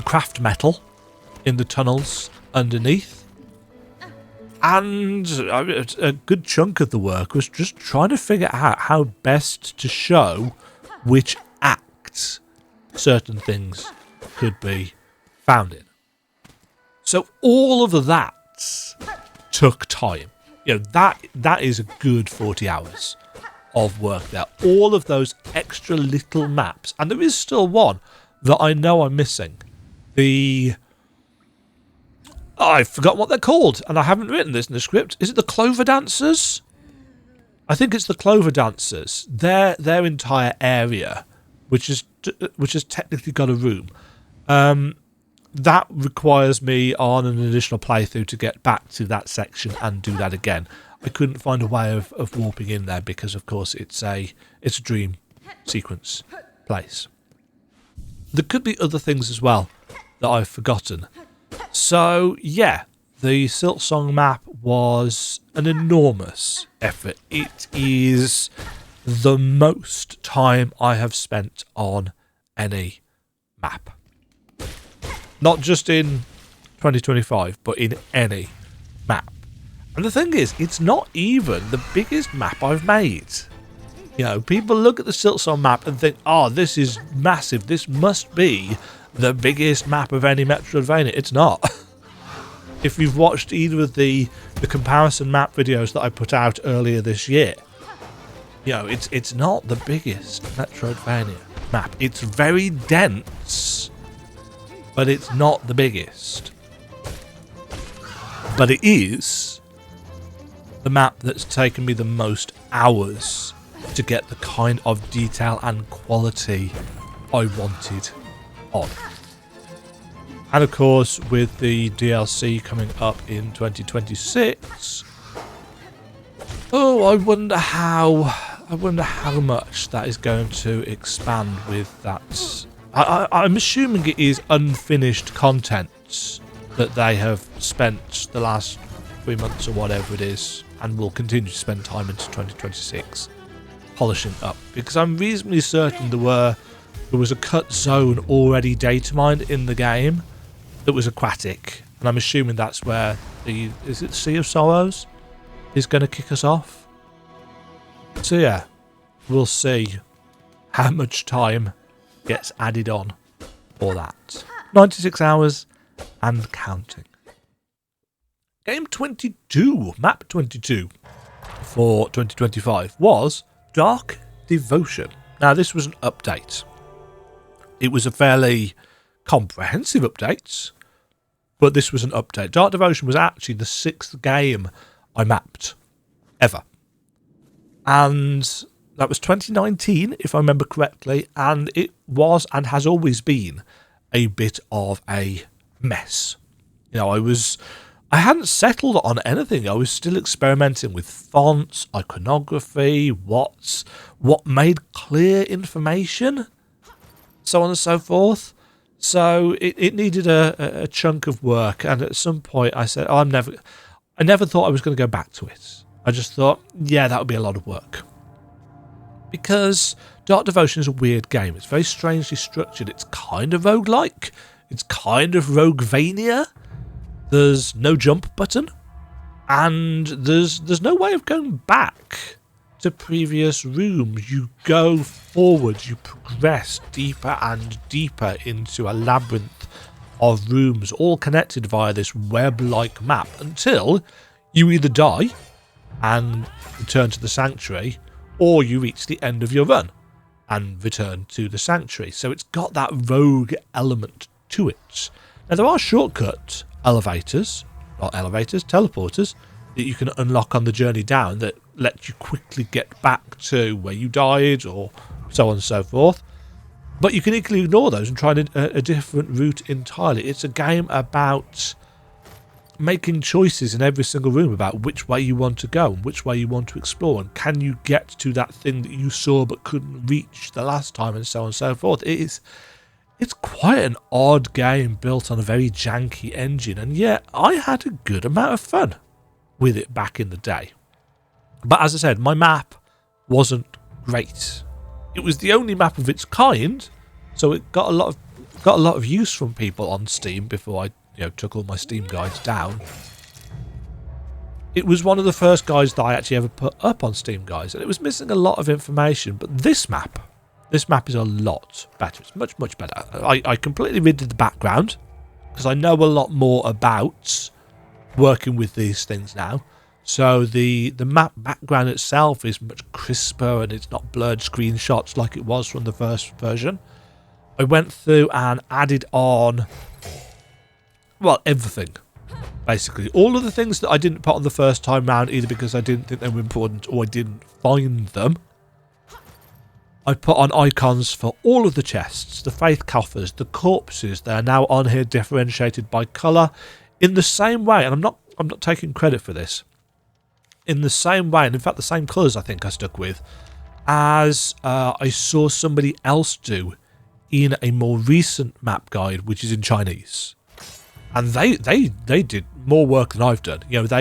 craft metal in the tunnels underneath. And a good chunk of the work was just trying to figure out how best to show which act certain things could be found in. So all of that took time. That is a good 40 hours of work there. All of those extra little maps, and there is still one that I know I'm missing. I forgot what they're called, and I haven't written this in the script. Is it the Clover Dancers? I think it's the Clover Dancers. Their entire area, which has technically got a room. That requires me on an additional playthrough to get back to that section and do that again. I couldn't find a way of warping in there because, of course, it's a dream sequence place. There could be other things as well that I've forgotten. So, yeah, the Silksong map was an enormous effort. It is the most time I have spent on any map. Not just in 2025, but in any map. And the thing is, it's not even the biggest map I've made. People look at the Silksong map and think, oh, this is massive. This must be the biggest map of any Metroidvania. It's not. If you've watched either of the comparison map videos that I put out earlier this year, it's not the biggest Metroidvania map. It's very dense, but it's not the biggest. But it is the map that's taken me the most hours to get the kind of detail and quality I wanted on. And of course, with the DLC coming up in 2026, I wonder how much that is going to expand with that. I'm assuming it is unfinished content that they have spent the last 3 months or whatever it is, and will continue to spend time into 2026 polishing up, because I'm reasonably certain there was a cut zone already data mined in the game that was aquatic, and I'm assuming that's where the Sea of Sorrows is going to kick us off. So yeah, we'll see how much time gets added on for that. 96 hours and counting. Game 22, map 22 for 2025 was Dark Devotion. Now this was an update. It was a fairly comprehensive update, but this was an update. Dark Devotion was actually the 6th game I mapped ever. And that was 2019, if I remember correctly, and it was and has always been a bit of a mess. You know, I hadn't settled on anything. I was still experimenting with fonts, iconography, what made clear information, so on and so forth. So it needed a chunk of work, and at some point I said, I never thought I was going to go back to it. I just thought, yeah, that would be a lot of work. Because Dark Devotion is a weird game. It's very strangely structured. It's kind of roguelike. It's kind of Roguevania. There's no jump button. And there's no way of going back to previous rooms. You go forwards. You progress deeper and deeper into a labyrinth of rooms, all connected via this web-like map, until you either die and return to the sanctuary, or you reach the end of your run and return to the sanctuary. So it's got that rogue element to it. Now there are shortcut teleporters that you can unlock on the journey down that let you quickly get back to where you died, or so on and so forth. But you can equally ignore those and try a different route entirely. It's a game about making choices in every single room about which way you want to go and which way you want to explore, and can you get to that thing that you saw but couldn't reach the last time, and so on and so forth. It's quite an odd game built on a very janky engine, and yet I had a good amount of fun with it back in the day. But as I said, my map wasn't great. It was the only map of its kind, so it got a lot of use from people on Steam before I took all my Steam guides down. It was one of the first guides that I actually ever put up on Steam guides, and it was missing a lot of information. But this map is a lot better. It's much, much better. I completely redid the background because I know a lot more about working with these things now. So the map background itself is much crisper, and it's not blurred screenshots like it was from the first version. I went through and added on, well, everything, basically. All of the things that I didn't put on the first time round, either because I didn't think they were important or I didn't find them. I put on icons for all of the chests, the faith coffers, the corpses. They are now on here differentiated by colour in the same way, and I'm not taking credit for this, in the same way, and in fact the same colours I think I stuck with, as I saw somebody else do in a more recent map guide, which is in Chinese. And they did more work than I've done. They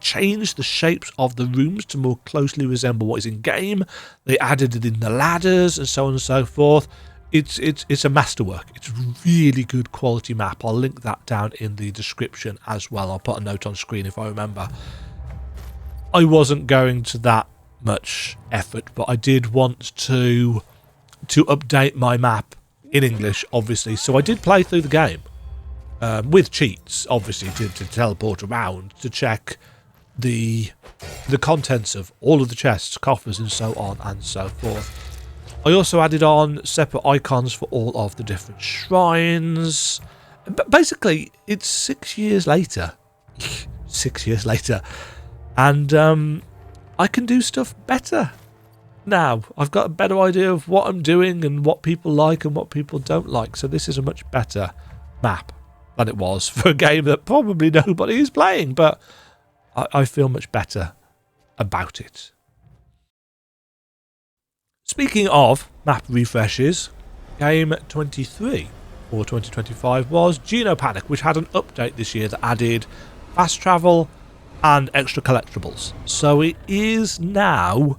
changed the shapes of the rooms to more closely resemble what is in game. They added it in the ladders and so on and so forth. It's a masterwork. It's really good quality map. I'll link that down in the description as well. I'll put a note on screen if I remember. I wasn't going to that much effort, but I did want to update my map in English, obviously. So I did play through the game with cheats, obviously, to teleport around, to check the contents of all of the chests, coffers, and so on and so forth. I also added on separate icons for all of the different shrines. But basically, it's 6 years later. 6 years later. And I can do stuff better now. I've got a better idea of what I'm doing and what people like and what people don't like. So this is a much better map than it was for a game that probably nobody is playing. But I feel much better about it. Speaking of map refreshes, game 23 for 2025 was GenoPanic, which had an update this year that added fast travel and extra collectibles. So it is now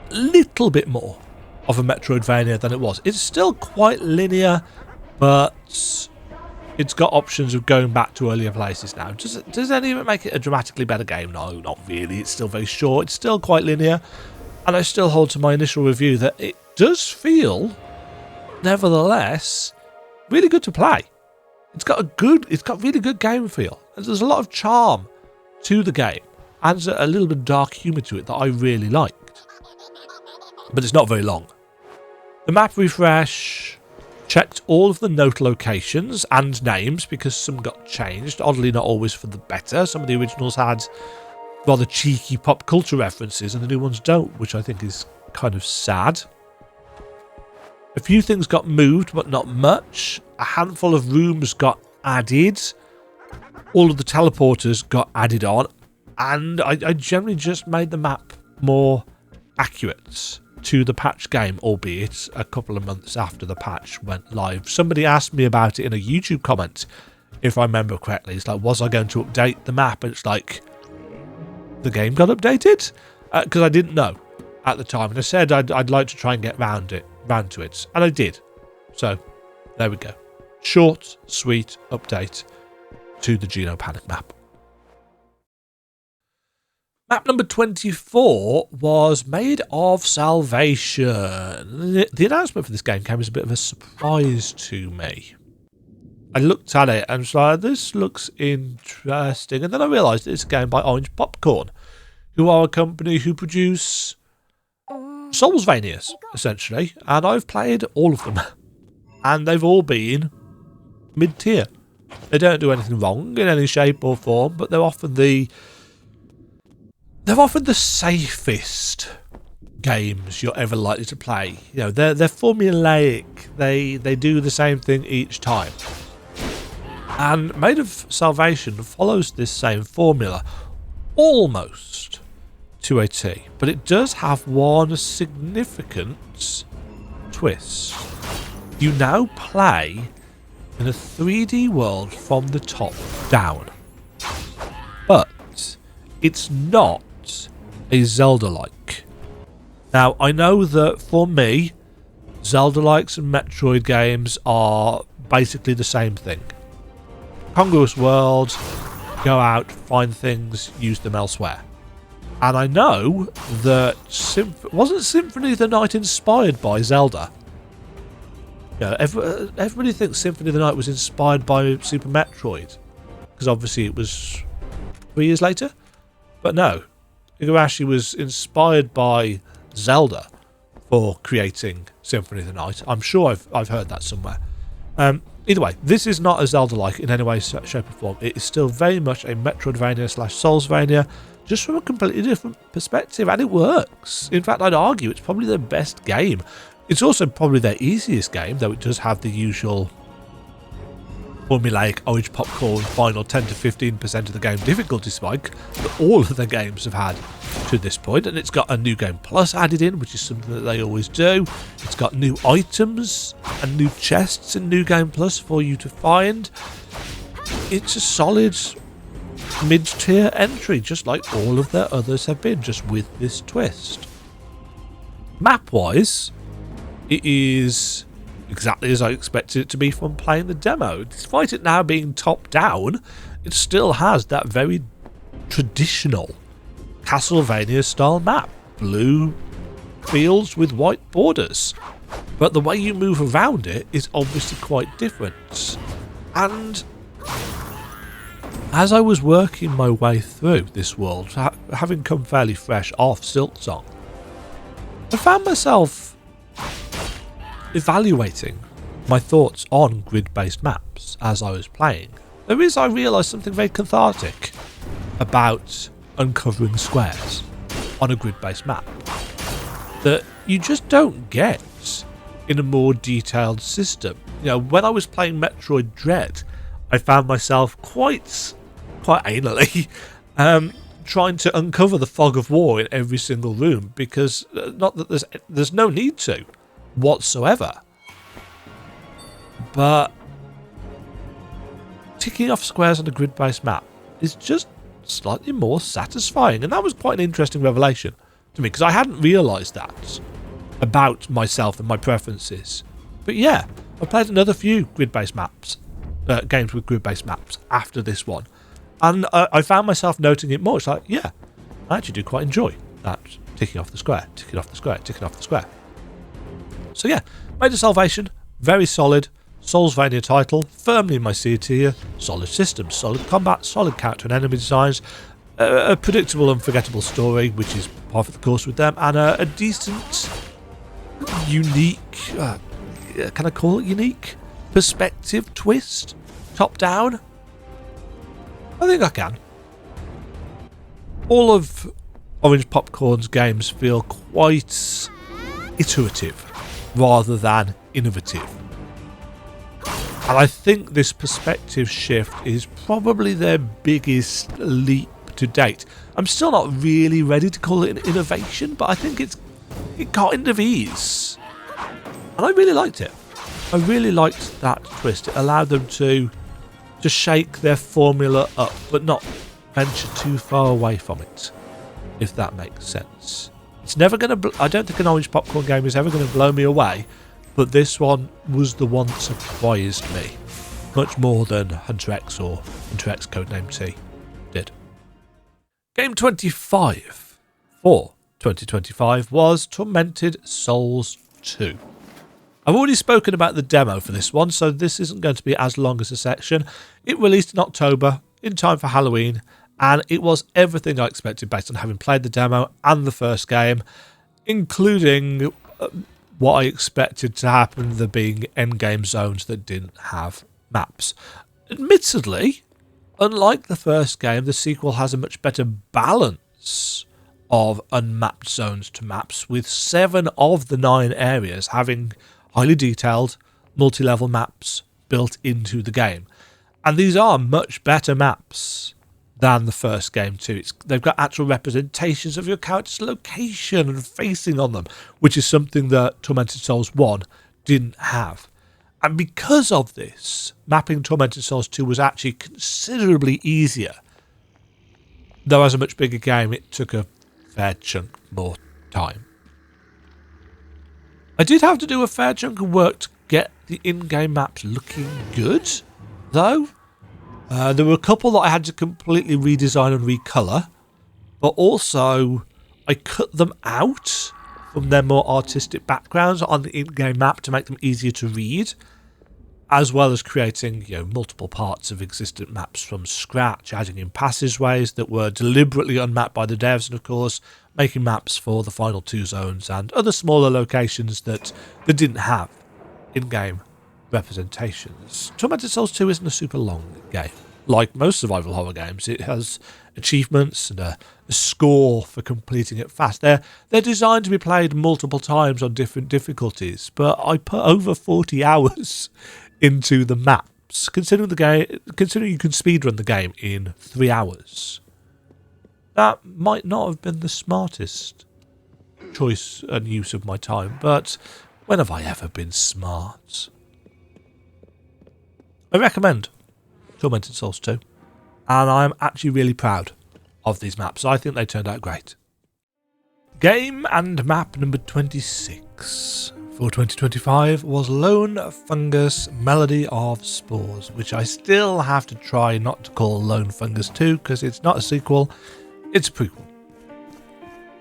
a little bit more of a Metroidvania than it was. It's still quite linear, but it's got options of going back to earlier places now. Does any of it make it a dramatically better game? No, not really. It's still very short. It's still quite linear. And I still hold to my initial review that it does feel, nevertheless, really good to play. It's got really good game feel. And there's a lot of charm to the game. Adds a little bit of dark humour to it that I really liked. But it's not very long. The map refresh checked all of the note locations and names because some got changed, oddly not always for the better. Some of the originals had rather cheeky pop culture references and the new ones don't, which I think is kind of sad. A few things got moved, but not much. A handful of rooms got added. All of the teleporters got added on, and I generally just made the map more accurate to the patch game, albeit a couple of months after the patch went live. Somebody asked me about it in a YouTube comment, if I remember correctly. It's like, was I going to update the map? And it's like, the game got updated? Because I didn't know at the time, and I said I'd like to try and get round to it, and I did. So there we go. Short, sweet update to the GenoPanic map. Map number 24 was Maid of Salvation. The announcement for this game came as a bit of a surprise to me. I looked at it and was like, this looks interesting. And then I realised it's a game by Orange Popcorn, who are a company who produce Soulsvanias, essentially. And I've played all of them. And they've all been mid-tier. They don't do anything wrong in any shape or form, but they're often the safest games you're ever likely to play. You know, they're formulaic. They do the same thing each time. And Maid of Salvation follows this same formula almost to a T, but it does have one significant twist. You now play in a 3D world from the top down, but it's not a Zelda-like. Now, I know that for me, Zelda-likes and Metroid games are basically the same thing. Congruous world, go out, find things, use them elsewhere. And I know that wasn't Symphony of the Night inspired by Zelda? You know, everybody thinks Symphony of the Night was inspired by Super Metroid, because obviously it was 3 years later. But no, Igarashi was inspired by Zelda for creating Symphony of the Night. I'm sure I've heard that somewhere. Either way, this is not a Zelda-like in any way, shape or form. It is still very much a Metroidvania / Soulsvania, just from a completely different perspective, and it works. In fact, I'd argue it's probably their best game. It's also probably their easiest game, though it does have the usual formulaic Orange Popcorn final 10 to 15% of the game difficulty spike that all of their games have had to this point. And it's got a New Game Plus added in, which is something that they always do. It's got new items and new chests in New Game Plus for you to find. It's a solid mid-tier entry, just like all of their others have been, just with this twist. Map-wise, it is exactly as I expected it to be from playing the demo. Despite it now being top-down, it still has that very traditional Castlevania-style map. Blue fields with white borders. But the way you move around it is obviously quite different. And as I was working my way through this world, having come fairly fresh off Silksong, I found myself evaluating my thoughts on grid-based maps as I was playing. I realised something very cathartic about uncovering squares on a grid-based map that you just don't get in a more detailed system. You know, when I was playing Metroid Dread, I found myself quite anally trying to uncover the fog of war in every single room, because not that there's no need to whatsoever. but ticking off squares on a grid-based map is just slightly more satisfying, and that was quite an interesting revelation to me, because I hadn't realised that about myself and my preferences. But yeah, I played another few grid-based maps, games with grid-based maps after this one, and I found myself noting it more. It's like, yeah, I actually do quite enjoy that ticking off the square, ticking off the square, ticking off the square. So yeah, Maid of Salvation, very solid, Soulsvania title, firmly in my C tier, solid systems, solid combat, solid character and enemy designs, a predictable and forgettable story, which is par for the course with them, and a decent, unique, can I call it unique? Perspective twist? Top down? I think I can. All of Orange Popcorn's games feel quite iterative rather than innovative. And I think this perspective shift is probably their biggest leap to date. I'm still not really ready to call it an innovation, but I think it kind of is. And I really liked it. I really liked that twist. It allowed them to shake their formula up, but not venture too far away from it, if that makes sense. It's never going to... I don't think an Orange Popcorn game is ever going to blow me away, but this one was the one that surprised me, much more than Hunter X or Hunter X Codename T did. Game 25 for 2025 was Tormented Souls 2. I've already spoken about the demo for this one, so this isn't going to be as long as a section. It released in October, in time for Halloween, and it was everything I expected based on having played the demo and the first game, including what I expected to happen, there being endgame zones that didn't have maps. Admittedly, unlike the first game, the sequel has a much better balance of unmapped zones to maps, with 7 of the 9 areas having highly detailed multi-level maps built into the game. And these are much better maps than the first game too. They've got actual representations of your character's location and facing on them, which is something that Tormented Souls 1 didn't have. And because of this, mapping Tormented Souls 2 was actually considerably easier. Though as a much bigger game, it took a fair chunk more time. I did have to do a fair chunk of work to get the in-game maps looking good, though. There were a couple that I had to completely redesign and recolour, but also I cut them out from their more artistic backgrounds on the in-game map to make them easier to read, as well as creating multiple parts of existent maps from scratch, adding in passageways that were deliberately unmapped by the devs, and of course making maps for the final 2 zones and other smaller locations that didn't have in-game representations. Tormented Souls 2 isn't a super long game. Like most survival horror games, it has achievements and a score for completing it fast. They're designed to be played multiple times on different difficulties, but I put over 40 hours into the maps, considering you can speedrun the game in 3 hours. That might not have been the smartest choice and use of my time, but when have I ever been smart? I recommend Tormented Souls 2, and I'm actually really proud of these maps. I think they turned out great. Game and map number 26 for 2025 was Lone Fungus Melody of Spores, which I still have to try not to call Lone Fungus 2 because it's not a sequel, it's a prequel.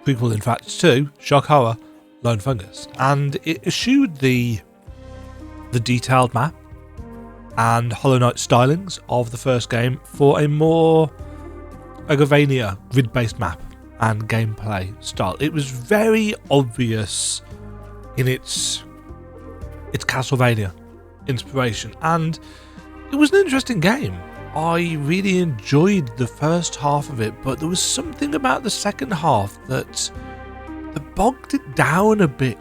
Prequel, in fact, to shock horror, Lone Fungus, and it eschewed the detailed map and Hollow Knight stylings of the first game for a more Agravania grid-based map and gameplay style. It was very obvious in its Castlevania inspiration, and it was an interesting game. I really enjoyed the first half of it, but there was something about the second half that bogged it down a bit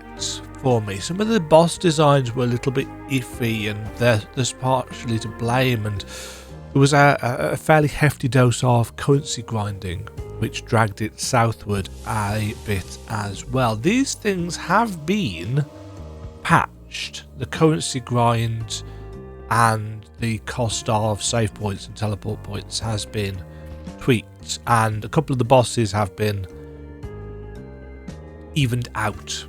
for me. Some of the boss designs were a little bit iffy, and there's partially to blame, and there was a fairly hefty dose of currency grinding, which dragged it southward a bit as well. These things have been patched. The currency grind and the cost of save points and teleport points has been tweaked, and a couple of the bosses have been evened out,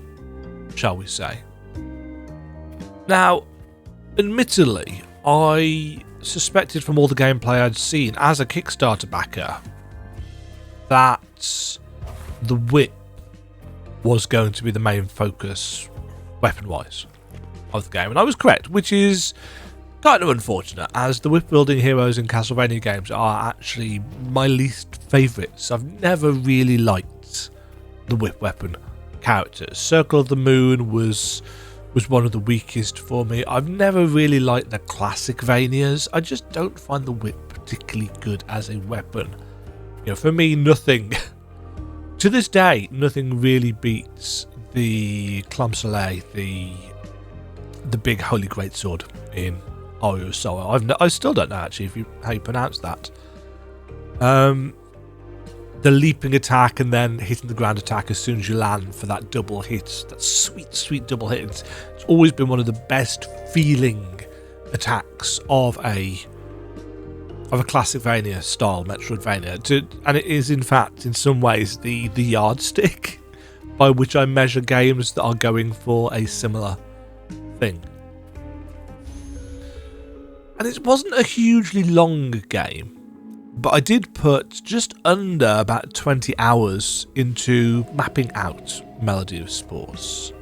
shall we say. Now, admittedly, I suspected from all the gameplay I'd seen as a Kickstarter backer that the whip was going to be the main focus, weapon-wise, of the game, and I was correct, which is kind of unfortunate, as the whip-wielding heroes in Castlevania games are actually my least favourites. I've never really liked the whip weapon characters. Circle of the Moon was one of the weakest for me. I've never really liked the classic Vanias. I just don't find the whip particularly good as a weapon. You know, for me, nothing to this day, nothing really beats the Clam Soleil, the big holy greatsword in Aria of Sorrow. I still don't know actually how you pronounce that. The leaping attack and then hitting the ground attack as soon as you land for that double hit, that sweet double hit. It's always been one of the best feeling attacks of a classic Vania style Metroidvania, and it is in fact in some ways the yardstick by which I measure games that are going for a similar thing. And it wasn't a hugely long game, but I did put just under about 20 hours into mapping out Melody of Spores.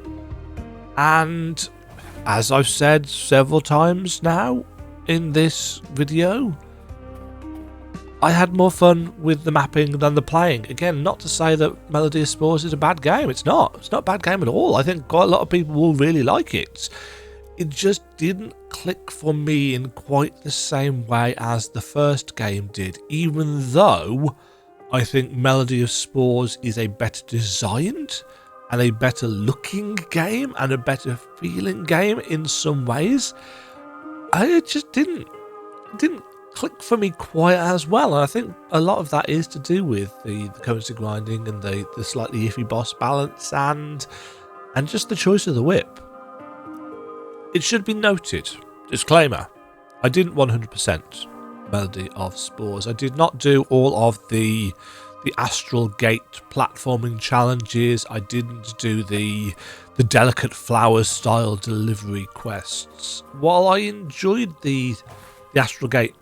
And as I've said several times now in this video, I had more fun with the mapping than the playing. Again, not to say that Melody of Spores is a bad game. It's not. It's not a bad game at all. I think quite a lot of people will really like it. It just didn't click for me in quite the same way as the first game did, even though I think Melody of Spores is a better designed and a better looking game and a better feeling game in some ways. It just didn't click for me quite as well, and I think a lot of that is to do with the currency grinding and the slightly iffy boss balance and just the choice of the whip. It should be noted, disclaimer, I didn't 100% Melody of Spores. I did not do all of the Astral Gate platforming challenges. I didn't do the Delicate Flowers style delivery quests. While I enjoyed the Astral Gate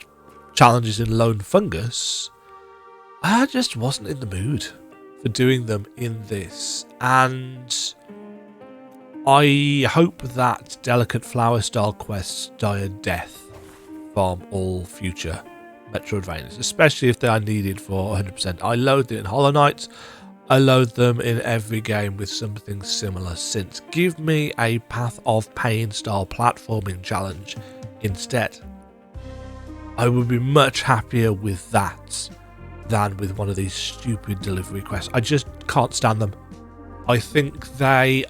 challenges in Lone Fungus, I just wasn't in the mood for doing them in this, and I hope that Delicate Flower style quests die a death from all future Metroidvanias, especially if they are needed for 100%. I load it in Hollow Knight, I load them in every game with something similar since. Give me a Path of Pain style platforming challenge instead. I would be much happier with that than with one of these stupid delivery quests. I just can't stand them. I think they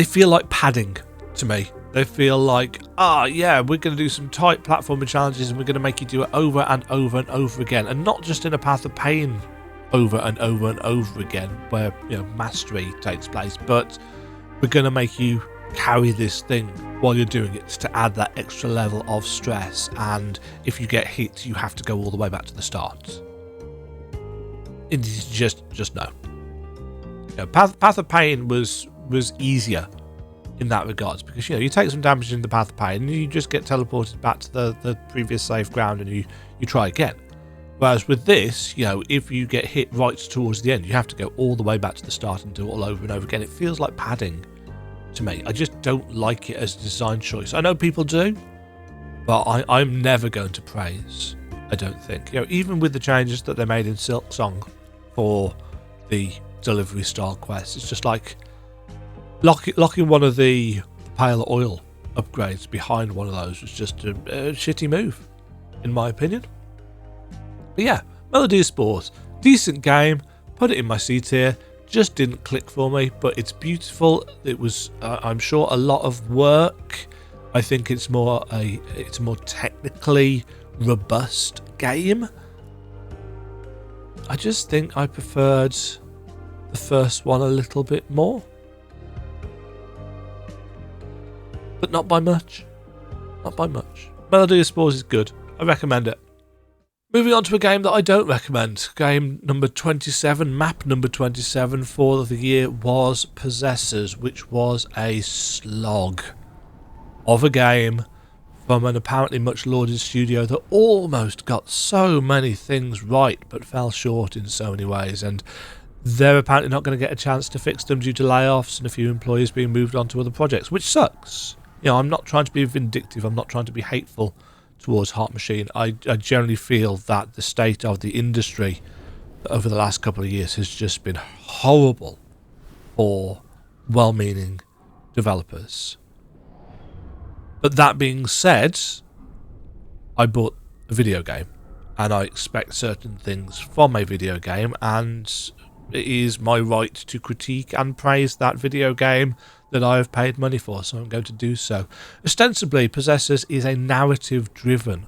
feel like padding to me. They feel like, yeah, we're going to do some tight platforming challenges and we're going to make you do it over and over and over again, and not just in a Path of Pain over and over and over again where, you know, mastery takes place, but we're going to make you carry this thing while you're doing it to add that extra level of stress, and if you get hit you have to go all the way back to the start. It's just no. You know, Path of Pain was easier in that regards, because, you know, you take some damage in the Path of Pain and you just get teleported back to the previous safe ground and you try again. Whereas with this, you know, if you get hit right towards the end, you have to go all the way back to the start and do it all over and over again. It feels like padding to me. I just don't like it as a design choice. I know people do, but I'm never going to praise, I don't think. You know, even with the changes that they made in Silksong for the delivery style quests, it's just like locking one of the pale oil upgrades behind one of those was just a shitty move, in my opinion. But yeah, Melody of Spores, decent game, put it in my C tier, just didn't click for me, but it's beautiful. It was, I'm sure, a lot of work. I think it's a more technically robust game. I just think I preferred the first one a little bit more. but not by much. Not by much. Melody of Spores is good. I recommend it. Moving on to a game that I don't recommend. Game number 27, map number 27 for the year was Possessors, which was a slog of a game from an apparently much lauded studio that almost got so many things right but fell short in so many ways, and they're apparently not going to get a chance to fix them due to layoffs and a few employees being moved on to other projects, which sucks. You know, I'm not trying to be vindictive, I'm not trying to be hateful towards Heart Machine. I generally feel that the state of the industry over the last couple of years has just been horrible for well-meaning developers. But that being said, I bought a video game and I expect certain things from a video game, and it is my right to critique and praise that video game that I have paid money for, so I'm going to do so. Ostensibly, Possessors is a narrative-driven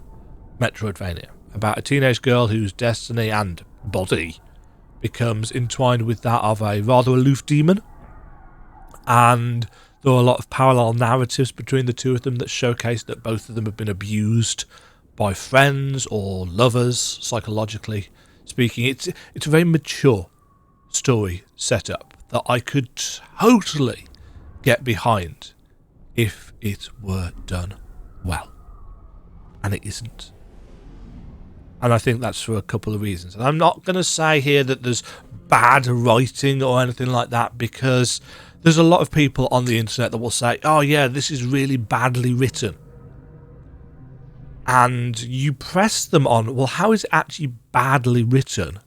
Metroidvania about a teenage girl whose destiny and body becomes entwined with that of a rather aloof demon, and there are a lot of parallel narratives between the two of them that showcase that both of them have been abused by friends or lovers, psychologically speaking. It's a very mature story setup that I could totally get behind if it were done well. And it isn't. And I think that's for a couple of reasons. And I'm not going to say here that there's bad writing or anything like that, because there's a lot of people on the internet that will say, oh yeah, this is really badly written. And you press them on, well, how is it actually badly written?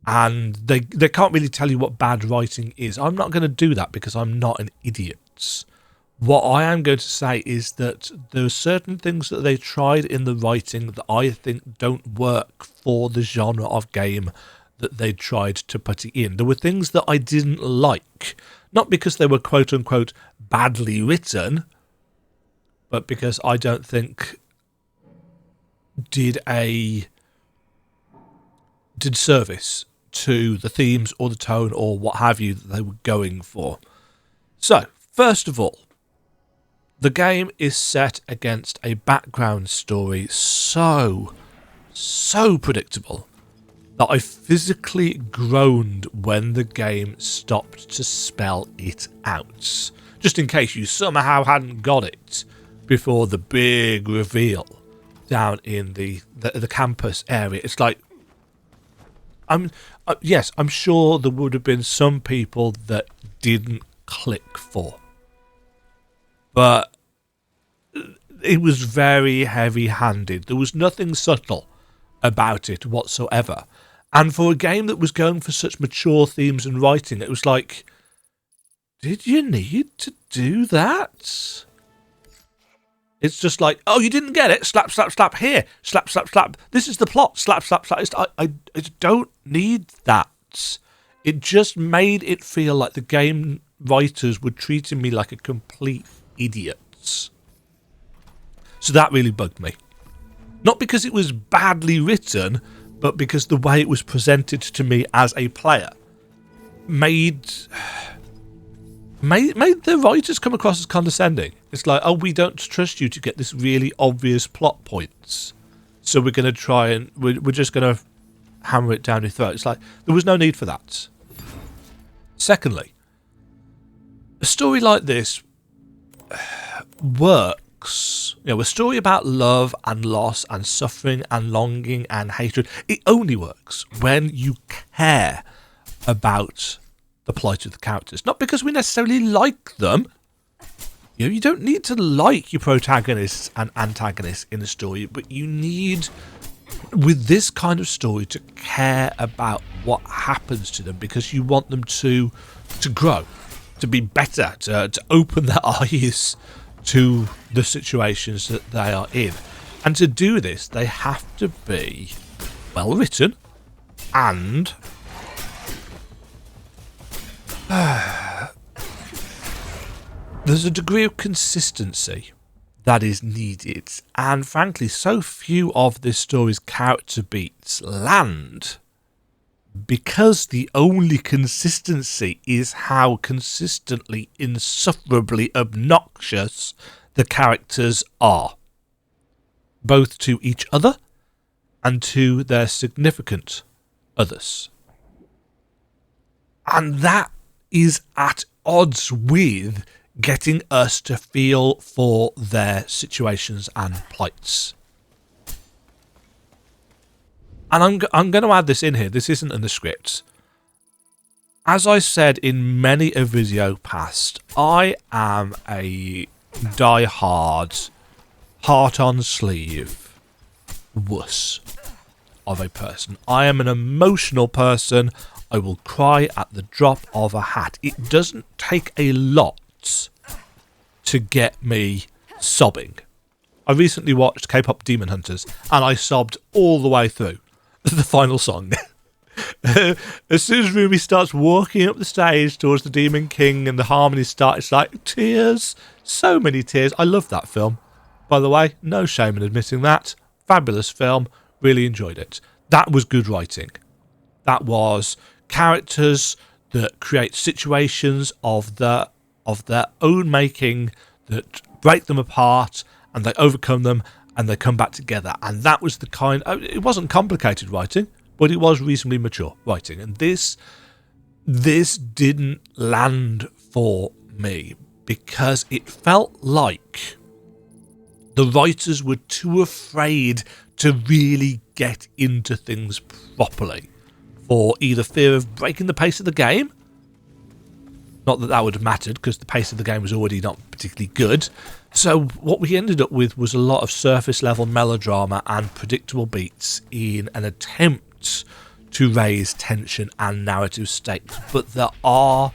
And they can't really tell you what bad writing is. I'm not going to do that because I'm not an idiot. What I am going to say is that there are certain things that they tried in the writing that I think don't work for the genre of game that they tried to put it in. There were things that I didn't like, not because they were quote-unquote badly written, but because I don't think did service to the themes or the tone or what have you that they were going for. So, first of all, the game is set against a background story so predictable that I physically groaned when the game stopped to spell it out. Just in case you somehow hadn't got it before the big reveal down in the campus area. It's like, yes, I'm sure there would have been some people that didn't click for. But it was very heavy-handed. There was nothing subtle about it whatsoever. And for a game that was going for such mature themes and writing, it was like, did you need to do that? It's just like, oh, you didn't get it? Slap, slap, slap here. Slap, slap, slap. This is the plot. Slap, slap, slap. I don't need that. It just made it feel like the game writers were treating me like a complete idiot. So that really bugged me. Not because it was badly written, but because the way it was presented to me as a player made the writers come across as condescending. It's like, oh, we don't trust you to get this really obvious plot points, so we're going to try and we're just going to hammer it down your throat. It's like, there was no need for that. Secondly, a story like this works. You know, a story about love and loss and suffering and longing and hatred, it only works when you care about the plight of the characters. Not because we necessarily like them. You know, you don't need to like your protagonists and antagonists in a story, but you need, with this kind of story, to care about what happens to them, because you want them to grow, to be better, to open their eyes to the situations that they are in. And to do this, they have to be well written, and there's a degree of consistency that is needed. And frankly, so few of this story's character beats land because the only consistency is how consistently, insufferably obnoxious the characters are, both to each other and to their significant others. And that is at odds with getting us to feel for their situations and plights. And I'm going to add this in here. This isn't in the script. As I said in many a video past, I am a die-hard, heart-on-sleeve wuss of a person. I am an emotional person. I will cry at the drop of a hat. It doesn't take a lot to get me sobbing. I recently watched K-pop Demon Hunters and I sobbed all the way through the final song. As soon as Rumi starts walking up the stage towards the Demon King and the harmonies start, it's like tears, so many tears. I love that film, by the way. No shame in admitting that. Fabulous film, really enjoyed it. That was good writing. That was characters that create situations of their own making that break them apart and they overcome them and they come back together. And that was the kind... It wasn't complicated writing, but it was reasonably mature writing. And this didn't land for me because it felt like the writers were too afraid to really get into things properly for either fear of breaking the pace of the game. Not that that would have mattered because the pace of the game was already not particularly good. So what we ended up with was a lot of surface level melodrama and predictable beats in an attempt to raise tension and narrative stakes. But there are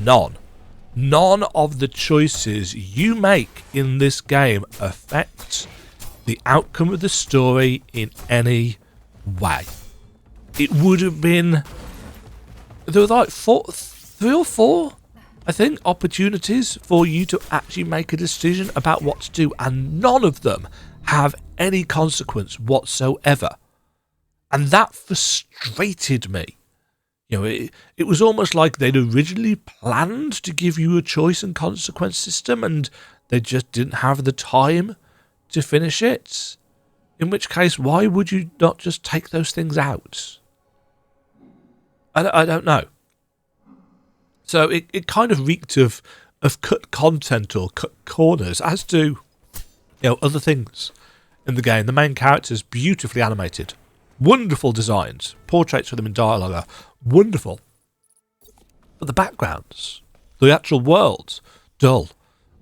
none. None of the choices you make in this game affect the outcome of the story in any way. It would have been... There were like 3 or 4, I think, opportunities for you to actually make a decision about what to do, and none of them have any consequence whatsoever. And that frustrated me. You know, it was almost like they'd originally planned to give you a choice and consequence system, and they just didn't have the time to finish it. In which case, why would you not just take those things out? I don't know. So it kind of reeked of cut content or cut corners, as do other things in the game. The main characters, beautifully animated, wonderful designs, portraits of them in dialogue are wonderful. But the backgrounds, the actual world, dull,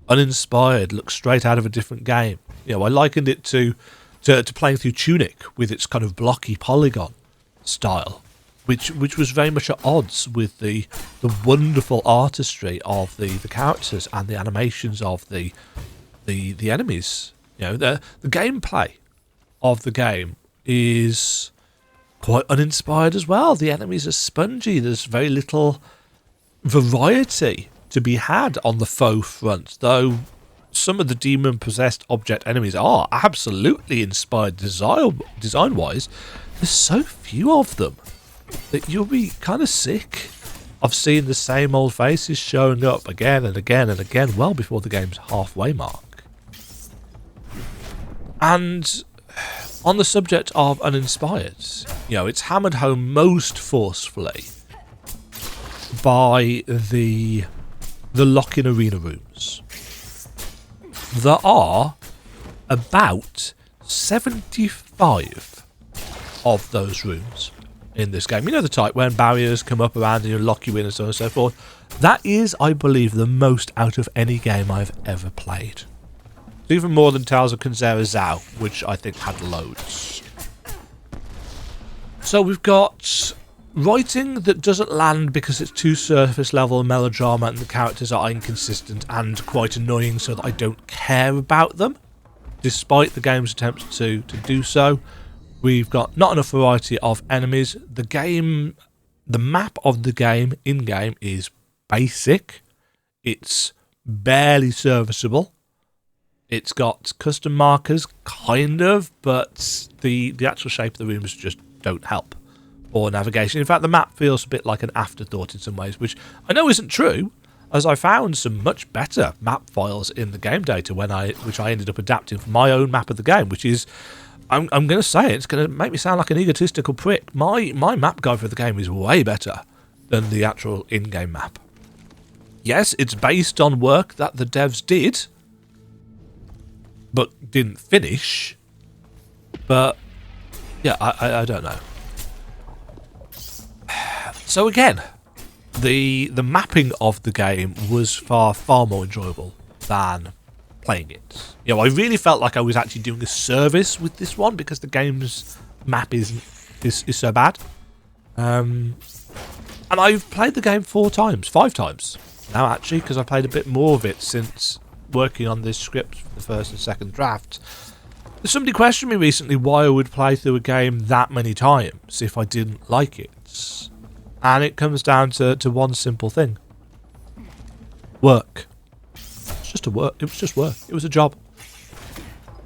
uninspired, looks straight out of a different game. I likened it to playing through Tunic with its kind of blocky polygon style, which was very much at odds with the wonderful artistry of the characters and the animations of the enemies. The gameplay of the game is quite uninspired as well. The enemies are spongy. There's very little variety to be had on the foe front, though some of the demon-possessed object enemies are absolutely inspired design-wise. There's so few of them that you'll be kind of sick of seeing the same old faces showing up again and again and again well before the game's halfway mark. And on the subject of uninspired, it's hammered home most forcefully by the lock-in arena rooms. There are about 75 of those rooms in this game. The type when barriers come up around you and lock you in and so on and so forth. That is, I believe, the most out of any game I've ever played. It's even more than Tales of Kenzera Zhao, which I think had loads. So we've got writing that doesn't land because it's too surface level melodrama and the characters are inconsistent and quite annoying so that I don't care about them, despite the game's attempts to do so. We've got not enough variety of enemies. The map of the game in-game is basic. It's barely serviceable. It's got custom markers, kind of, but the actual shape of the rooms just don't help. Or navigation. In fact, the map feels a bit like an afterthought in some ways, which I know isn't true. as I found some much better map files in the game data which I ended up adapting for my own map of the game, which is, I'm going to say it's going to make me sound like an egotistical prick. My map guide for the game is way better than the actual in-game map. Yes, it's based on work that the devs did, but didn't finish. But yeah, I don't know. So again, the mapping of the game was far more enjoyable than playing it. You know, I really felt like I was actually doing a service with this one because the game's map is so bad. And I've played the game 5 times now actually, because I played a bit more of it since working on this script for the first and second draft. Somebody questioned me recently why I would play through a game that many times if I didn't like it. And it comes down to one simple thing. Work. It's just work. It was just work. It was a job.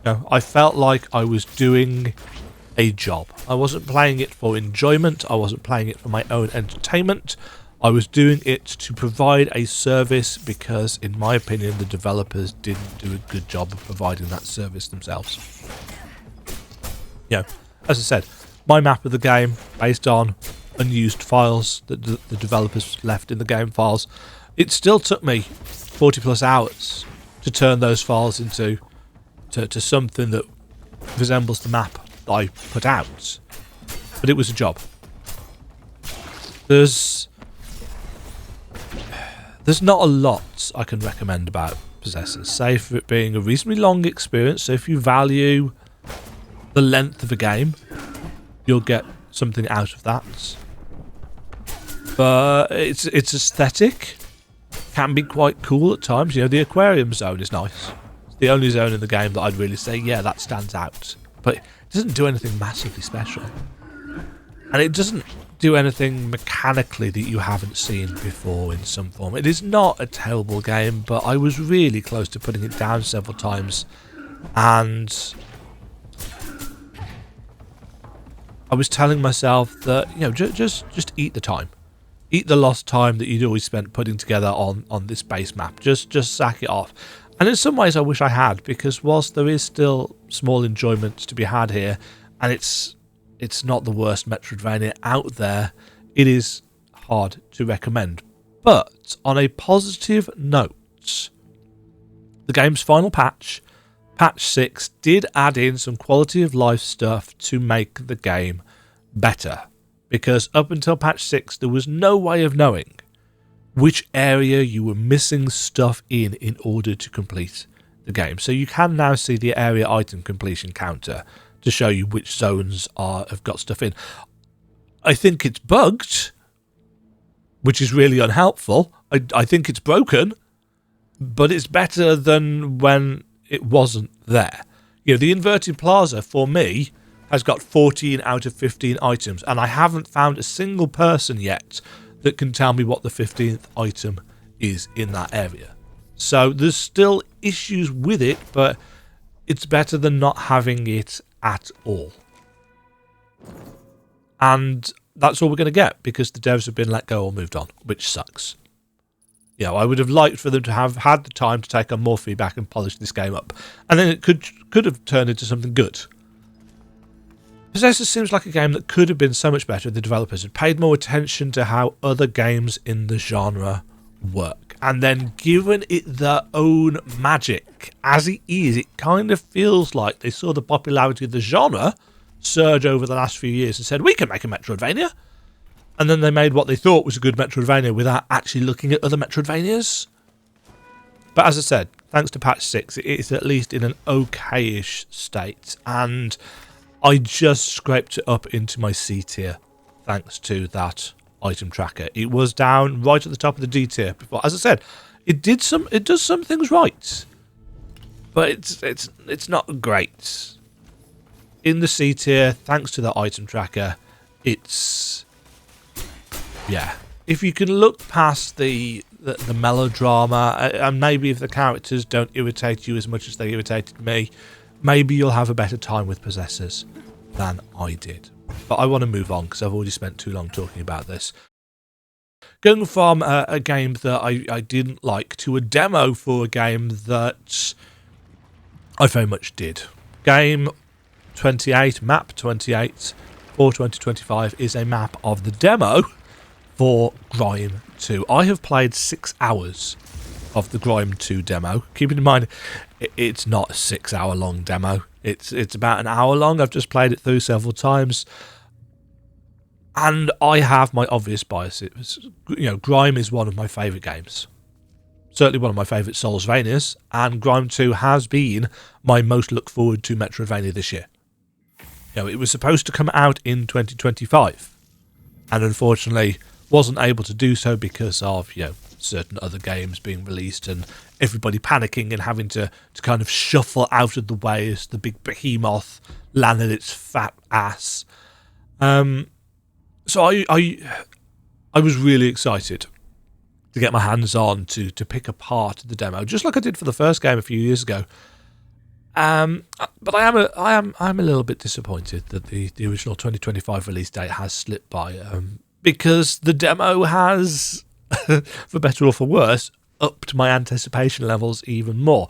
You know, I felt like I was doing a job. I wasn't playing it for enjoyment. I wasn't playing it for my own entertainment. I was doing it to provide a service because, in my opinion, the developers didn't do a good job of providing that service themselves. You know, as I said, my map of the game, based on unused files that the developers left in the game files, it still took me 40 plus hours to turn those files into to something that resembles the map that I put out. But it was a job. There's not a lot I can recommend about Possessor, save for it being a reasonably long experience. So if you value the length of a game, you'll get something out of that. But its aesthetic can be quite cool at times. You know, the aquarium zone is nice. It's the only zone in the game that I'd really say, yeah, that stands out. But it doesn't do anything massively special. And it doesn't do anything mechanically that you haven't seen before in some form. It is not a terrible game, but I was really close to putting it down several times. And I was telling myself that, you know, just eat the time. Eat the lost time that you'd always spent putting together on this base map. Just sack it off. And in some ways I wish I had, because whilst there is still small enjoyment to be had here, and it's not the worst Metroidvania out there, it is hard to recommend. But on a positive note, the game's final patch, Patch 6, did add in some quality of life stuff to make the game better. Because up until Patch 6, there was no way of knowing which area you were missing stuff in order to complete the game. So you can now see the area item completion counter to show you which zones have got stuff in. I think it's bugged, which is really unhelpful. I think it's broken, but it's better than when it wasn't there. You know, the inverted plaza, for me, has got 14 out of 15 items, and I haven't found a single person yet that can tell me what the 15th item is in that area. So there's still issues with it, but it's better than not having it at all. And that's all we're going to get, because the devs have been let go or moved on, which sucks. You know, I would have liked for them to have had the time to take on more feedback and polish this game up, and then it could have turned into something good. Possessor seems like a game that could have been so much better if the developers had paid more attention to how other games in the genre work, and then given it their own magic. As it is, it kind of feels like they saw the popularity of the genre surge over the last few years and said, we can make a Metroidvania. And then they made what they thought was a good Metroidvania without actually looking at other Metroidvanias. But as I said, thanks to patch 6, it is at least in an okay-ish state, and I just scraped it up into my C tier thanks to that item tracker. It was down right at the top of the D tier before. As I said, it does some things right, but it's not great. In the C tier, thanks to the item tracker, it's, yeah. If you can look past the melodrama, and maybe if the characters don't irritate you as much as they irritated me, maybe you'll have a better time with Possessors than I did. But I want to move on because I've already spent too long talking about this. Going from a game that I didn't like to a demo for a game that I very much did. Game 28, map 28 for 2025 is a map of the demo for GRIME 2. I have played 6 hours of the GRIME 2 demo. Keeping in mind, it's not a 6-hour long demo. It's about an hour long. I've just played it through several times. And I have my obvious biases. GRIME is one of my favourite games. Certainly one of my favourite Soulsvanias. And GRIME 2 has been my most look forward to Metroidvania this year. It was supposed to come out in 2025. And unfortunately wasn't able to do so because of, certain other games being released and everybody panicking and having to kind of shuffle out of the way as the big behemoth landed its fat ass. So I was really excited to get my hands on to pick apart the demo, just like I did for the first game a few years ago. But I am a little bit disappointed that the original 2025 release date has slipped by, because the demo has, for better or for worse, upped my anticipation levels even more.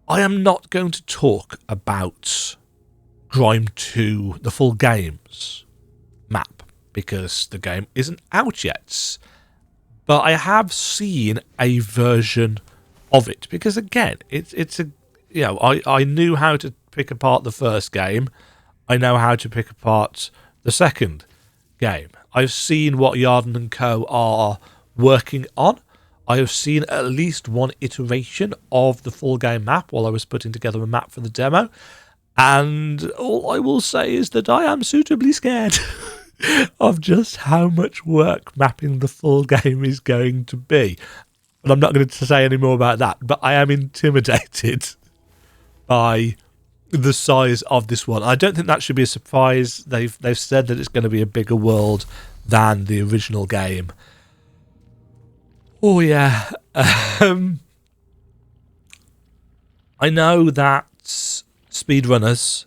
I am not going to talk about GRIME 2, the full game's map, because the game isn't out yet. But I have seen a version of it, because again, it's a I knew how to pick apart the first game. I know how to pick apart the second game. I've seen what Yarden and Co are working on. I have seen at least one iteration of the full game map while I was putting together a map for the demo. And all I will say is that I am suitably scared of just how much work mapping the full game is going to be. But I'm not going to say any more about that. But I am intimidated by the size of this one. I don't think that should be a surprise. They've said that it's going to be a bigger world than the original game. Oh yeah. I know that speedrunners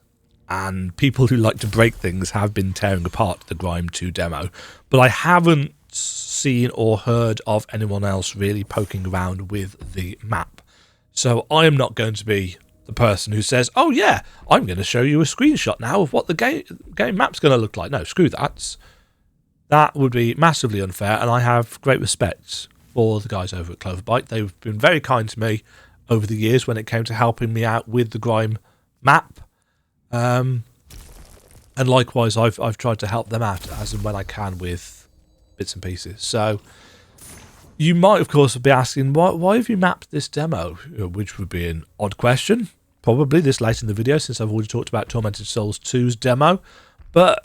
and people who like to break things have been tearing apart the GRIME 2 demo, but I haven't seen or heard of anyone else really poking around with the map. So I am not going to be the person who says, oh yeah, I'm going to show you a screenshot now of what the game map's going to look like. No, screw that. That would be massively unfair, and I have great respect for the guys over at Cloverbyte. They've been very kind to me over the years when it came to helping me out with the GRIME map. And likewise, I've tried to help them out as and when I can with bits and pieces. So you might, of course, be asking, why have you mapped this demo? Which would be an odd question, probably this late in the video, since I've already talked about Tormented Souls 2's demo. But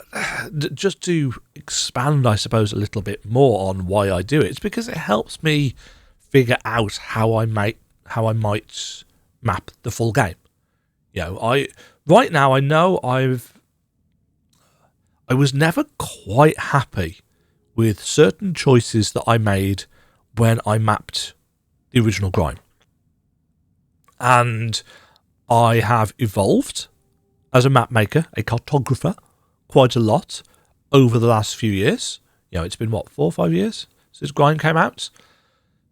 just to expand, I suppose, a little bit more on why I do it, it's because it helps me figure out how I might map the full game. Right now I know I was never quite happy with certain choices that I made when I mapped the original GRIME. And I have evolved as a map maker, a cartographer, quite a lot over the last few years. It's been, 4 or 5 years since GRIME came out?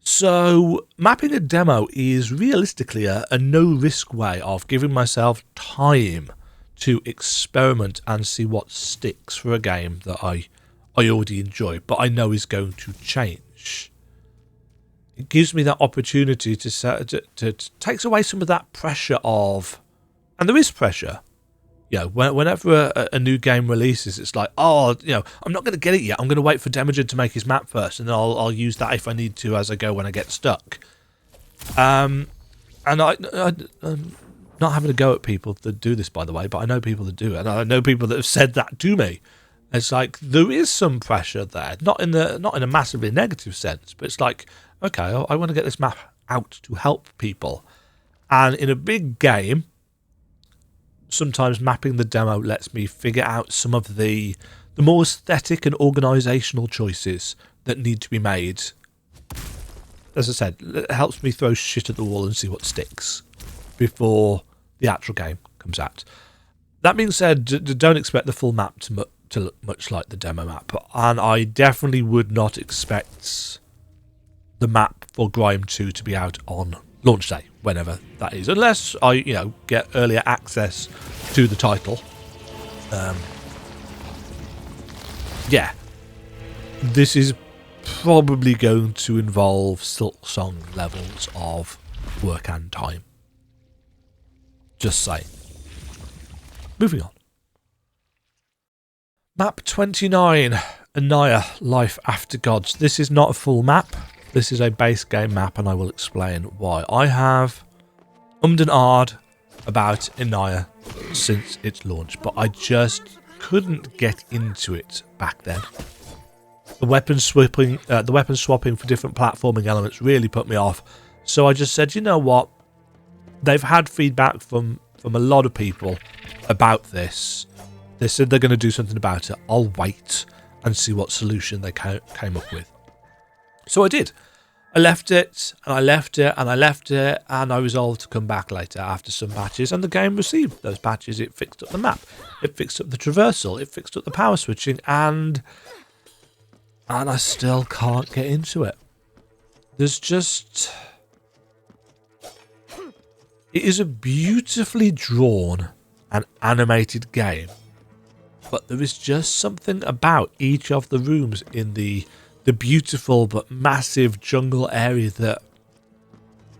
So mapping a demo is realistically a no-risk way of giving myself time to experiment and see what sticks for a game that I already enjoy, but I know is going to change. It gives me that opportunity to takes away some of that pressure of, and there is pressure. Whenever a new game releases, it's like, I'm not going to get it yet. I'm going to wait for Demajen to make his map first, and then I'll use that if I need to as I go when I get stuck. And I'm not having a go at people that do this, by the way, but I know people that do it, and I know people that have said that to me. It's like there is some pressure there, not in a massively negative sense, but it's like, okay, I want to get this map out to help people, and in a big game, sometimes mapping the demo lets me figure out some of the more aesthetic and organisational choices that need to be made. As I said, it helps me throw shit at the wall and see what sticks before the actual game comes out. That being said, don't expect the full map to look much like the demo map, and I definitely would not expect the map for GRIME 2 to be out on launch day, whenever that is, unless I, get earlier access to the title. Yeah, this is probably going to involve Silksong levels of work and time. Just saying. Moving on. Map 29, Inayah, Life After Gods. This is not a full map. This is a base game map, and I will explain why. I have ummed and ahed about Inayah since its launch, but I just couldn't get into it back then. The weapon swapping for different platforming elements really put me off. So I just said, you know what? They've had feedback from a lot of people about this. They said they're going to do something about it. I'll wait and see what solution they came up with. So I did. I left it, and I left it, and I left it, and I resolved to come back later after some patches, and the game received those patches. It fixed up the map. It fixed up the traversal. It fixed up the power switching, and I still can't get into it. There's just... It is a beautifully drawn and animated game, but there is just something about each of the rooms in the beautiful but massive jungle area that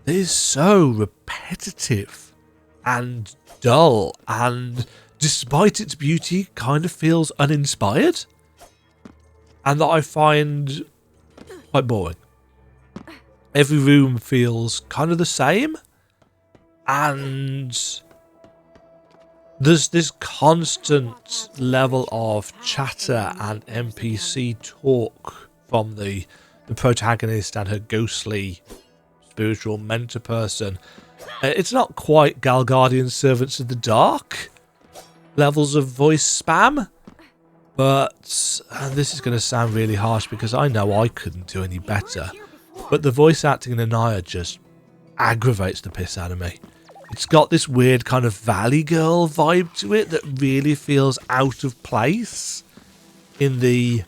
is so repetitive and dull, and despite its beauty kind of feels uninspired, and that I find quite boring. Every room feels kind of the same, and there's this constant level of chatter and NPC talk from the protagonist and her ghostly spiritual mentor person. It's not quite Gal Guardian Servants of the Dark levels of voice spam, but this is going to sound really harsh because I know I couldn't do any better, but the voice acting in Inayah just aggravates the piss out of me. It's got this weird kind of Valley Girl vibe to it that really feels out of place in the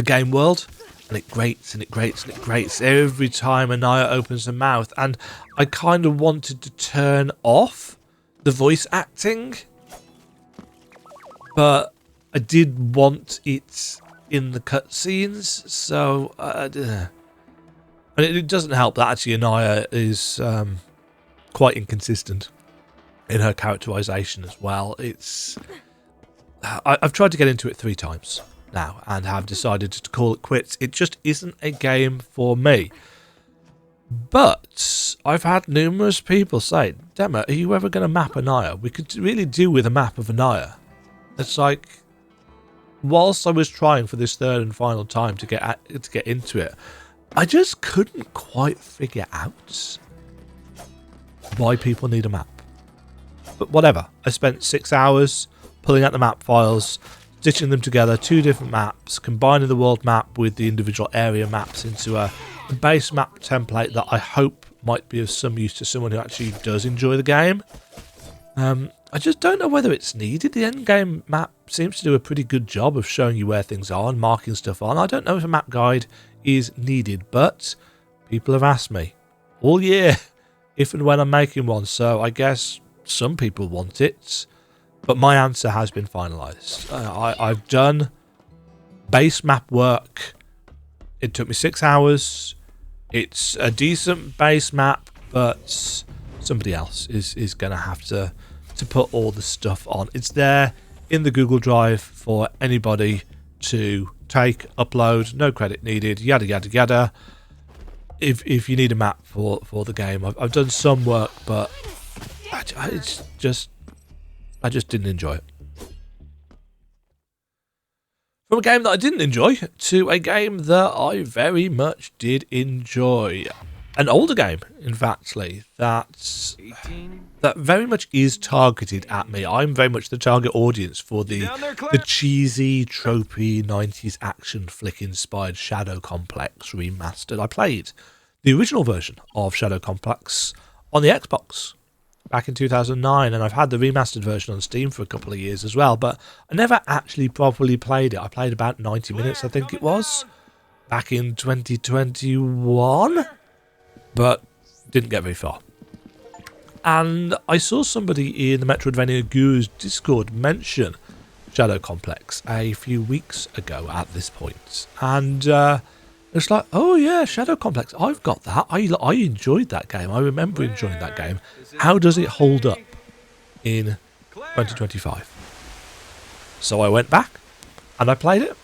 game world. And it grates and it grates and it grates every time Inayah opens her mouth. And I kind of wanted to turn off the voice acting, but I did want it in the cutscenes. So, and it doesn't help that actually Inayah is quite inconsistent in her characterization as well. I've tried to get into it 3 times now and have decided to call it quits. It just isn't a game for me. But I've had numerous people say, Demo, are you ever going to map Inayah? We could really do with a map of Inayah. It's like, whilst I was trying for this 3rd and final time to get into it, I just couldn't quite figure out why people need a map. But whatever. I spent 6 hours pulling out the map files, stitching them together, 2 different maps, combining the world map with the individual area maps into a base map template that I hope might be of some use to someone who actually does enjoy the game. I just don't know whether it's needed. The end game map seems to do a pretty good job of showing you where things are and marking stuff on. I don't know if a map guide is needed, but people have asked me all year if and when I'm making one, so I guess some people want it. But my answer has been finalised. I've done base map work. It took me 6 hours. It's a decent base map, but somebody else is going to have to put all the stuff on. It's there in the Google Drive for anybody to take, upload, no credit needed, yada yada yada. If you need a map for the game, I've done some work, but I just didn't enjoy it. From a game that I didn't enjoy to a game that I very much did enjoy. An older game, in fact, that very much is targeted at me. I'm very much the target audience for the cheesy, tropey 90s action flick-inspired Shadow Complex Remastered. I played the original version of Shadow Complex on the Xbox back in 2009, and I've had the remastered version on Steam for a couple of years as well, but I never actually properly played it. I played about 90 minutes, I think it was, back in 2021, but didn't get very far. And I saw somebody in the Metroidvania Guru's Discord mention Shadow Complex a few weeks ago at this point, and it's like, oh yeah, Shadow Complex, I've got that. I enjoyed that game. I remember enjoying that game. How does it hold up in 2025? So I went back and I played it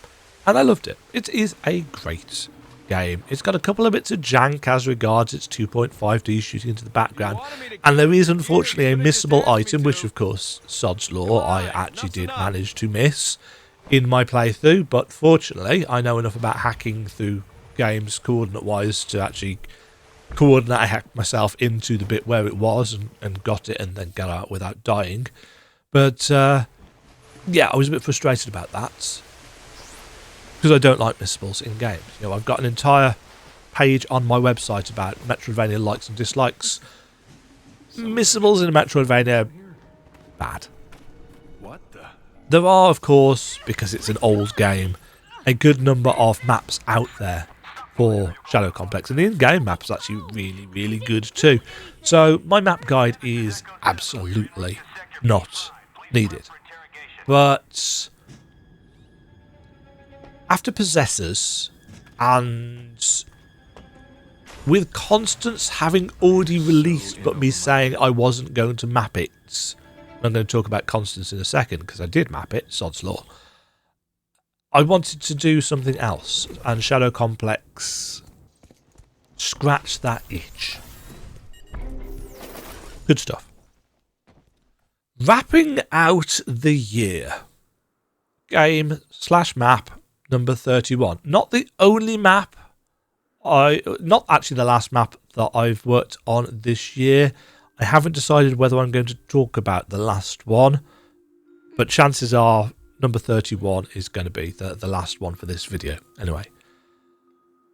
and I loved it. It is a great game. It's got a couple of bits of jank as regards its 2.5D shooting into the background, and there is unfortunately a missable item, which of course, sod's law, I actually did manage to miss in my playthrough, but fortunately I know enough about hacking through games coordinate wise to actually coordinate hack myself into the bit where it was and got it and then get out without dying. But yeah, I was a bit frustrated about that, because I don't like missables in games. You know, I've got an entire page on my website about Metroidvania likes and dislikes. Missables in a Metroidvania, bad. What the? There are, of course, because it's an old game, a good number of maps out there for Shadow Complex, and the in-game map is actually really, really good too. So my map guide is absolutely not needed. But after Possessors, and with Constance having already released but me saying I wasn't going to map it, I'm going to talk about Constance in a second because I did map it, sod's law, I wanted to do something else, and Shadow Complex scratched that itch. Good stuff. Wrapping out the year, game / map number 31. Not the only map, not actually the last map that I've worked on this year. I haven't decided whether I'm going to talk about the last one, but chances are number 31 is going to be the last one for this video. Anyway,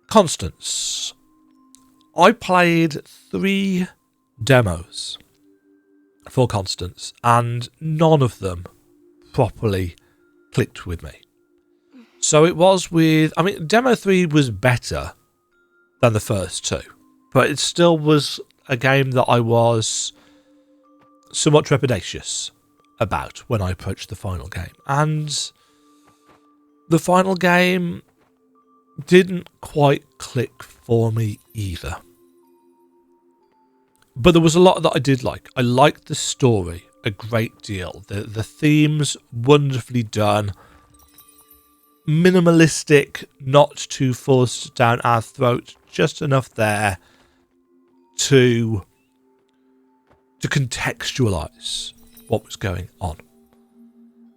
Constance. I played 3 demos for Constance, and none of them properly clicked with me. So it was with, I mean, Demo 3 was better than the first 2, but it still was a game that I was somewhat trepidatious about when I approached the final game. And the final game didn't quite click for me either. But there was a lot that I did like. I liked the story a great deal. The themes, wonderfully done. Minimalistic, not too forced down our throat, just enough there to contextualize what was going on.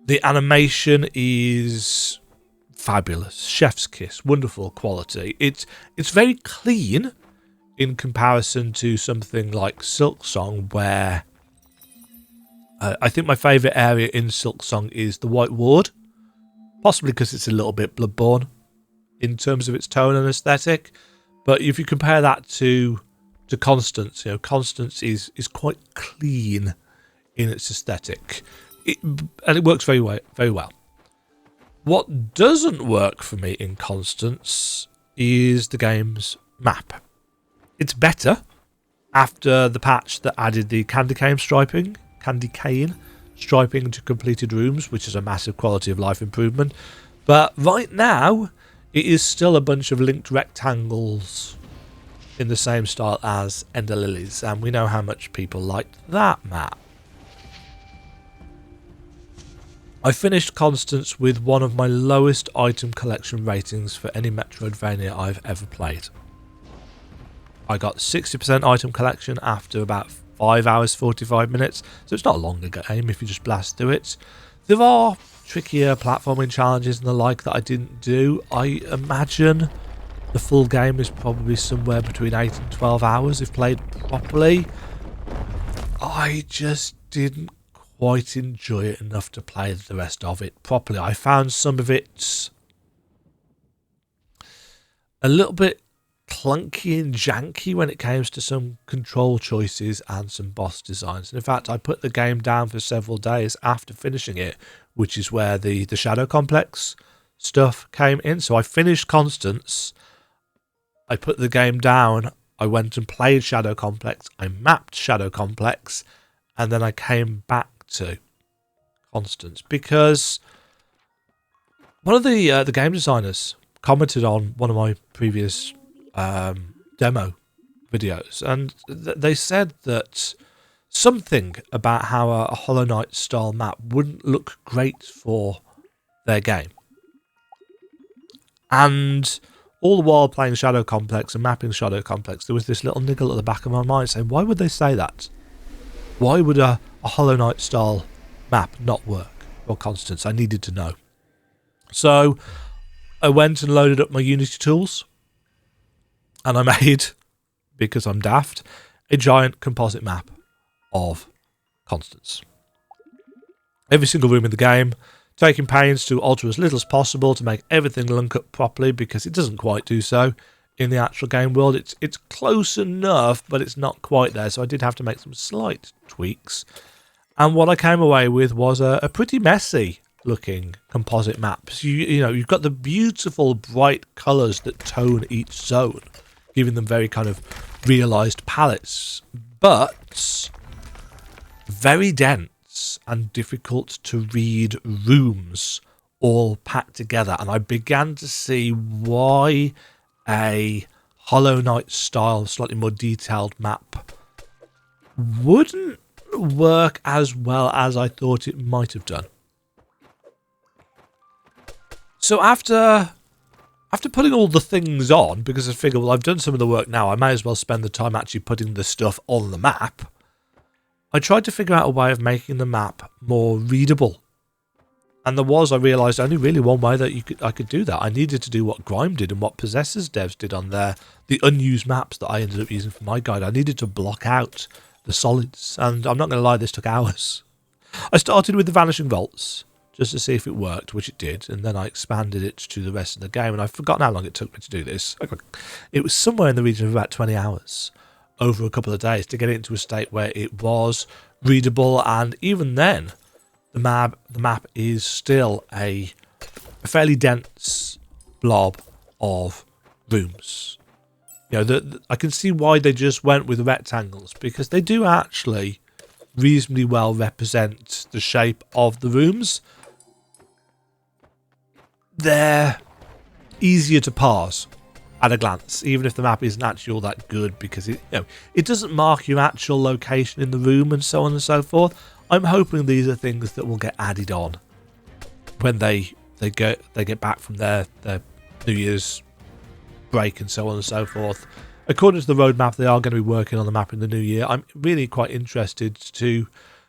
The animation is fabulous, chef's kiss, wonderful quality. It's very clean in comparison to something like Silksong, where I think my favourite area in Silksong is the White Ward. Possibly because it's a little bit Bloodborne in terms of its tone and aesthetic. But if you compare that to Constance, you know, Constance is quite clean in its aesthetic. And it works very well. What doesn't work for me in Constance is the game's map. It's better after the patch that added the candy cane striping to completed rooms, which is a massive quality of life improvement. But right now, it is still a bunch of linked rectangles in the same style as Ender Lilies, and we know how much people liked that map. I finished Constance with one of my lowest item collection ratings for any Metroidvania I've ever played. I got 60% item collection after about 5 hours 45 minutes, so it's not a longer game if you just blast through it. There are trickier platforming challenges and the like that I didn't do. I imagine the full game is probably somewhere between 8 and 12 hours if played properly. I just didn't quite enjoy it enough to play the rest of it properly. I found some of it a little bit clunky and janky when it comes to some control choices and some boss designs. And in fact, I put the game down for several days after finishing it, which is where the Shadow Complex stuff came in. So I finished Constance, I put the game down, I went and played Shadow Complex, I mapped Shadow Complex, and then I came back to Constance because one of the game designers commented on one of my previous demo videos, and they said that something about how a Hollow Knight style map wouldn't look great for their game. And all the while playing Shadow Complex and mapping Shadow Complex, there was this little niggle at the back of my mind saying, why would they say that? Why would a Hollow Knight style map not work for Constance? I needed to know. So I went and loaded up my Unity tools, and I made, because I'm daft, a giant composite map of Constance. Every single room in the game, taking pains to alter as little as possible to make everything link up properly, because it doesn't quite do so in the actual game world. It's close enough, but it's not quite there, so I did have to make some slight tweaks. And what I came away with was a pretty messy looking composite map. So you know, you've got the beautiful bright colours that tone each zone, giving them very kind of realised palettes, but very dense and difficult to read rooms all packed together. And I began to see why a Hollow Knight style, slightly more detailed map wouldn't work as well as I thought it might have done. So after putting all the things on, because I figured, well, I've done some of the work now, I may as well spend the time actually putting the stuff on the map, I tried to figure out a way of making the map more readable. And I realised, only really one way that I could do that. I needed to do what GRIME did and what Possessor's devs did on the unused maps that I ended up using for my guide. I needed to block out the solids, and I'm not going to lie, this took hours. I started with the Vanishing Vaults, just to see if it worked, which it did, and then I expanded it to the rest of the game, and I've forgotten how long it took me to do this. It was somewhere in the region of about 20 hours over a couple of days to get it into a state where it was readable, and even then, the map is still a fairly dense blob of rooms. You know, I can see why they just went with rectangles, because they do actually reasonably well represent the shape of the rooms. They're easier to parse at a glance, even if the map isn't actually all that good, because it doesn't mark your actual location in the room and so on and so forth. I'm hoping these are things that will get added on when they get back from their New Year's break and so on and so forth. According to the roadmap, they are going to be working on the map in the new year. I'm really quite interested to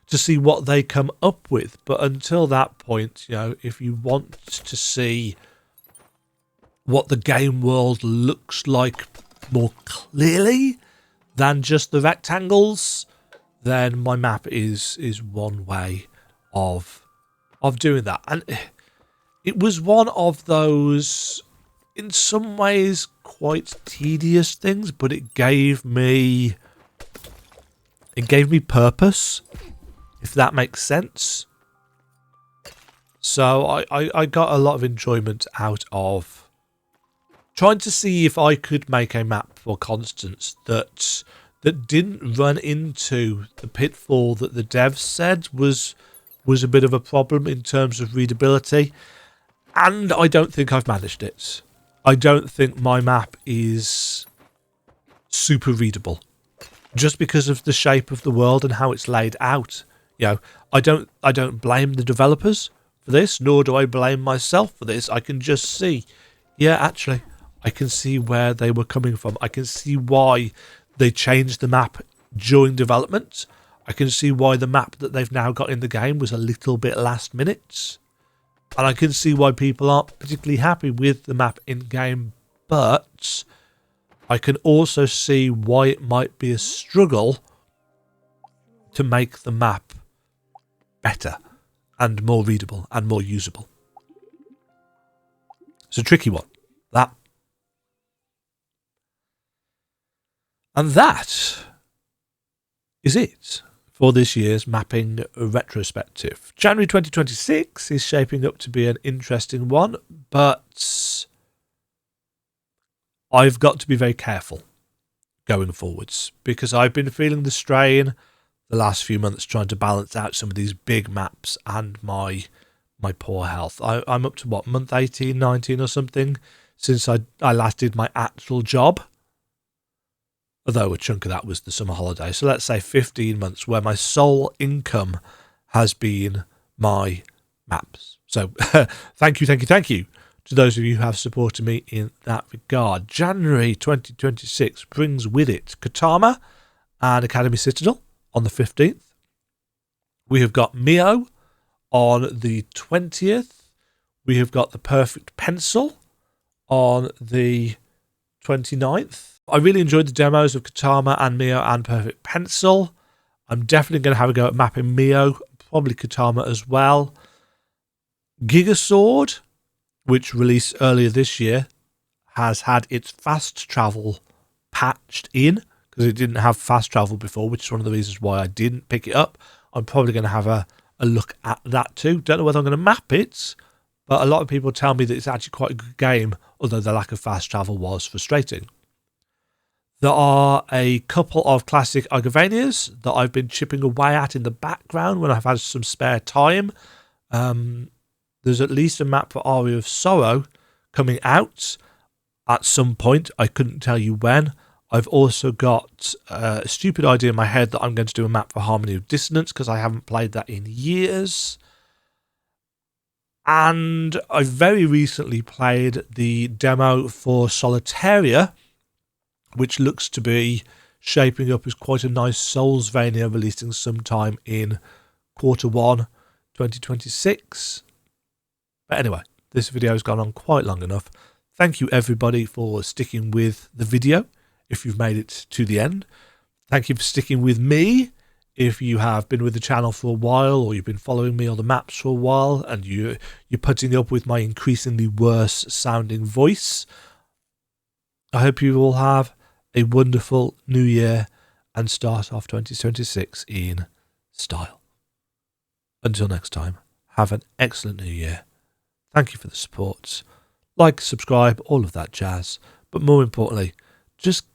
see what they come up with. But until that point, you know, if you want to see what the game world looks like more clearly than just the rectangles, then my map is one way of doing that. And it was one of those, in some ways, quite tedious things, but it gave me purpose, if that makes sense. So I got a lot of enjoyment out of trying to see if I could make a map for Constance that didn't run into the pitfall that the devs said was a bit of a problem in terms of readability. And I don't think I've managed it. I don't think my map is super readable, just because of the shape of the world and how it's laid out. You know, I don't blame the developers for this, nor do I blame myself for this. I can just see, yeah, actually, I can see where they were coming from. I can see why they changed the map during development. I can see why the map that they've now got in the game was a little bit last minute. And I can see why people aren't particularly happy with the map in-game, but I can also see why it might be a struggle to make the map better and more readable and more usable. It's a tricky one, that. And that is it for this year's mapping retrospective. January 2026 is shaping up to be an interesting one, but I've got to be very careful going forwards because I've been feeling the strain the last few months trying to balance out some of these big maps and my poor health. I'm up to what, month 18, 19 or something since I last did my actual job. Although a chunk of that was the summer holiday. So let's say 15 months where my sole income has been my maps. So thank you to those of you who have supported me in that regard. January 2026 brings with it Katama and Academy Citadel on the 15th. We have got Mio on the 20th. We have got the Perfect Pencil on the 29th. I really enjoyed the demos of Katama and Mio and Perfect Pencil. I'm definitely going to have a go at mapping Mio, probably Katama as well. Gigasword, which released earlier this year, has had its fast travel patched in because it didn't have fast travel before, which is one of the reasons why I didn't pick it up. I'm probably going to have a look at that too. Don't know whether I'm going to map it, but a lot of people tell me that it's actually quite a good game, although the lack of fast travel was frustrating. There are a couple of classic Argovanias that I've been chipping away at in the background when I've had some spare time. There's at least a map for Aria of Sorrow coming out at some point. I couldn't tell you when. I've also got a stupid idea in my head that I'm going to do a map for Harmony of Dissonance because I haven't played that in years. And I very recently played the demo for Solitaria, which looks to be shaping up as quite a nice Soulsvania releasing sometime in Q1 2026. But anyway, this video has gone on quite long enough. Thank you everybody for sticking with the video if you've made it to the end. Thank you for sticking with me if you have been with the channel for a while or you've been following me on the maps for a while and you're putting up with my increasingly worse sounding voice. I hope you all have a wonderful new year and start off 2026 in style. Until next time, have an excellent new year. Thank you for the support. Like, subscribe, all of that jazz. But more importantly, just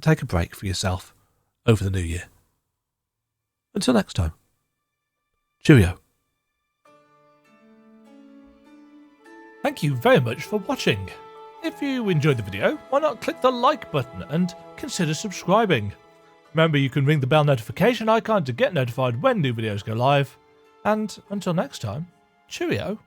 take a break for yourself over the new year. Until next time, cheerio. Thank you very much for watching. If you enjoyed the video, why not click the like button and consider subscribing. Remember, you can ring the bell notification icon to get notified when new videos go live. And until next time, cheerio.